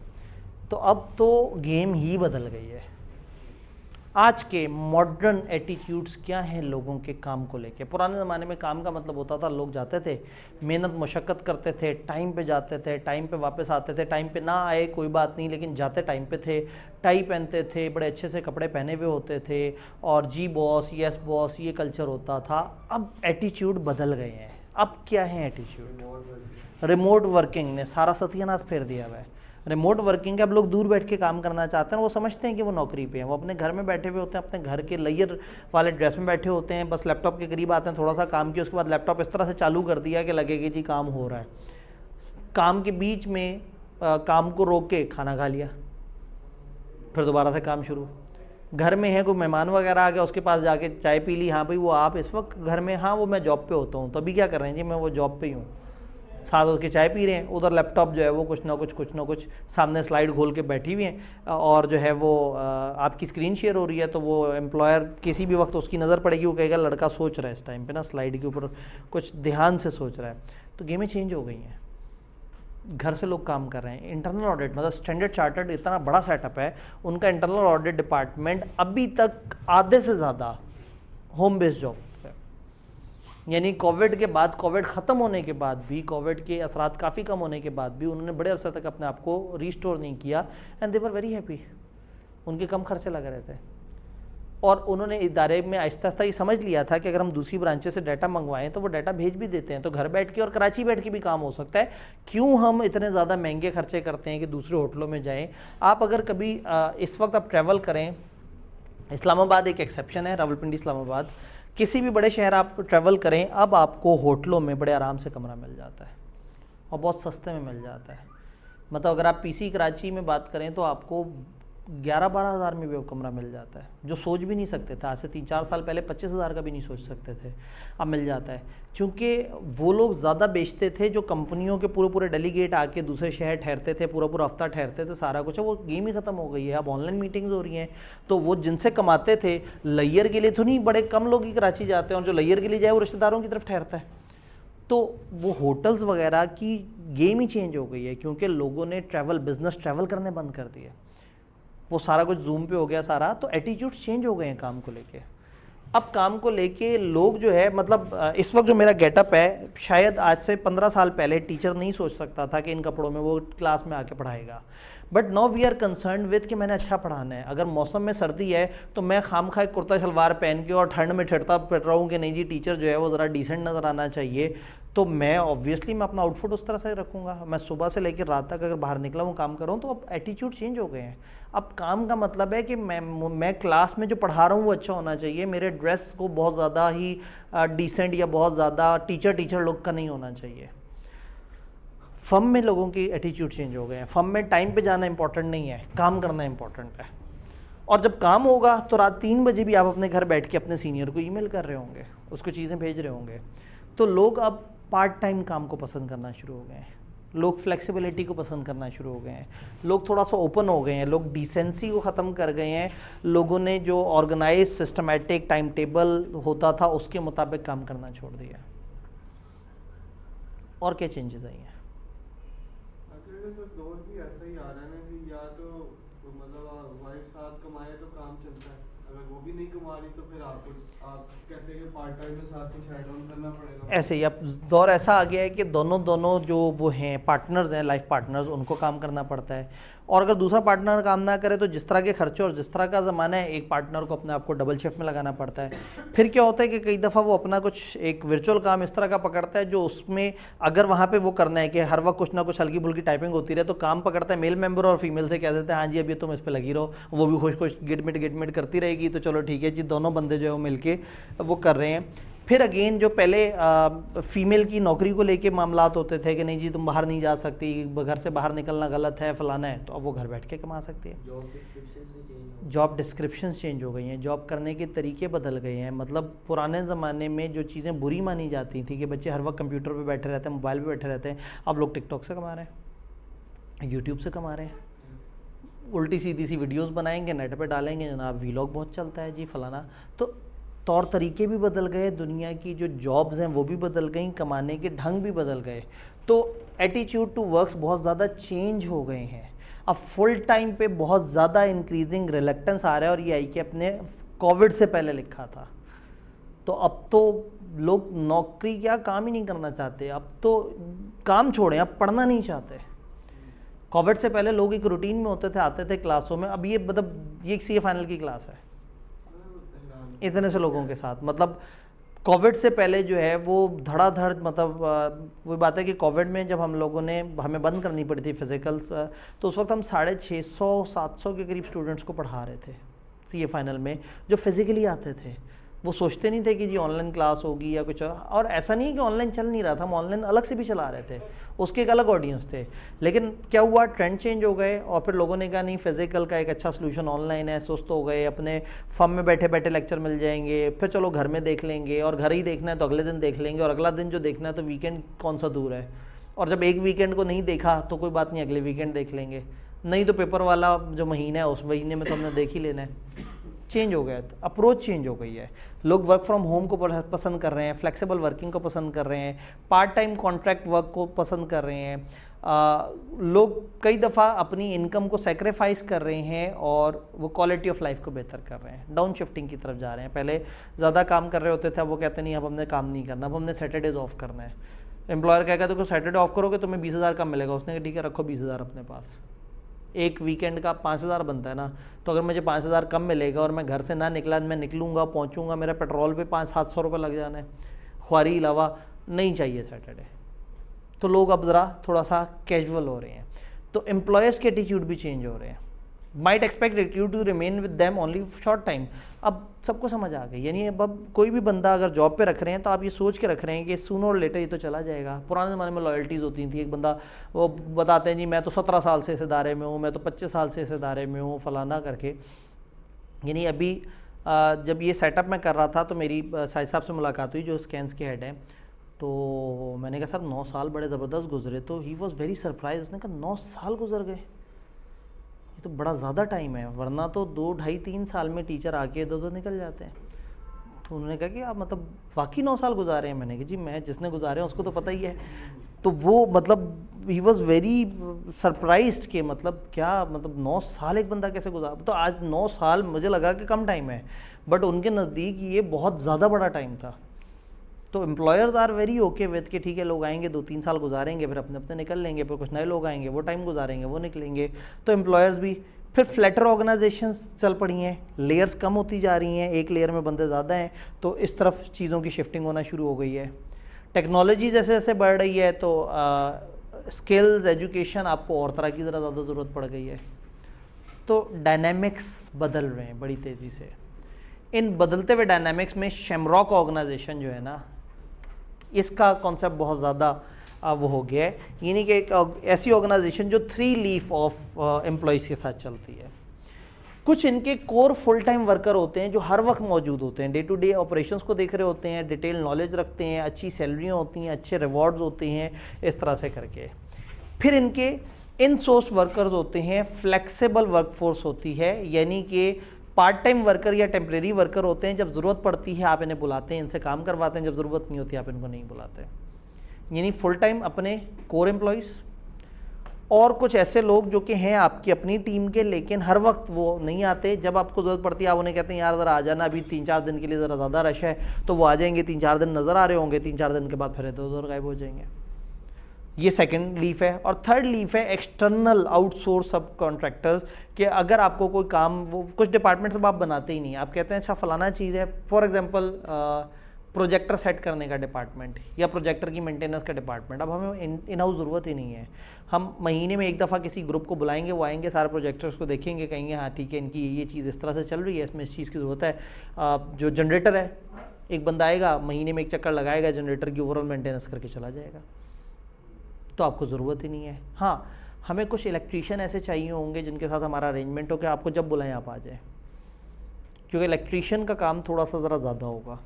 तो अब तो गेम ही बदल गई है। आज के मॉडर्न एटीट्यूड्स क्या हैं लोगों के काम को लेके? पुराने ज़माने में काम का मतलब होता था लोग जाते थे, मेहनत मुशक्क़त करते थे, टाइम पे जाते थे, टाइम पे वापस आते थे, टाइम पे ना आए कोई बात नहीं, लेकिन जाते टाइम पे थे, टाई पहनते थे, बड़े अच्छे से कपड़े पहने हुए होते थे, और जी बॉस यस बॉस ये कल्चर होता था। अब एटीट्यूड बदल गए हैं। अब क्या है एटीट्यूड? रिमोट वर्किंग ने सारा सत्यानाश फेर दिया हुआ है। रिमोट वर्किंग के अब लोग दूर बैठ के काम करना चाहते हैं, वो समझते हैं कि वो नौकरी पे हैं, वो अपने घर में बैठे हुए होते हैं, अपने घर के लेयर वाले ड्रेस में बैठे होते हैं, बस लैपटॉप के करीब आते हैं, थोड़ा सा काम किया, उसके बाद लैपटॉप इस तरह से चालू कर दिया कि लगे कि जी काम हो रहा है। काम के बीच में काम को रोक के खाना खा लिया, फिर दोबारा से काम शुरू। घर में है कोई मेहमान वगैरह आ गया, उसके पास जाके चाय पी ली, हाँ भाई वो आप इस वक्त घर में? हाँ वो मैं जॉब पे होता हूँ। तो अभी क्या कर रहे हैं जी? मैं वो जॉब पे ही हूँ। साथ उसके चाय पी रहे हैं, उधर लैपटॉप जो है वो कुछ ना कुछ सामने स्लाइड खोल के बैठी हुई हैं, और जो है वो आपकी स्क्रीन शेयर हो रही है। तो वो एम्प्लॉयर किसी भी वक्त उसकी नज़र पड़ेगी, वो कहेगा लड़का सोच रहा है इस टाइम पे ना, स्लाइड के ऊपर कुछ ध्यान से सोच रहा है। तो गेमें चेंज हो गई हैं, घर से लोग काम कर रहे हैं। इंटरनल ऑडिट मतलब स्टैंडर्ड चार्टर्ड इतना बड़ा सेटअप है, उनका इंटरनल ऑडिट डिपार्टमेंट अभी तक आधे से ज़्यादा होम बेस्ड जॉब है। यानी कोविड के बाद, कोविड ख़त्म होने के बाद भी, कोविड के असरात काफ़ी कम होने के बाद भी उन्होंने बड़े अरसे तक अपने आप को रिस्टोर नहीं किया, and they were very happy. उनके कम खर्चे लग रहे थे। और उन्होंने इदारे में आहिस्ता आहिस्ता ये समझ लिया था कि अगर हम दूसरी ब्रांचेस से डाटा मंगवाएं तो वो डाटा भेज भी देते हैं, तो घर बैठ के और कराची बैठ के भी काम हो सकता है। क्यों हम इतने ज़्यादा महंगे खर्चे करते हैं कि दूसरे होटलों में जाएं। आप अगर कभी इस वक्त आप ट्रैवल करें, इस्लामाबाद एक एक्सेप्शन है, रावलपिंडी इस्लामाबाद, किसी भी बड़े शहर आप ट्रैवल करें, अब आपको होटलों में बड़े आराम से कमरा मिल जाता है और बहुत सस्ते में मिल जाता है। मतलब अगर आप पीसी कराची में बात करें तो आपको 11-12 हज़ार में भी अब कमरा मिल जाता है, जो सोच भी नहीं सकते थे। आज से 3-4 साल पहले 25 हज़ार का भी नहीं सोच सकते थे, अब मिल जाता है। क्योंकि वो लोग ज़्यादा बेचते थे, जो कंपनियों के पूरे पूरे डेलीगेट आके दूसरे शहर ठहरते थे, पूरा पूरा हफ्ता ठहरते थे, सारा कुछ है, वो गेम ही ख़त्म हो गई है। अब ऑनलाइन मीटिंग्स हो रही हैं, तो वो जिनसे कमाते थे लैयर के लिए तो नहीं, बड़े कम लोग ही कराची जाते हैं, और जो लैयर के लिए जाए वो रिश्तेदारों की तरफ ठहरता है। तो वो होटल्स वगैरह की गेम ही चेंज हो गई है, क्योंकि लोगों ने बिज़नेस ट्रैवल करने बंद कर दिए, वो सारा कुछ जूम पे हो गया सारा। तो एटीट्यूड चेंज हो गए हैं काम को लेके। अब काम को लेके लोग जो है, मतलब इस वक्त जो मेरा गेटअप है, शायद आज से 15 साल पहले टीचर नहीं सोच सकता था कि इन कपड़ों में वो क्लास में आके पढ़ाएगा। But now we are concern with कि मैंने अच्छा पढ़ाना है। अगर मौसम में सर्दी है तो मैं खामखा कुर्ता शलवार पहन के और ठंड में ठहरता फिर रहा हूँ कि नहीं जी टीचर जो है वो ज़रा डिसेंट नज़र आना चाहिए, तो मैं ऑब्वियसली मैं अपना आउटफिट उस तरह से रखूँगा। मैं सुबह से लेकर रात तक अगर बाहर निकला हूँ काम कर रहा हूँ, तो अब एटीट्यूड चेंज हो गए हैं। अब काम का मतलब है कि मैं क्लास में जो पढ़ा रहा हूँ वो अच्छा होना चाहिए, मेरे ड्रेस को बहुत ज़्यादा ही डिसेंट या बहुत ज़्यादा टीचर लुक का नहीं होना चाहिए। फर्म में लोगों की एटीट्यूड चेंज हो गए हैं। फर्म में टाइम पे जाना इंपॉर्टेंट नहीं है, काम करना इंपॉर्टेंट है। और जब काम होगा तो रात 3 बजे भी आप अपने घर बैठ के अपने सीनियर को ईमेल कर रहे होंगे, उसको चीज़ें भेज रहे होंगे। तो लोग अब पार्ट टाइम काम को पसंद करना शुरू हो गए हैं, लोग फ्लेक्सिबिलिटी को पसंद करना शुरू हो गए हैं, लोग थोड़ा सा ओपन हो गए हैं, लोग डिसेंसी को ख़त्म कर गए हैं। लोगों ने जो ऑर्गेनाइज सिस्टमेटिक टाइम टेबल होता था उसके मुताबिक काम करना छोड़ दिया। और क्या चेंजेस आई हैं? सर दौर भी ऐसा ही आ रहा है ना कि या तो मतलब वाइफ साथ कमाए तो काम चलता है, अगर वो भी नहीं कमा रही तो फिर आप कहते हैं कि पार्ट टाइम में साथ कुछ ऐड ऑन करना पड़ेगा। ऐसे ही अब दौर ऐसा आ गया है कि दोनों जो वो हैं पार्टनर्स हैं, लाइफ पार्टनर्स, उनको काम करना पड़ता है। और अगर दूसरा पार्टनर काम ना करे तो जिस तरह के खर्चे और जिस तरह का ज़माना है, एक पार्टनर को अपने आप को डबल शिफ्ट में लगाना पड़ता है। फिर क्या होता है कि कई दफ़ा वो अपना कुछ एक वर्चुअल काम इस तरह का पकड़ता है जो उसमें अगर वहाँ पे वो करना है कि हर वक्त कुछ ना कुछ हल्की फुल्की टाइपिंग होती रहे, तो काम पकड़ता है मेल मेंबर और फीमेल से कह देते हैं हाँ जी अभी तुम इस पर लगी रहो, वो भी खुश गिटमिट करती रहेगी, तो चलो ठीक है जी, दोनों बंदे जो है वो मिल वो कर रहे हैं। फिर अगेन जो पहले फीमेल की नौकरी को लेके मामलात होते थे कि नहीं जी तुम बाहर नहीं जा सकती, घर से बाहर निकलना गलत है, फलाना है, तो अब वो घर बैठ के कमा सकती है। जॉब डिस्क्रिप्शंस चेंज हो गई हैं, जॉब करने के तरीके बदल गए हैं। मतलब पुराने ज़माने में जो चीज़ें बुरी मानी जाती थी कि बच्चे हर वक्त कंप्यूटर पे बैठे रहते हैं, मोबाइल पे बैठे रहते हैं, अब लोग टिकटॉक से कमा रहे हैं, यूट्यूब से कमा रहे हैं, उल्टी सीधी सी वीडियोस बनाएंगे, नेट पे डालेंगे, जनाब वीलॉग बहुत चलता है जी फलाना। तो तौर तरीके भी बदल गए, दुनिया की जो जॉब्स हैं वो भी बदल गई, कमाने के ढंग भी बदल गए। तो एटीट्यूड टू वर्क्स बहुत ज़्यादा चेंज हो गए हैं। अब फुल टाइम पे बहुत ज़्यादा इंक्रीजिंग रिलेक्टेंस आ रहा है, और ये आई कि अपने कोविड से पहले लिखा था। तो अब तो लोग नौकरी क्या काम ही नहीं करना चाहते, अब तो काम छोड़ें, अब पढ़ना नहीं चाहते। कोविड से पहले लोग एक रूटीन में होते थे, आते थे क्लासों में। अब ये मतलब ये सीए फाइनल की क्लास है इतने से लोगों के साथ। मतलब कोविड से पहले जो है वो धड़ाधड़, मतलब वही बात है कि कोविड में जब हम लोगों ने हमें बंद करनी पड़ी थी फिजिकल्स, तो उस वक्त हम 650-700 के करीब स्टूडेंट्स को पढ़ा रहे थे सीए फाइनल में, जो फिज़िकली आते थे। वो सोचते नहीं थे कि जी ऑनलाइन क्लास होगी या कुछ, और ऐसा नहीं है कि ऑनलाइन चल नहीं रहा था, हम ऑनलाइन अलग से भी चला रहे थे, उसके एक अलग ऑडियंस थे। लेकिन क्या हुआ, ट्रेंड चेंज हो गए, और फिर लोगों ने कहा नहीं फिज़िकल का एक अच्छा सोल्यूशन ऑनलाइन है, सुस्त हो गए, अपने फर्म में बैठे बैठे लेक्चर मिल जाएंगे, फिर चलो घर में देख लेंगे, और घर ही देखना है तो अगले दिन देख लेंगे, और अगला दिन जो देखना है तो वीकेंड कौन सा दूर है, और जब एक वीकेंड को नहीं देखा तो कोई बात नहीं, अगले वीकेंड देख लेंगे, नहीं तो पेपर वाला जो महीना है उस महीने में तो हमने देख ही लेना है। चेंज हो गया, अप्रोच चेंज हो गई है। लोग वर्क फ्रॉम होम को पसंद कर रहे हैं, फ्लेक्सिबल वर्किंग को पसंद कर रहे हैं, पार्ट टाइम कॉन्ट्रैक्ट वर्क को पसंद कर रहे हैं। लोग कई दफ़ा अपनी इनकम को सेक्रीफाइस कर रहे हैं और वो क्वालिटी ऑफ लाइफ को बेहतर कर रहे हैं, डाउन शिफ्टिंग की तरफ जा रहे हैं। पहले ज़्यादा काम कर रहे होते थे, अब वो कहते नहीं अब हमने काम नहीं करना, अब हमने सैटरडेज ऑफ करना है। एम्प्लॉयर कहेगा तो सैटरडे ऑफ करोगे तुम्हें 20,000 कम मिलेगा, उसने कहा ठीक है रखो 20,000 अपने पास, एक वीकेंड का 5,000 बनता है ना, तो अगर मुझे 5,000 कम मिलेगा और मैं घर से ना निकला, मैं निकलूँगा पहुँचूँगा, मेरा पेट्रोल पे 500-700 रुपये लग जाना है, ख्वारी अलावा नहीं चाहिए सैटरडे। तो लोग अब ज़रा थोड़ा सा कैजुअल हो रहे हैं, तो एम्प्लॉयर्स के एटीट्यूड भी चेंज हो रहे हैं। Might expect you to remain with them only short time. अब सबको समझ आ गई, यानी अब कोई भी बंदा अगर जॉब पे रख रहे हैं तो आप ये सोच के रख रहे हैं कि सूनर और लेटर ये तो चला जाएगा। पुराने ज़माने में लॉयल्टीज़ होती थी, एक बंदा वो बताते हैं जी मैं तो 17 साल से इस इदारे में हूँ, मैं तो 25 साल से इस इदारे में हूँ, फलाना करके। यानी अभी जब ये सेटअप मैं कर रहा था तो मेरी साहिब साहब से मुलाकात हुई जो स्कैन्स के हेड हैं, तो मैंने कहा सर 9 साल बड़े ज़बरदस्त गुजरे, तो ही वॉज़ वेरी सरप्राइज। उसने कहा 9 साल गुजर गए, ये तो बड़ा ज़्यादा टाइम है, वरना तो 2, 2.5, 3 साल में टीचर आके 2 निकल जाते हैं। तो उन्होंने कहा कि आप मतलब वाकई 9 साल गुजारे हैं। मैंने कहा जी मैं जिसने गुजारे हैं उसको तो पता ही है। तो वो मतलब ही वॉज़ वेरी सरप्राइज्ड कि मतलब क्या मतलब 9 साल एक बंदा कैसे गुजार। तो आज 9 साल मुझे लगा कि कम टाइम है, बट उनके नज़दीक ये बहुत ज़्यादा बड़ा टाइम था। तो employers are very okay with कि ठीक है लोग आएंगे 2-3 साल गुजारेंगे, फिर अपने अपने निकल लेंगे, फिर कुछ नए लोग आएंगे वो टाइम गुजारेंगे वो निकलेंगे। तो एम्प्लॉयर्स भी फिर फ्लैटर ऑर्गेनाइजेशंस चल पड़ी हैं, लेयर्स कम होती जा रही हैं, एक लेयर में बंदे ज़्यादा हैं, तो इस तरफ चीज़ों की शिफ्टिंग होना शुरू हो गई है। टेक्नोलॉजी जैसे जैसे बढ़ रही है तो स्किल्स एजुकेशन आपको और तरह की ज़रा ज़्यादा ज़रूरत पड़ गई है। तो डायनामिक्स बदल रहे हैं बड़ी तेज़ी से। इन बदलते हुए डायनामिक्स में शेमरॉक ऑर्गेनाइजेशन जो है ना, इसका कॉन्सेप्ट बहुत ज़्यादा वो हो गया है। यानी कि एक ऐसी ऑर्गेनाइजेशन जो 3 लीफ ऑफ एम्प्लॉयज़ के साथ चलती है। कुछ इनके कोर फुल टाइम वर्कर होते हैं जो हर वक्त मौजूद होते हैं, डे टू डे ऑपरेशंस को देख रहे होते हैं, डिटेल नॉलेज रखते हैं, अच्छी सैलरियाँ होती हैं, अच्छे रिवॉर्ड्स होते हैं, इस तरह से करके। फिर इनके इन सोर्स वर्कर्स होते हैं, फ्लेक्सिबल वर्कफोर्स होती है, यानी कि पार्ट टाइम वर्कर या टेम्प्रेरी वर्कर होते हैं। जब ज़रूरत पड़ती है आप इन्हें बुलाते हैं, इनसे काम करवाते हैं, जब ज़रूरत नहीं होती आप इनको नहीं बुलाते। यानी फुल टाइम अपने कोर एम्प्लॉयज़, और कुछ ऐसे लोग जो कि हैं आपकी अपनी टीम के, लेकिन हर वक्त वो नहीं आते। जब आपको ज़रूरत पड़ती है आप उन्हें कहते हैं यार ज़रा आ जाना, अभी 3-4 दिन के लिए ज़रा ज़्यादा रश है, तो वो आ जाएंगे, 3-4 दिन नज़र आ रहे होंगे, 3-4 दिन के बाद फिर इधर उधर गायब हो जाएंगे। ये सेकंड लीफ है। और थर्ड लीफ है एक्सटर्नल आउटसोर्स सब कॉन्ट्रैक्टर्स, कि अगर आपको कोई काम, वो कुछ डिपार्टमेंट सब आप बनाते ही नहीं, आप कहते हैं अच्छा फलाना चीज़ है, फॉर एग्जांपल प्रोजेक्टर सेट करने का डिपार्टमेंट या प्रोजेक्टर की मेंटेनेंस का डिपार्टमेंट, अब हमें इन हाउस ज़रूरत ही नहीं है। हम महीने में एक दफ़ा किसी ग्रुप को बुलाएंगे, वो आएंगे, सारे प्रोजेक्टर्स को देखेंगे, कहेंगे हाँ ठीक है इनकी ये चीज़ इस तरह से चल रही है, इसमें इस चीज़ की ज़रूरत है। जो जनरेटर है, एक बंदा आएगा महीने में एक चक्कर लगाएगा, जनरेटर की ओवरऑल मेंटेनेंस करके चला जाएगा, तो आपको ज़रूरत ही नहीं है। हाँ, हमें कुछ इलेक्ट्रीशियन ऐसे चाहिए होंगे जिनके साथ हमारा अरेंजमेंट हो कि आपको जब बुलाएं आप आ जाएं, क्योंकि इलेक्ट्रीशियन का काम थोड़ा सा ज़रा ज़्यादा होगा।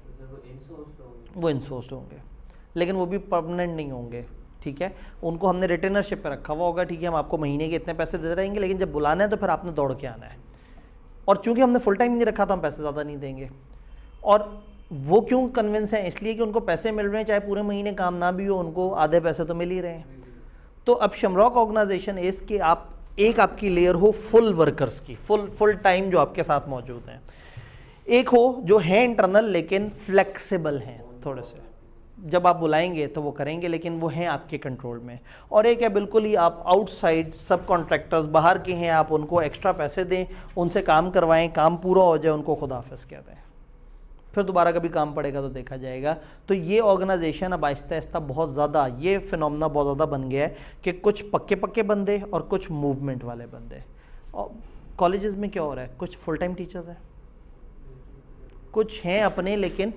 वो इंसोर्स्ड होंगे, लेकिन वो भी परमानेंट नहीं होंगे, ठीक है। उनको हमने रिटेनरशिप पे रखा हुआ होगा, ठीक है हम आपको महीने के इतने पैसे दे रहेंगे, लेकिन जब बुलाना है तो फिर आपने दौड़ के आना है। और चूँकि हमने फुल टाइम नहीं रखा तो हम पैसे ज़्यादा नहीं देंगे। और वो क्यों कन्विंस हैं, इसलिए कि उनको पैसे मिल रहे हैं, चाहे पूरे महीने काम ना भी हो, उनको आधे पैसे तो मिल ही रहे हैं। तो अब शेमरॉक ऑर्गेनाइजेशन इस कि आप एक आपकी लेयर हो फुल वर्कर्स की, फुल टाइम जो आपके साथ मौजूद हैं, एक हो जो है इंटरनल लेकिन फ्लेक्सिबल हैं थोड़े से, जब आप बुलाएंगे तो वो करेंगे, लेकिन वो हैं आपके कंट्रोल में। और एक है बिल्कुल ही आप आउटसाइड सब कॉन्ट्रैक्टर्स बाहर के हैं, आप उनको एक्स्ट्रा पैसे दें, उनसे काम करवाएं, काम पूरा हो जाए उनको खुदा हाफिज़ कह दें, फिर दोबारा कभी काम पड़ेगा तो देखा जाएगा। तो ये ऑर्गेनाइजेशन अब आहिस्ता आहिस्ता बहुत ज़्यादा, ये फिनोमेना बहुत ज़्यादा बन गया है कि कुछ पक्के बंदे और कुछ मूवमेंट वाले बंदे। और कॉलेजेस में क्या हो रहा है, कुछ फुल टाइम टीचर्स हैं, कुछ हैं अपने लेकिन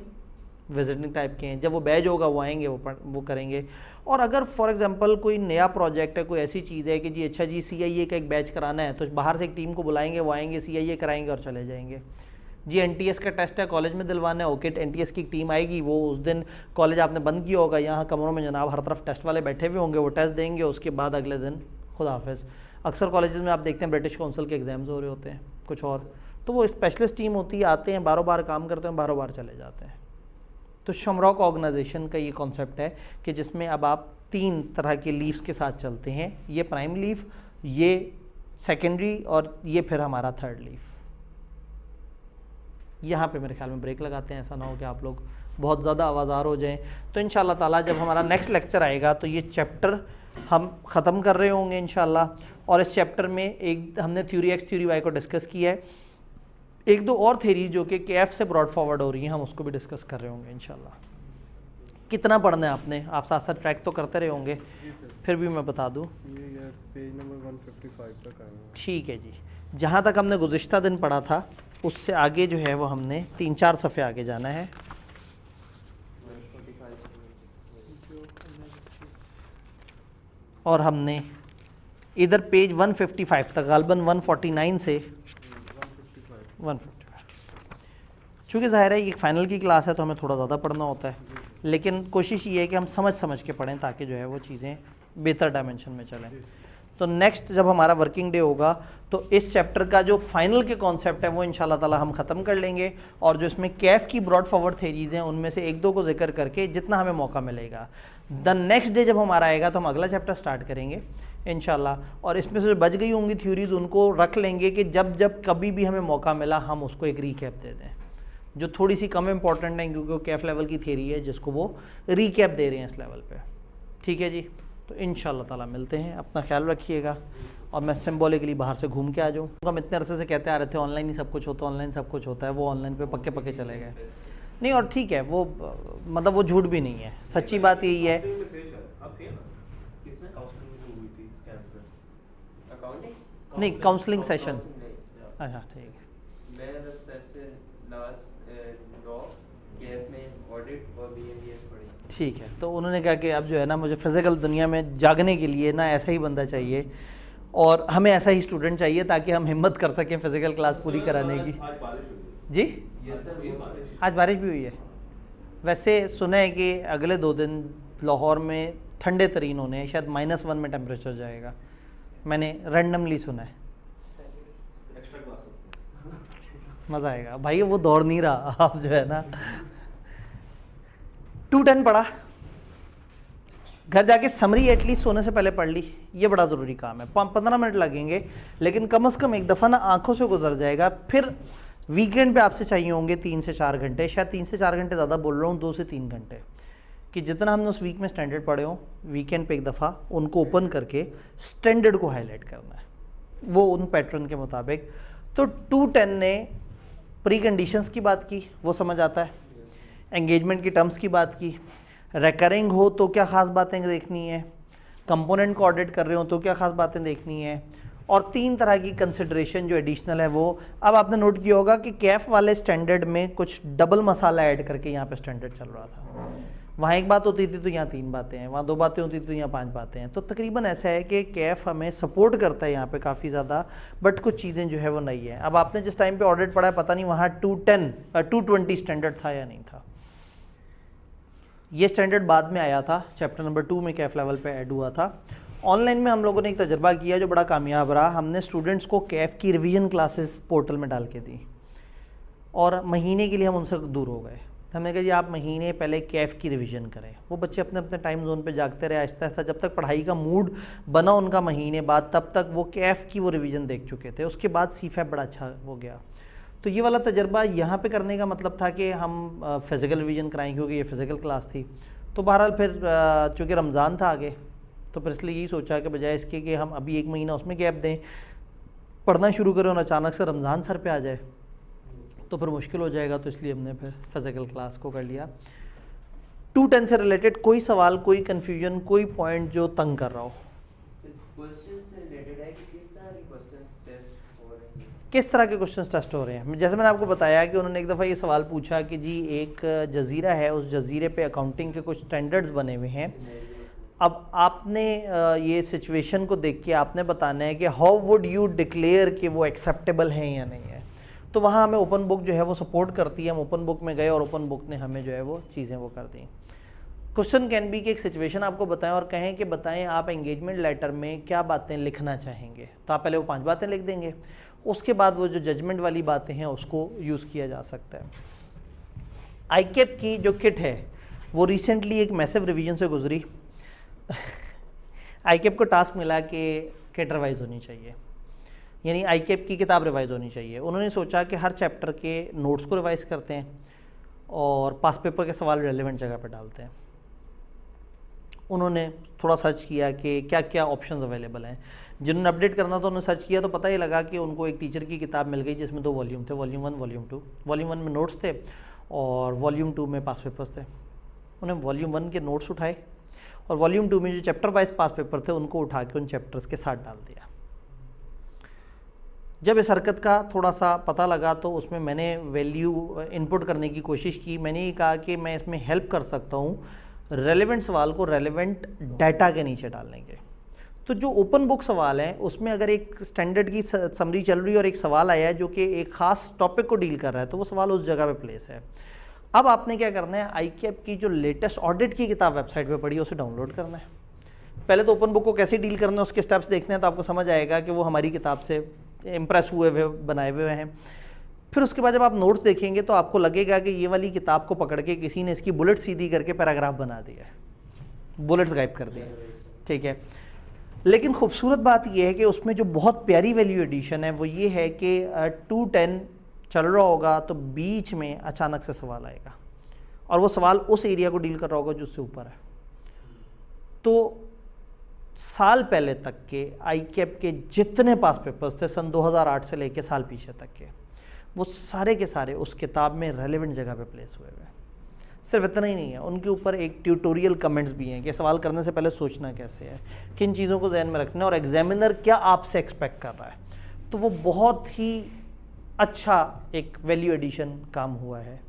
विजिटिंग टाइप के हैं, जब वो बैच होगा वो आएंगे, वो करेंगे। और अगर फॉर एग्जांपल कोई नया प्रोजेक्ट है, कोई ऐसी चीज़ है कि जी अच्छा जी CIA का एक बैच कराना है, तो बाहर से एक टीम को बुलाएंगे, वो आएंगे CIA कराएंगे और चले जाएंगे। जी NTS का टेस्ट है, कॉलेज में दिलवाना है, ओके NTS की टीम आएगी, वो उस दिन कॉलेज आपने बंद किया होगा, यहाँ कमरों में जनाब हर तरफ टेस्ट वाले बैठे हुए होंगे, वो टेस्ट देंगे, उसके बाद अगले दिन खुदा हाफिज़। अक्सर कॉलेजेस में आप देखते हैं ब्रिटिश काउंसिल के एग्ज़ाम्स हो रहे होते हैं कुछ और, तो वो स्पेशलिस्ट टीम होती है, आते हैं बारों बार काम करते हैं, बारों बार चले जाते हैं। तो शेमरॉक ऑर्गेनाइजेशन का ये कॉन्सेप्ट है कि जिसमें अब आप 3 तरह के लीव्स के साथ चलते हैं, ये प्राइम लीव, ये सेकेंडरी और ये फिर हमारा थर्ड लीव। यहाँ पे मेरे ख्याल में ब्रेक लगाते हैं, ऐसा ना हो कि आप लोग बहुत ज़्यादा आवाज़ार हो जाएं। तो इंशाल्लाह ताला जब हमारा नेक्स्ट लेक्चर आएगा तो ये चैप्टर हम ख़त्म कर रहे होंगे इंशाल्लाह, और इस चैप्टर में एक हमने थ्योरी एक्स थ्योरी वाई को डिस्कस किया है। एक दो और थ्योरी जो कि KF से ब्रॉड फॉरवर्ड हो रही हैं, हम उसको भी डिस्कस कर रहे होंगे इंशाल्लाह। कितना पढ़ना है आपने? आप साथ साथ ट्रैक तो करते रहे होंगे, जी सर। फिर भी मैं बता दूँ। ये पेज नंबर 155 तक आए हैं। ठीक है जी, जहाँ तक हमने गुज़िश्ता दिन पढ़ा था उससे आगे जो है वो हमने 3-4 सफ़े आगे जाना है। 145 और हमने इधर पेज 155 तक, गालबन 149 से 155। चूँकि ज़ाहिर है ये फाइनल की क्लास है तो हमें थोड़ा ज़्यादा पढ़ना होता है, लेकिन कोशिश ये है कि हम समझ समझ के पढ़ें ताकि जो है वो चीज़ें बेहतर डायमेंशन में चलें। तो नेक्स्ट जब हमारा वर्किंग डे होगा तो इस चैप्टर का जो फाइनल के कॉन्सेप्ट है वो इंशाल्लाह ताला हम ख़त्म कर लेंगे, और जो इसमें कैफ की ब्रॉड फॉरवर्ड थेरीज़ हैं उनमें से एक दो को जिक्र करके जितना हमें मौका मिलेगा, द नेक्स्ट डे जब हमारा आएगा तो हम अगला चैप्टर स्टार्ट करेंगे इंशाल्लाह। और इसमें से जो बच गई होंगी थ्योरीज़ उनको रख लेंगे कि जब जब कभी भी हमें मौका मिला हम उसको एक रीकैप दे दें, जो थोड़ी सी कम इंपॉर्टेंट है क्योंकि वो कैफ लेवल की थ्योरी है जिसको वो रीकैप दे रहे हैं इस लेवल पे। ठीक है जी, तो इंशाल्लाह ताला मिलते हैं, अपना ख्याल रखिएगा। और मैं सिम्बॉलिकली बाहर से घूम के आ जाऊँ। हम इतने अरसे से कहते आ रहे थे ऑनलाइन ही सब कुछ होता है, ऑनलाइन सब कुछ होता है, वो ऑनलाइन पे पक्के पक्के चले गए। नहीं, और ठीक है, वो मतलब वो झूठ भी नहीं है, सच्ची बात यही है। किसमें अकाउंटिंग नहीं, काउंसलिंग सेशन। नहीं। अच्छा ठीक है। मैं बस ऐसे लास्ट लॉ केएफ में ऑडिट और बीएमबीएस पढ़ी। ठीक है, तो उन्होंने कहा कि अब जो है ना मुझे फ़िज़िकल दुनिया में जागने के लिए ना ऐसा ही बंदा चाहिए और हमें ऐसा ही स्टूडेंट चाहिए ताकि हम हिम्मत कर सकें फ़िज़िकल क्लास पूरी कराने की। जी, यस सर। आज बारिश भी हुई है। वैसे सुना है कि अगले 2 दिन लाहौर में ठंडे तरीन होने हैं, शायद -1 में टेम्परेचर जाएगा, मैंने रैंडमली सुना है। मज़ा आएगा भाई, वो दौड़ नहीं रहा आप जो है ना। 210 पढ़ा, घर जाके समरी एटलीस्ट सोने से पहले पढ़ ली, ये बड़ा ज़रूरी काम है। 15 मिनट लगेंगे लेकिन कम से कम एक दफ़ा ना आंखों से गुजर जाएगा। फिर वीकेंड पे आपसे चाहिए होंगे 3 से 4 घंटे, शायद 3 से 4 घंटे ज़्यादा बोल रहा हूँ, 2 से 3 घंटे, कि जितना हमने उस वीक में स्टैंडर्ड पढ़े हों वीकेंड पे एक दफ़ा उनको ओपन करके स्टैंडर्ड को हाईलाइट करना है, वो उन पैटर्न के मुताबिक। तो 210 ने प्री कंडीशंस की बात की, वो समझ आता है, एंगेजमेंट की टर्म्स की बात की, रेकरिंग हो तो क्या ख़ास बातें देखनी है, कंपोनेंट को ऑडिट कर रहे हो तो क्या ख़ास बातें देखनी है, और 3 तरह की कंसिडरेशन जो एडिशनल है वो। अब आपने नोट किया होगा कि कैफ वाले स्टैंडर्ड में कुछ डबल मसाला ऐड करके यहाँ पे स्टैंडर्ड चल रहा था। वहाँ एक बात होती थी तो यहाँ 3 बातें हैं, वहाँ 2 बातें होती थी तो यहाँ 5 बातें हैं। तो तकरीबन ऐसा है कि कैफ हमें सपोर्ट करता है यहाँ पे काफ़ी ज़्यादा, बट कुछ चीज़ें जो है वो नहीं है। अब आपने जिस टाइम पे ऑडिट पढ़ा है पता नहीं वहाँ 220 स्टैंडर्ड था या नहीं था, ये स्टैंडर्ड बाद में आया था, चैप्टर नंबर 2 में कैफ लेवल पे ऐड हुआ था। ऑनलाइन में हम लोगों ने एक तजर्बा किया जो बड़ा कामयाब रहा। हमने स्टूडेंट्स को कैफ की रिवीजन क्लासेस पोर्टल में डाल के दी और महीने के लिए हम उनसे दूर हो गए। हमने कहा जी आप महीने पहले कैफ की रिवीजन करें। वो बच्चे अपने अपने टाइम जोन पे जागते रहे, आहिस्ता आहिस्ता जब तक पढ़ाई का मूड बना उनका महीने बाद, तब तक वो कैफ की वो रिवीजन देख चुके थे। उसके बाद सीफैप बड़ा अच्छा हो गया। तो ये वाला तजर्बा यहाँ पे करने का मतलब था कि हम फ़िज़िकल रिवीजन कराएं, क्योंकि ये फ़िज़िकल क्लास थी। तो बहरहाल फिर चूँकि रमज़ान था आगे, तो फिर इसलिए यही सोचा कि बजाय इसके कि हम अभी 1 महीना उसमें गैप दें, पढ़ना शुरू करें और अचानक से रमज़ान सर पे आ जाए तो फिर मुश्किल हो जाएगा। तो इसलिए हमने फिर फ़िज़िकल क्लास को कर लिया। 210 से रिलेटेड कोई सवाल, कोई कन्फ्यूजन, कोई पॉइंट जो तंग कर रहा हो? क्वेश्चन से रिलेटेड है कि किस तरह के क्वेश्चन टेस्ट हो रहे हैं, किस तरह के क्वेश्चन टेस्ट हो रहे हैं। जैसे मैंने आपको बताया कि उन्होंने एक दफ़ा ये सवाल पूछा कि जी एक जजीरा है, उस जजीरे पे अकाउंटिंग के कुछ स्टैंडर्ड्स बने हुए हैं। अब आपने ये सिचुएशन को देख के आपने बताना है कि हाउ वुड यू डिक्लेयर कि वो एक्सेप्टेबल हैं या नहीं है। तो वहाँ हमें ओपन बुक जो है वो सपोर्ट करती है। हम ओपन बुक में गए और ओपन बुक ने हमें जो है वो चीज़ें वो कर दी। क्वेश्चन कैन बी कि एक सिचुएशन आपको बताएं और कहें कि बताएं आप एंगेजमेंट लेटर में क्या बातें लिखना चाहेंगे। तो आप पहले वो 5 बातें लिख देंगे, उसके बाद वो जो जजमेंट वाली बातें हैं उसको यूज़ किया जा सकता है। आईकेप की जो किट है वो रिसेंटली एक मैसिव रिवीजन से गुजरी। आईकेप को टास्क मिला कि किट रिवाइज होनी चाहिए, यानी आईकेप की किताब रिवाइज होनी चाहिए। उन्होंने सोचा कि हर चैप्टर के नोट्स को रिवाइज करते हैं और पास पेपर के सवाल रेलेवेंट जगह पर डालते हैं। उन्होंने थोड़ा सर्च किया कि क्या क्या ऑप्शंस अवेलेबल हैं। जिन्होंने अपडेट करना था उन्होंने सर्च किया तो पता ही लगा कि उनको एक टीचर की किताब मिल गई जिसमें 2 वॉल्यूम थे, वॉल्यूम 1 वॉल्यूम 2। वॉल्यूम 1 में नोट्स थे और वॉल्यूम 2 में पास पेपर्स थे। उन्होंने वॉल्यूम 1 के नोट्स उठाए और वॉल्यूम 2 में जो चैप्टर वाइज पास पेपर थे उनको उठा के उन चैप्टर्स के साथ डाल दिया। जब इस हरकत का थोड़ा सा पता लगा तो उसमें मैंने वैल्यू इनपुट करने की कोशिश की। मैंने ये कहा कि मैं इसमें हेल्प कर सकता हूँ रेलेवेंट सवाल को रेलेवेंट डाटा के नीचे डालने के। तो जो ओपन बुक सवाल है उसमें अगर एक स्टैंडर्ड की समरी चल रही है और एक सवाल आया है जो कि एक खास टॉपिक को डील कर रहा है तो वो सवाल उस जगह पे प्लेस है। अब आपने क्या करना है, ICAP की जो लेटेस्ट ऑडिट की किताब वेबसाइट पे पड़ी है उसे डाउनलोड करना है। पहले तो ओपन बुक को कैसे डील करना है उसके स्टेप्स देखने हैं तो आपको समझ आएगा कि वो हमारी किताब से इम्प्रेस हुए हुए बनाए हुए हैं। फिर उसके बाद जब आप नोट्स देखेंगे तो आपको लगेगा कि ये वाली किताब को पकड़ के किसी ने इसकी बुलेट सीधी करके पैराग्राफ बना दिया है, बुलेट्स गायब कर दिए, ठीक है। लेकिन खूबसूरत बात यह है कि उसमें जो बहुत प्यारी वैल्यू एडिशन है वो ये है कि 210 चल रहा होगा तो बीच में अचानक से सवाल आएगा और वो सवाल उस एरिया को डील कर रहा होगा जो उससे ऊपर है। तो साल पहले तक के ICAP के जितने पास पेपर्स थे सन 2008 से लेके साल पीछे तक के, वो सारे के सारे उस किताब में रेलेवेंट जगह पे प्लेस हुए हुए। सिर्फ इतना ही नहीं है, उनके ऊपर एक ट्यूटोरियल कमेंट्स भी हैं कि सवाल करने से पहले सोचना कैसे है, किन चीज़ों को जहन में रखना है और एग्जामिनर क्या आपसे एक्सपेक्ट कर रहा है। तो वो बहुत ही अच्छा एक वैल्यू एडिशन काम हुआ है।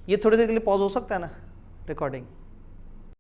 ये थोड़ी देर के लिए पॉज हो सकता है ना रिकॉर्डिंग।